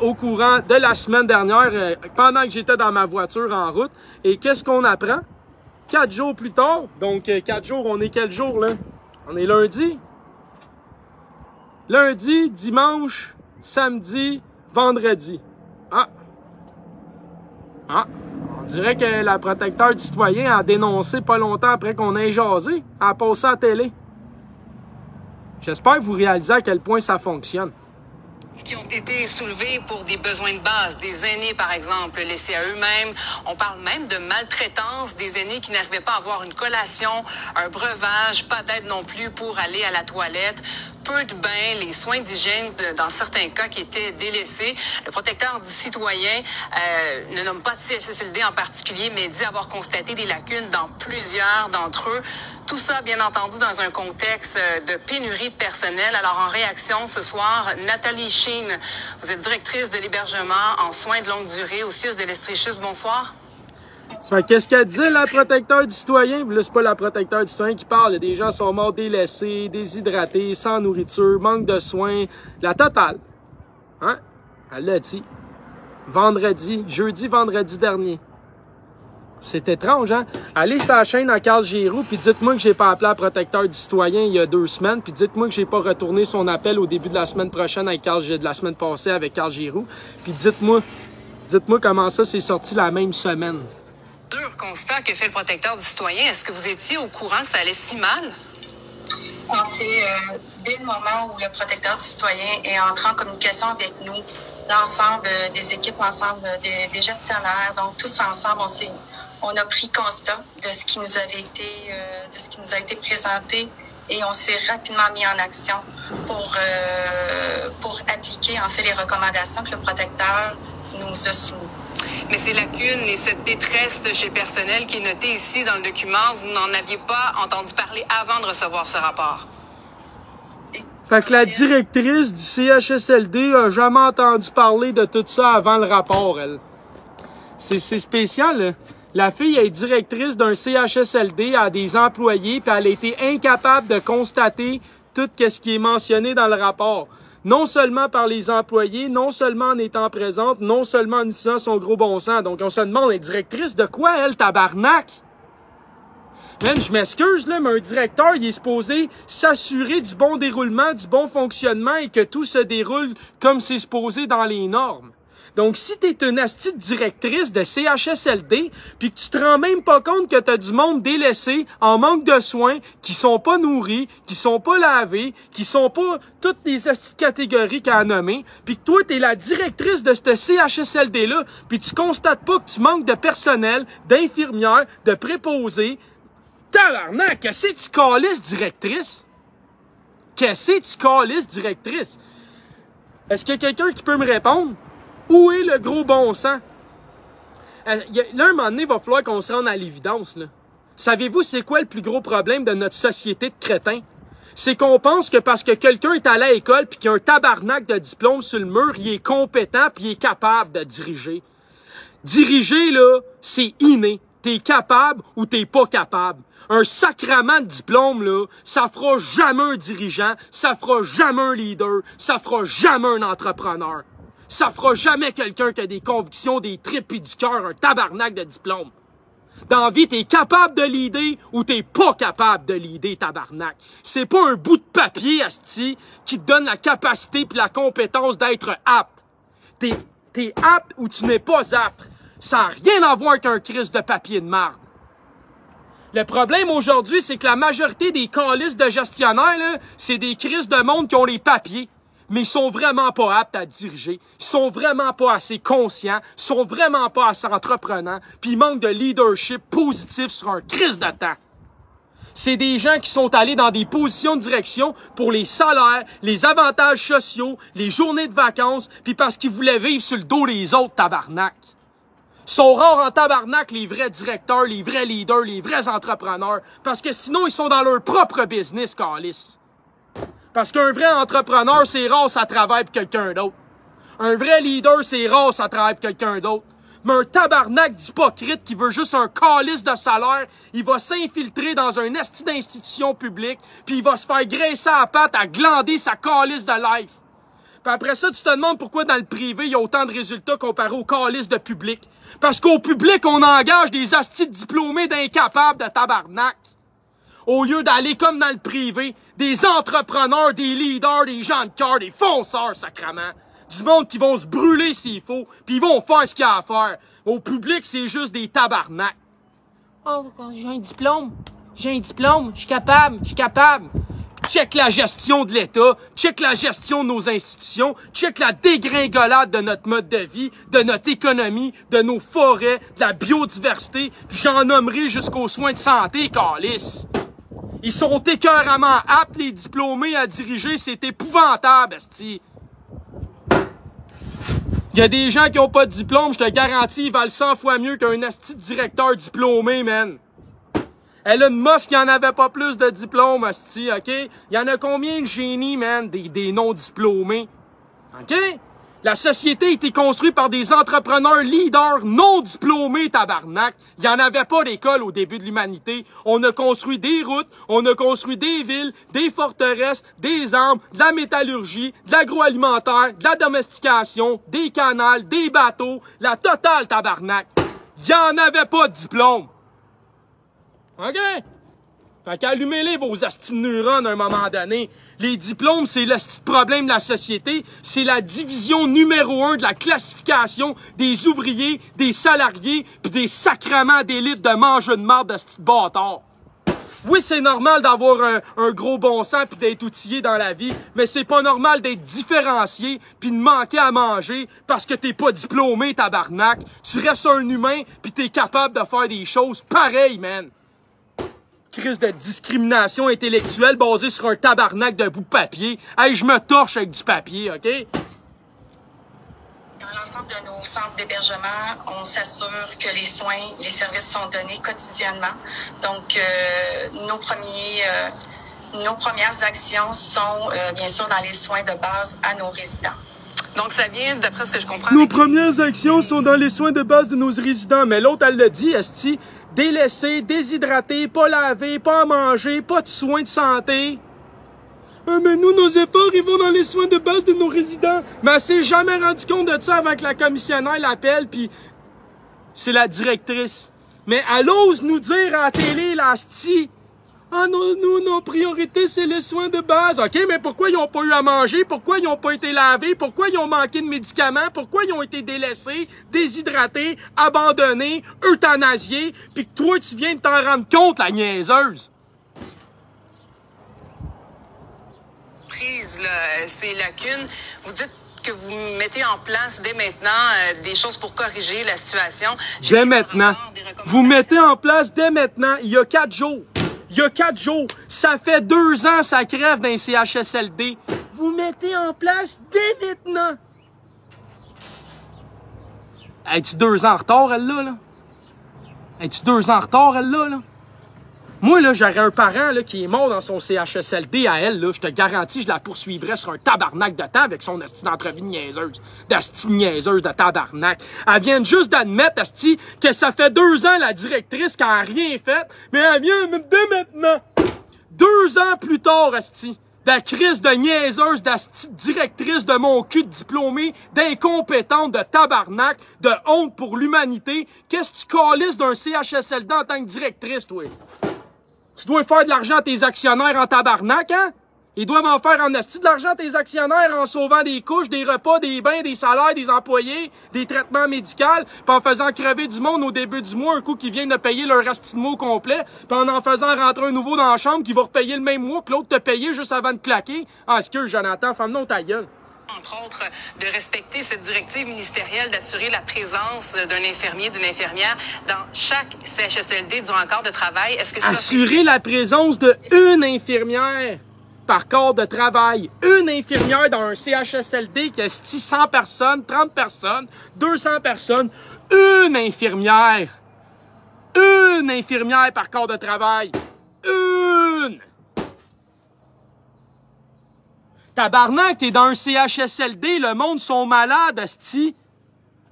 au courant de la semaine dernière, pendant que j'étais dans ma voiture en route. Et qu'est-ce qu'on apprend? 4 jours plus tard, donc 4 jours, on est quel jour là? On est lundi? Lundi, dimanche, samedi, vendredi. Ah! On dirait que la protecteur du citoyen a dénoncé pas longtemps après qu'on ait jasé, a passé à la télé. J'espère que vous réalisez à quel point ça fonctionne. Qui ont été soulevés pour des besoins de base, des aînés par exemple, laissés à eux-mêmes. On parle même de maltraitance des aînés qui n'arrivaient pas à avoir une collation, un breuvage, pas d'aide non plus pour aller à la toilette, peu de bains, les soins d'hygiène dans certains cas qui étaient délaissés. Le protecteur du citoyen ne nomme pas CHSLD en particulier, mais dit avoir constaté des lacunes dans plusieurs d'entre eux. Tout ça, bien entendu, dans un contexte de pénurie de personnel. Alors, en réaction, ce soir, Nathalie Sheen, vous êtes directrice de l'hébergement en soins de longue durée au CIUS de l'Estrie-Chus. Bonsoir. Qu'est-ce qu'elle disait, la protecteur du citoyen? Là, c'est pas la protecteur du citoyen qui parle. Des gens sont morts délaissés, déshydratés, sans nourriture, manque de soins. La totale. Hein? Elle l'a dit. Jeudi, vendredi dernier. C'est étrange, hein? Allez sur la chaîne à Carl Giroux, puis dites-moi que j'ai pas appelé la protecteur du citoyen il y a 2 semaines, puis dites-moi que j'ai pas retourné son appel au début de la semaine prochaine avec de la semaine passée avec Carl Giroux. Puis dites-moi comment ça s'est sorti la même semaine. Dur constat que fait le protecteur du citoyen. Est-ce que vous étiez au courant que ça allait si mal? C'est dès le moment où le protecteur du citoyen est entré en communication avec nous, l'ensemble des équipes, l'ensemble des gestionnaires, donc tous ensemble, on a pris constat de ce qui nous avait été présenté et on s'est rapidement mis en action pour appliquer en fait les recommandations que le protecteur nous a soumises. Mais ces lacunes et cette détresse de chez personnel qui est notée ici dans le document, vous n'en aviez pas entendu parler avant de recevoir ce rapport? Fait que la directrice du CHSLD a jamais entendu parler de tout ça avant le rapport, elle. C'est spécial, là. La fille est directrice d'un CHSLD, a des employés, puis elle a été incapable de constater tout ce qui est mentionné dans le rapport. Non seulement par les employés, non seulement en étant présente, non seulement en utilisant son gros bon sens. Donc on se demande, elle est directrice de quoi, elle, tabarnak? Man, je m'excuse, là, mais un directeur, il est supposé s'assurer du bon déroulement, du bon fonctionnement et que tout se déroule comme c'est supposé dans les normes. Donc, si t'es une astide directrice de CHSLD, puis que tu te rends même pas compte que t'as du monde délaissé, en manque de soins, qui sont pas nourris, qui sont pas lavés, qui sont pas toutes les astides catégories qu'elle a nommées, puis que toi, t'es la directrice de ce CHSLD-là, puis tu constates pas que tu manques de personnel, d'infirmières, de préposés. Tabarnak, qu'est-ce que tu calisses, directrice? Qu'est-ce que tu calisses, directrice? Est-ce qu'il y a quelqu'un qui peut me répondre? Où est le gros bon sens? Là, un moment donné, il va falloir qu'on se rende à l'évidence. Savez-vous c'est quoi le plus gros problème de notre société de crétins? C'est qu'on pense que parce que quelqu'un est allé à l'école puis qu'il a un tabarnak de diplôme sur le mur, il est compétent puis il est capable de diriger. Diriger, là, c'est inné. T'es capable ou t'es pas capable. Un sacrament de diplôme, là, ça fera jamais un dirigeant, ça fera jamais un leader, ça fera jamais un entrepreneur. Ça fera jamais quelqu'un qui a des convictions, des tripes et du cœur, un tabarnak de diplôme. Dans la vie, t'es capable de leader ou t'es pas capable de leader, tabarnak. C'est pas un bout de papier, asti, qui te donne la capacité puis la compétence d'être apte. T'es apte ou tu n'es pas apte. Ça n'a rien à voir avec un crise de papier de marde. Le problème aujourd'hui, c'est que la majorité des calices de gestionnaires, là, c'est des crises de monde qui ont les papiers. Mais ils sont vraiment pas aptes à diriger, ils sont vraiment pas assez conscients, ils sont vraiment pas assez entreprenants, puis ils manquent de leadership positif sur un crise de temps. C'est des gens qui sont allés dans des positions de direction pour les salaires, les avantages sociaux, les journées de vacances, puis parce qu'ils voulaient vivre sur le dos des autres, tabarnak. Ils sont rares en tabarnak, les vrais directeurs, les vrais leaders, les vrais entrepreneurs, parce que sinon ils sont dans leur propre business, calice. Parce qu'un vrai entrepreneur, c'est rare, ça travaille pour quelqu'un d'autre. Un vrai leader, c'est rare, ça travaille pour quelqu'un d'autre. Mais un tabarnak d'hypocrite qui veut juste un calice de salaire, il va s'infiltrer dans un esti d'institution publique, puis il va se faire graisser à la patte à glander sa calice de life. Puis après ça, tu te demandes pourquoi dans le privé, il y a autant de résultats comparé au calice de public. Parce qu'au public, on engage des astis diplômés d'incapables de tabarnak. Au lieu d'aller comme dans le privé, des entrepreneurs, des leaders, des gens de cœur, des fonceurs, sacrement. Du monde qui vont se brûler s'il faut, puis ils vont faire ce qu'il y a à faire. Au public, c'est juste des tabarnaks. Oh, j'ai un diplôme, je suis capable. Check la gestion de l'État, check la gestion de nos institutions, check la dégringolade de notre mode de vie, de notre économie, de nos forêts, de la biodiversité, puis j'en nommerai jusqu'aux soins de santé, câlisse. Ils sont écœuramment aptes, les diplômés, à diriger. C'est épouvantable, esti. Il y a des gens qui ont pas de diplôme, je te garantis, ils valent 100 fois mieux qu'un esti directeur diplômé, man. Elon Musk, il en avait pas plus de diplômes, esti, OK? Il y en a combien de génies, man, des non-diplômés? OK? La société a été construite par des entrepreneurs leaders non diplômés, tabarnak. Il n'y en avait pas d'école au début de l'humanité. On a construit des routes, on a construit des villes, des forteresses, des armes, de la métallurgie, de l'agroalimentaire, de la domestication, des canals, des bateaux, la totale, tabarnak. Il n'y en avait pas de diplôme. OK? Fait qu'allumez-les vos astis de neurones à un moment donné. Les diplômes, c'est le petit problème de la société. C'est la division numéro 1 de la classification des ouvriers, des salariés, puis des sacrements d'élite de mangeux de marde de ce bâtard. Oui, c'est normal d'avoir un gros bon sens puis d'être outillé dans la vie, mais c'est pas normal d'être différencié puis de manquer à manger parce que t'es pas diplômé, tabarnak. Tu restes un humain puis t'es capable de faire des choses pareilles, man. Crise de discrimination intellectuelle basée sur un tabarnak de bout de papier. Hey, je me torche avec du papier, OK? Dans l'ensemble de nos centres d'hébergement, on s'assure que les soins, les services sont donnés quotidiennement. Donc, nos premières actions sont, bien sûr, dans les soins de base à nos résidents. Donc, ça vient, d'après ce que je comprends... Nos premières actions sont dans les soins de base de nos résidents. Mais l'autre, elle le dit, esti, délaissé, déshydraté, pas lavé, pas à manger, pas de soins de santé. Mais nous, nos efforts, ils vont dans les soins de base de nos résidents. Mais elle s'est jamais rendu compte de ça avant que la commissionnaire l'appelle, puis c'est la directrice. Mais elle ose nous dire à la télé, la esti, ah non, nous, nos priorités, c'est les soins de base. OK, mais pourquoi ils n'ont pas eu à manger? Pourquoi ils n'ont pas été lavés? Pourquoi ils ont manqué de médicaments? Pourquoi ils ont été délaissés, déshydratés, abandonnés, euthanasiés? Puis que toi, tu viens de t'en rendre compte, la niaiseuse. Prise, ces lacunes, vous dites que vous mettez en place dès maintenant des choses pour corriger la situation. Dès maintenant. Vous mettez en place dès maintenant. Il y a 4 jours. Il y a 4 jours. Ça fait 2 ans, ça crève dans les CHSLD. Vous mettez en place dès maintenant. Es-tu 2 ans en retard, elle, là? Es-tu 2 ans en retard, elle, là? Moi, là, j'aurais un parent là, qui est mort dans son CHSLD à elle, là, je te garantis, je la poursuivrais sur un tabarnak de temps avec son asti d'entrevue niaiseuse. D'asti niaiseuse de tabarnak. Elle vient juste d'admettre, asti, que ça fait 2 ans, la directrice, qu'elle a rien fait, mais elle vient de maintenant. 2 ans plus tard, asti. La crise de niaiseuse, d'asti directrice de mon cul de diplômée, d'incompétente, de tabarnak, de honte pour l'humanité. Qu'est-ce que tu calisses d'un CHSLD en tant que directrice, toi? Tu dois faire de l'argent à tes actionnaires en tabarnak, hein? Ils doivent en faire en asti de l'argent à tes actionnaires en sauvant des couches, des repas, des bains, des salaires des employés, des traitements médicaux, puis en faisant crever du monde au début du mois, un coup qui vient de payer leur asti de mois complet, puis en faisant rentrer un nouveau dans la chambre qui va repayer le même mois que l'autre t'a payé juste avant de claquer. Ah, excuse, Jonathan, femme non ta gueule. Entre autres, de respecter cette directive ministérielle d'assurer la présence d'un infirmier, d'une infirmière dans chaque CHSLD durant le corps de travail. Est-ce que ça... Assurer la présence d'une infirmière par corps de travail. Une infirmière dans un CHSLD qui a 100 personnes, 30 personnes, 200 personnes. Une infirmière. Une infirmière par corps de travail. Une! Tabarnak, t'es dans un CHSLD, le monde sont malades, asti.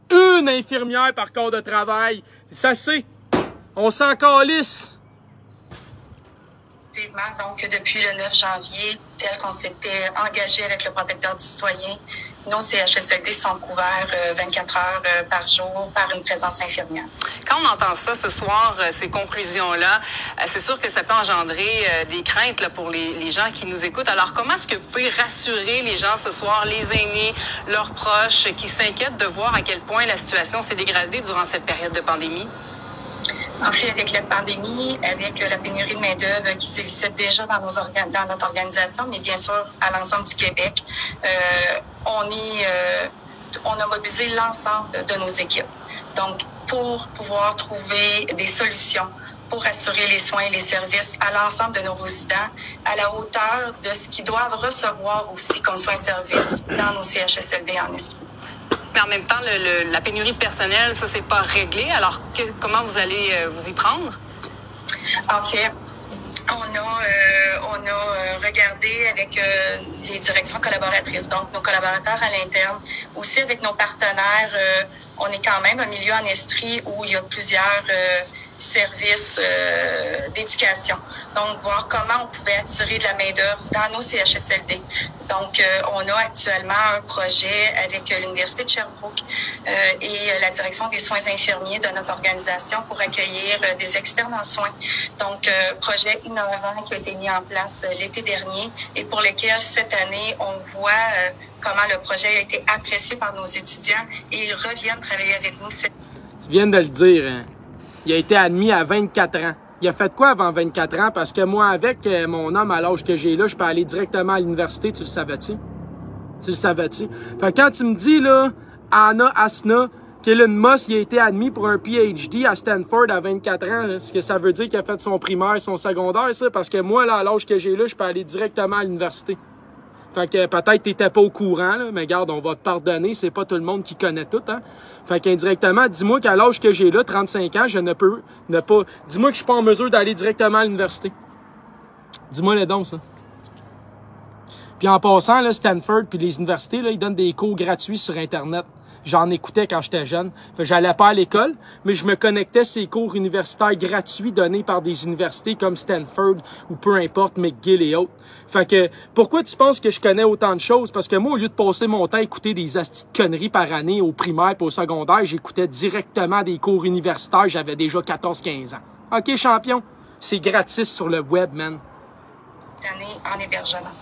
Une infirmière par corps de travail. Ça c'est. On s'en calisse. Donc, depuis le 9 janvier, tel qu'on s'était engagé avec le protecteur du citoyen, nos CHSLD sont couverts 24 heures par jour par une présence infirmière. Quand on entend ça ce soir, ces conclusions-là, c'est sûr que ça peut engendrer des craintes là, pour les gens qui nous écoutent. Alors, comment est-ce que vous pouvez rassurer les gens ce soir, les aînés, leurs proches, qui s'inquiètent de voir à quel point la situation s'est dégradée durant cette période de pandémie? En fait, avec la pandémie, avec la pénurie de main-d'œuvre qui s'élicite déjà dans notre organisation, mais bien sûr à l'ensemble du Québec, on a mobilisé l'ensemble de nos équipes. Donc, pour pouvoir trouver des solutions pour assurer les soins et les services à l'ensemble de nos résidents, à la hauteur de ce qu'ils doivent recevoir aussi comme soins et services dans nos CHSLD en Estrie. Mais en même temps, la pénurie de personnel, ça, c'est pas réglé. Alors, comment vous allez vous y prendre? En fait, on a regardé avec les directions collaboratrices, donc nos collaborateurs à l'interne, aussi avec nos partenaires. On est quand même un milieu en Estrie où il y a plusieurs services d'éducation. Donc, voir comment on pouvait attirer de la main-d'œuvre dans nos CHSLD. Donc, on a actuellement un projet avec l'Université de Sherbrooke et la direction des soins infirmiers de notre organisation pour accueillir des externes en soins. Donc, projet innovant qui a été mis en place l'été dernier et pour lequel cette année, on voit comment le projet a été apprécié par nos étudiants et ils reviennent travailler avec nous. Tu viens de le dire, hein? Il a été admis à 24 ans. Il a fait quoi avant 24 ans? Parce que moi, avec mon homme à l'âge que j'ai là, je peux aller directement à l'université, tu le savais-tu? Tu le savais-tu? Fait que quand tu me dis, là, Anna Asna, qu'Elon Musk il a été admis pour un PhD à Stanford à 24 ans, est-ce que ça veut dire qu'il a fait son primaire, son secondaire, ça? Parce que moi, là, à l'âge que j'ai là, je peux aller directement à l'université. Fait que peut-être t'étais pas au courant, là, mais regarde, on va te pardonner, c'est pas tout le monde qui connaît tout, hein. Fait qu'indirectement, dis-moi qu'à l'âge que j'ai là, 35 ans, je ne peux ne pas... Dis-moi que je suis pas en mesure d'aller directement à l'université. Dis-moi les dons, ça. Puis en passant, là, Stanford puis les universités, là, ils donnent des cours gratuits sur Internet. J'en écoutais quand j'étais jeune. Fait que j'allais pas à l'école, mais je me connectais à ces cours universitaires gratuits donnés par des universités comme Stanford ou peu importe, McGill et autres. Fait que, pourquoi tu penses que je connais autant de choses? Parce que moi, au lieu de passer mon temps à écouter des astis de conneries par année au primaire et au secondaire, j'écoutais directement des cours universitaires. J'avais déjà 14-15 ans. OK, champion? C'est gratis sur le web, man. Année en hébergement.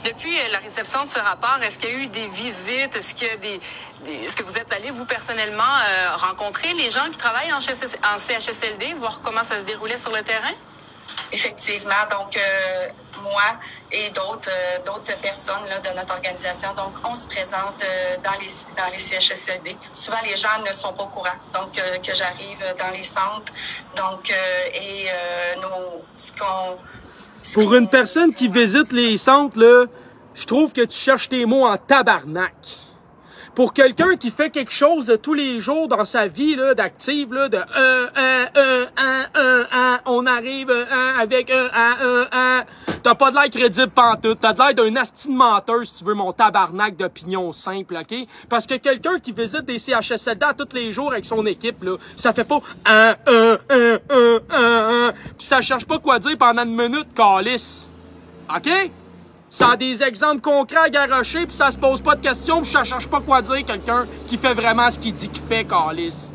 Depuis la réception de ce rapport, est-ce qu'il y a eu des visites? Est-ce qu'il y a est-ce que vous êtes allé, vous, personnellement, rencontrer les gens qui travaillent en CHSLD, voir comment ça se déroulait sur le terrain? Effectivement. Donc, moi et d'autres personnes là, de notre organisation, donc on se présente dans les CHSLD. Souvent, les gens ne sont pas au courant. Donc, que j'arrive dans les centres. Donc, Pour une personne qui visite les centres, là, je trouve que tu cherches tes mots en tabarnak. Pour quelqu'un qui fait quelque chose de tous les jours dans sa vie, là, d'active, là, de on arrive avec t'as pas de l'air crédible pantoute, t'as de l'air d'un asti de menteur, si tu veux, mon tabarnak d'opinion simple, OK? Parce que quelqu'un qui visite des CHSLD tous les jours avec son équipe, là, ça fait pas pis ça cherche pas quoi dire pendant une minute, calice. OK? Ça a des exemples concrets à garrocher, puis ça se pose pas de questions, puis ça cherche pas quoi dire quelqu'un qui fait vraiment ce qu'il dit qu'il fait, calice.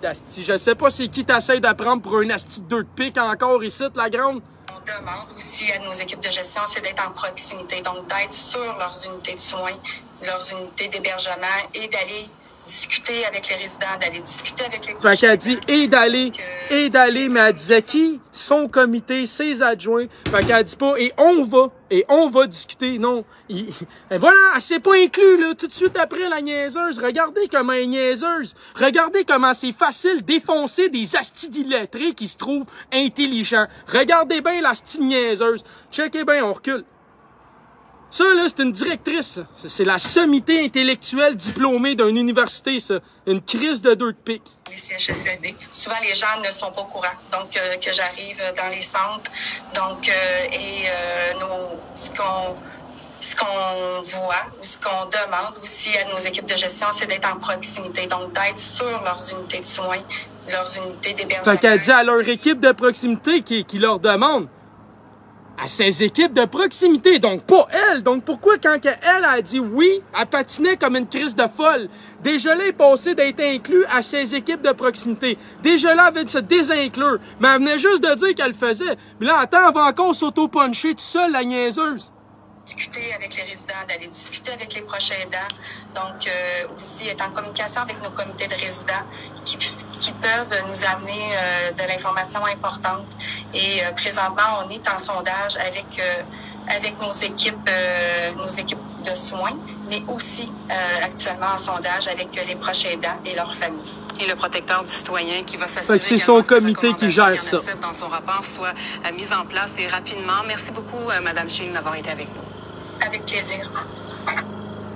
Asti, je sais pas c'est qui t'essayes de prendre pour un asti de 2 de pique encore ici, la grande. On demande aussi à nos équipes de gestion, c'est d'être en proximité, donc d'être sur leurs unités de soins, leurs unités d'hébergement et d'aller discuter avec les résidents, d'aller discuter avec les... Fait qu'elle dit et d'aller, mais elle disait qui? Son comité, ses adjoints. Fait qu'elle dit pas et on va discuter. Non. Et voilà, elle s'est pas inclus, là, tout de suite après la niaiseuse. Regardez comment elle est niaiseuse. Regardez comment c'est facile d'éfoncer des astis d'illettrés qui se trouvent intelligents. Regardez bien la asti niaiseuse. Checkez bien, on recule. Ça, là, c'est une directrice. C'est la sommité intellectuelle diplômée d'une université, ça. Une crise de 2 de pique. Les CHSLD. Souvent, les gens ne sont pas au courant. Donc, que j'arrive dans les centres. Donc, ce qu'on voit ou ce qu'on demande aussi à nos équipes de gestion, c'est d'être en proximité. Donc, d'être sur leurs unités de soins, leurs unités d'hébergement. Fait qu'elle dit à leur équipe de proximité qui leur demande. À ses équipes de proximité, donc pas elle. Donc pourquoi quand elle a dit oui, elle patinait comme une crise de folle? Déjà là, elle est passée d'être inclus à ses équipes de proximité. Déjà là, elle avait de se désinclure. Mais elle venait juste de dire qu'elle le faisait. Mais là, attends, elle va encore s'auto-puncher tout seul, la niaiseuse. Discuter avec les résidents, d'aller discuter avec les proches aidants. Donc, aussi être en communication avec nos comités de résidents qui peuvent nous amener de l'information importante. Et présentement, on est en sondage avec nos équipes de soins, mais aussi actuellement en sondage avec les proches aidants et leurs familles. Et le protecteur du citoyen qui va s'assurer que c'est son comité qui gère ça. Dans son rapport soit mise en place et rapidement. Merci beaucoup, Mme Ching, d'avoir été avec nous. Avec plaisir.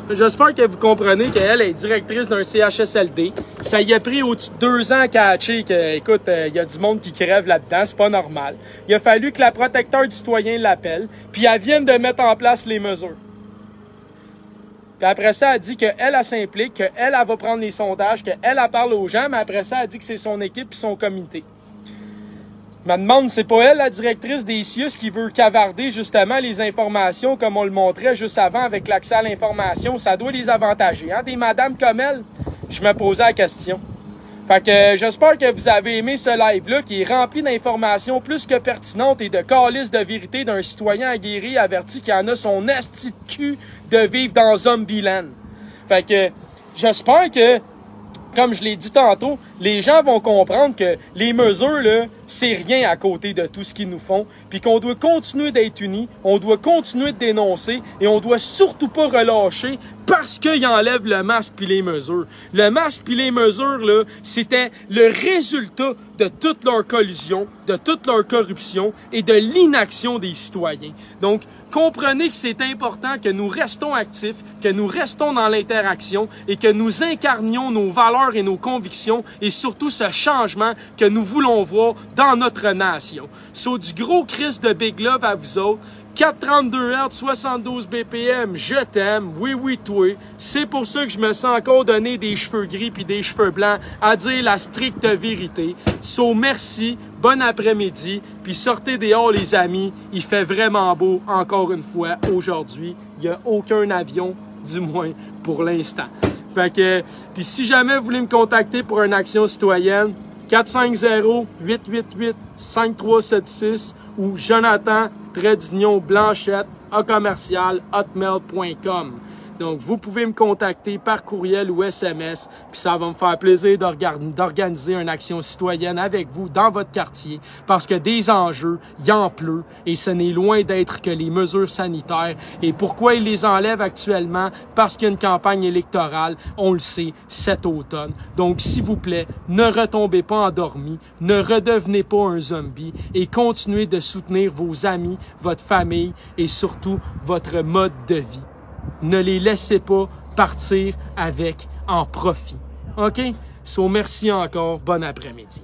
J'espère que vous comprenez qu'elle est directrice d'un CHSLD. Ça y a pris au-dessus de 2 ans à catcher que, écoute, il y a du monde qui crève là-dedans, c'est pas normal. Il a fallu que la protecteur du citoyen l'appelle, puis elle vienne de mettre en place les mesures. Puis après ça, elle dit qu'elle s'implique, qu'elle va prendre les sondages, qu'elle parle aux gens, mais après ça, elle dit que c'est son équipe et son comité. Je me demande, c'est pas elle, la directrice des CIUS, qui veut cavarder justement les informations comme on le montrait juste avant avec l'accès à l'information. Ça doit les avantager, hein? Des madames comme elle, je me posais la question. Fait que j'espère que vous avez aimé ce live-là qui est rempli d'informations plus que pertinentes et de calices de vérité d'un citoyen aguerri averti qui en a son asti de cul de vivre dans Zombieland. Fait que j'espère que, comme je l'ai dit tantôt, les gens vont comprendre que les mesures, là, c'est rien à côté de tout ce qu'ils nous font, puis qu'on doit continuer d'être unis, on doit continuer de dénoncer, et on doit surtout pas relâcher parce qu'ils enlèvent le masque puis les mesures. Le masque puis les mesures, là, c'était le résultat de toute leur collusion, de toute leur corruption et de l'inaction des citoyens. Donc, comprenez que c'est important que nous restons actifs, que nous restons dans l'interaction et que nous incarnions nos valeurs et nos convictions et surtout ce changement que nous voulons voir dans notre nation. So, du gros Christ de Big Love à vous autres. 432 Hz, 72 BPM, je t'aime, oui, toi. C'est pour ça que je me sens encore donner des cheveux gris puis des cheveux blancs à dire la stricte vérité. So, merci, bon après-midi, puis sortez dehors les amis, il fait vraiment beau encore une fois aujourd'hui. Il n'y a aucun avion, du moins pour l'instant. Fait que, puis si jamais vous voulez me contacter pour une action citoyenne, 450-888-5376 ou Jonathan-Blanchette@hotmail.com. Donc, vous pouvez me contacter par courriel ou SMS, puis ça va me faire plaisir d'organiser une action citoyenne avec vous dans votre quartier, parce que des enjeux, il en pleut, et ce n'est loin d'être que les mesures sanitaires. Et pourquoi ils les enlèvent actuellement? Parce qu'il y a une campagne électorale, on le sait, cet automne. Donc, s'il vous plaît, ne retombez pas endormis, ne redevenez pas un zombie, et continuez de soutenir vos amis, votre famille, et surtout votre mode de vie. Ne les laissez pas partir avec en profit. OK? So, merci encore. Bon après-midi.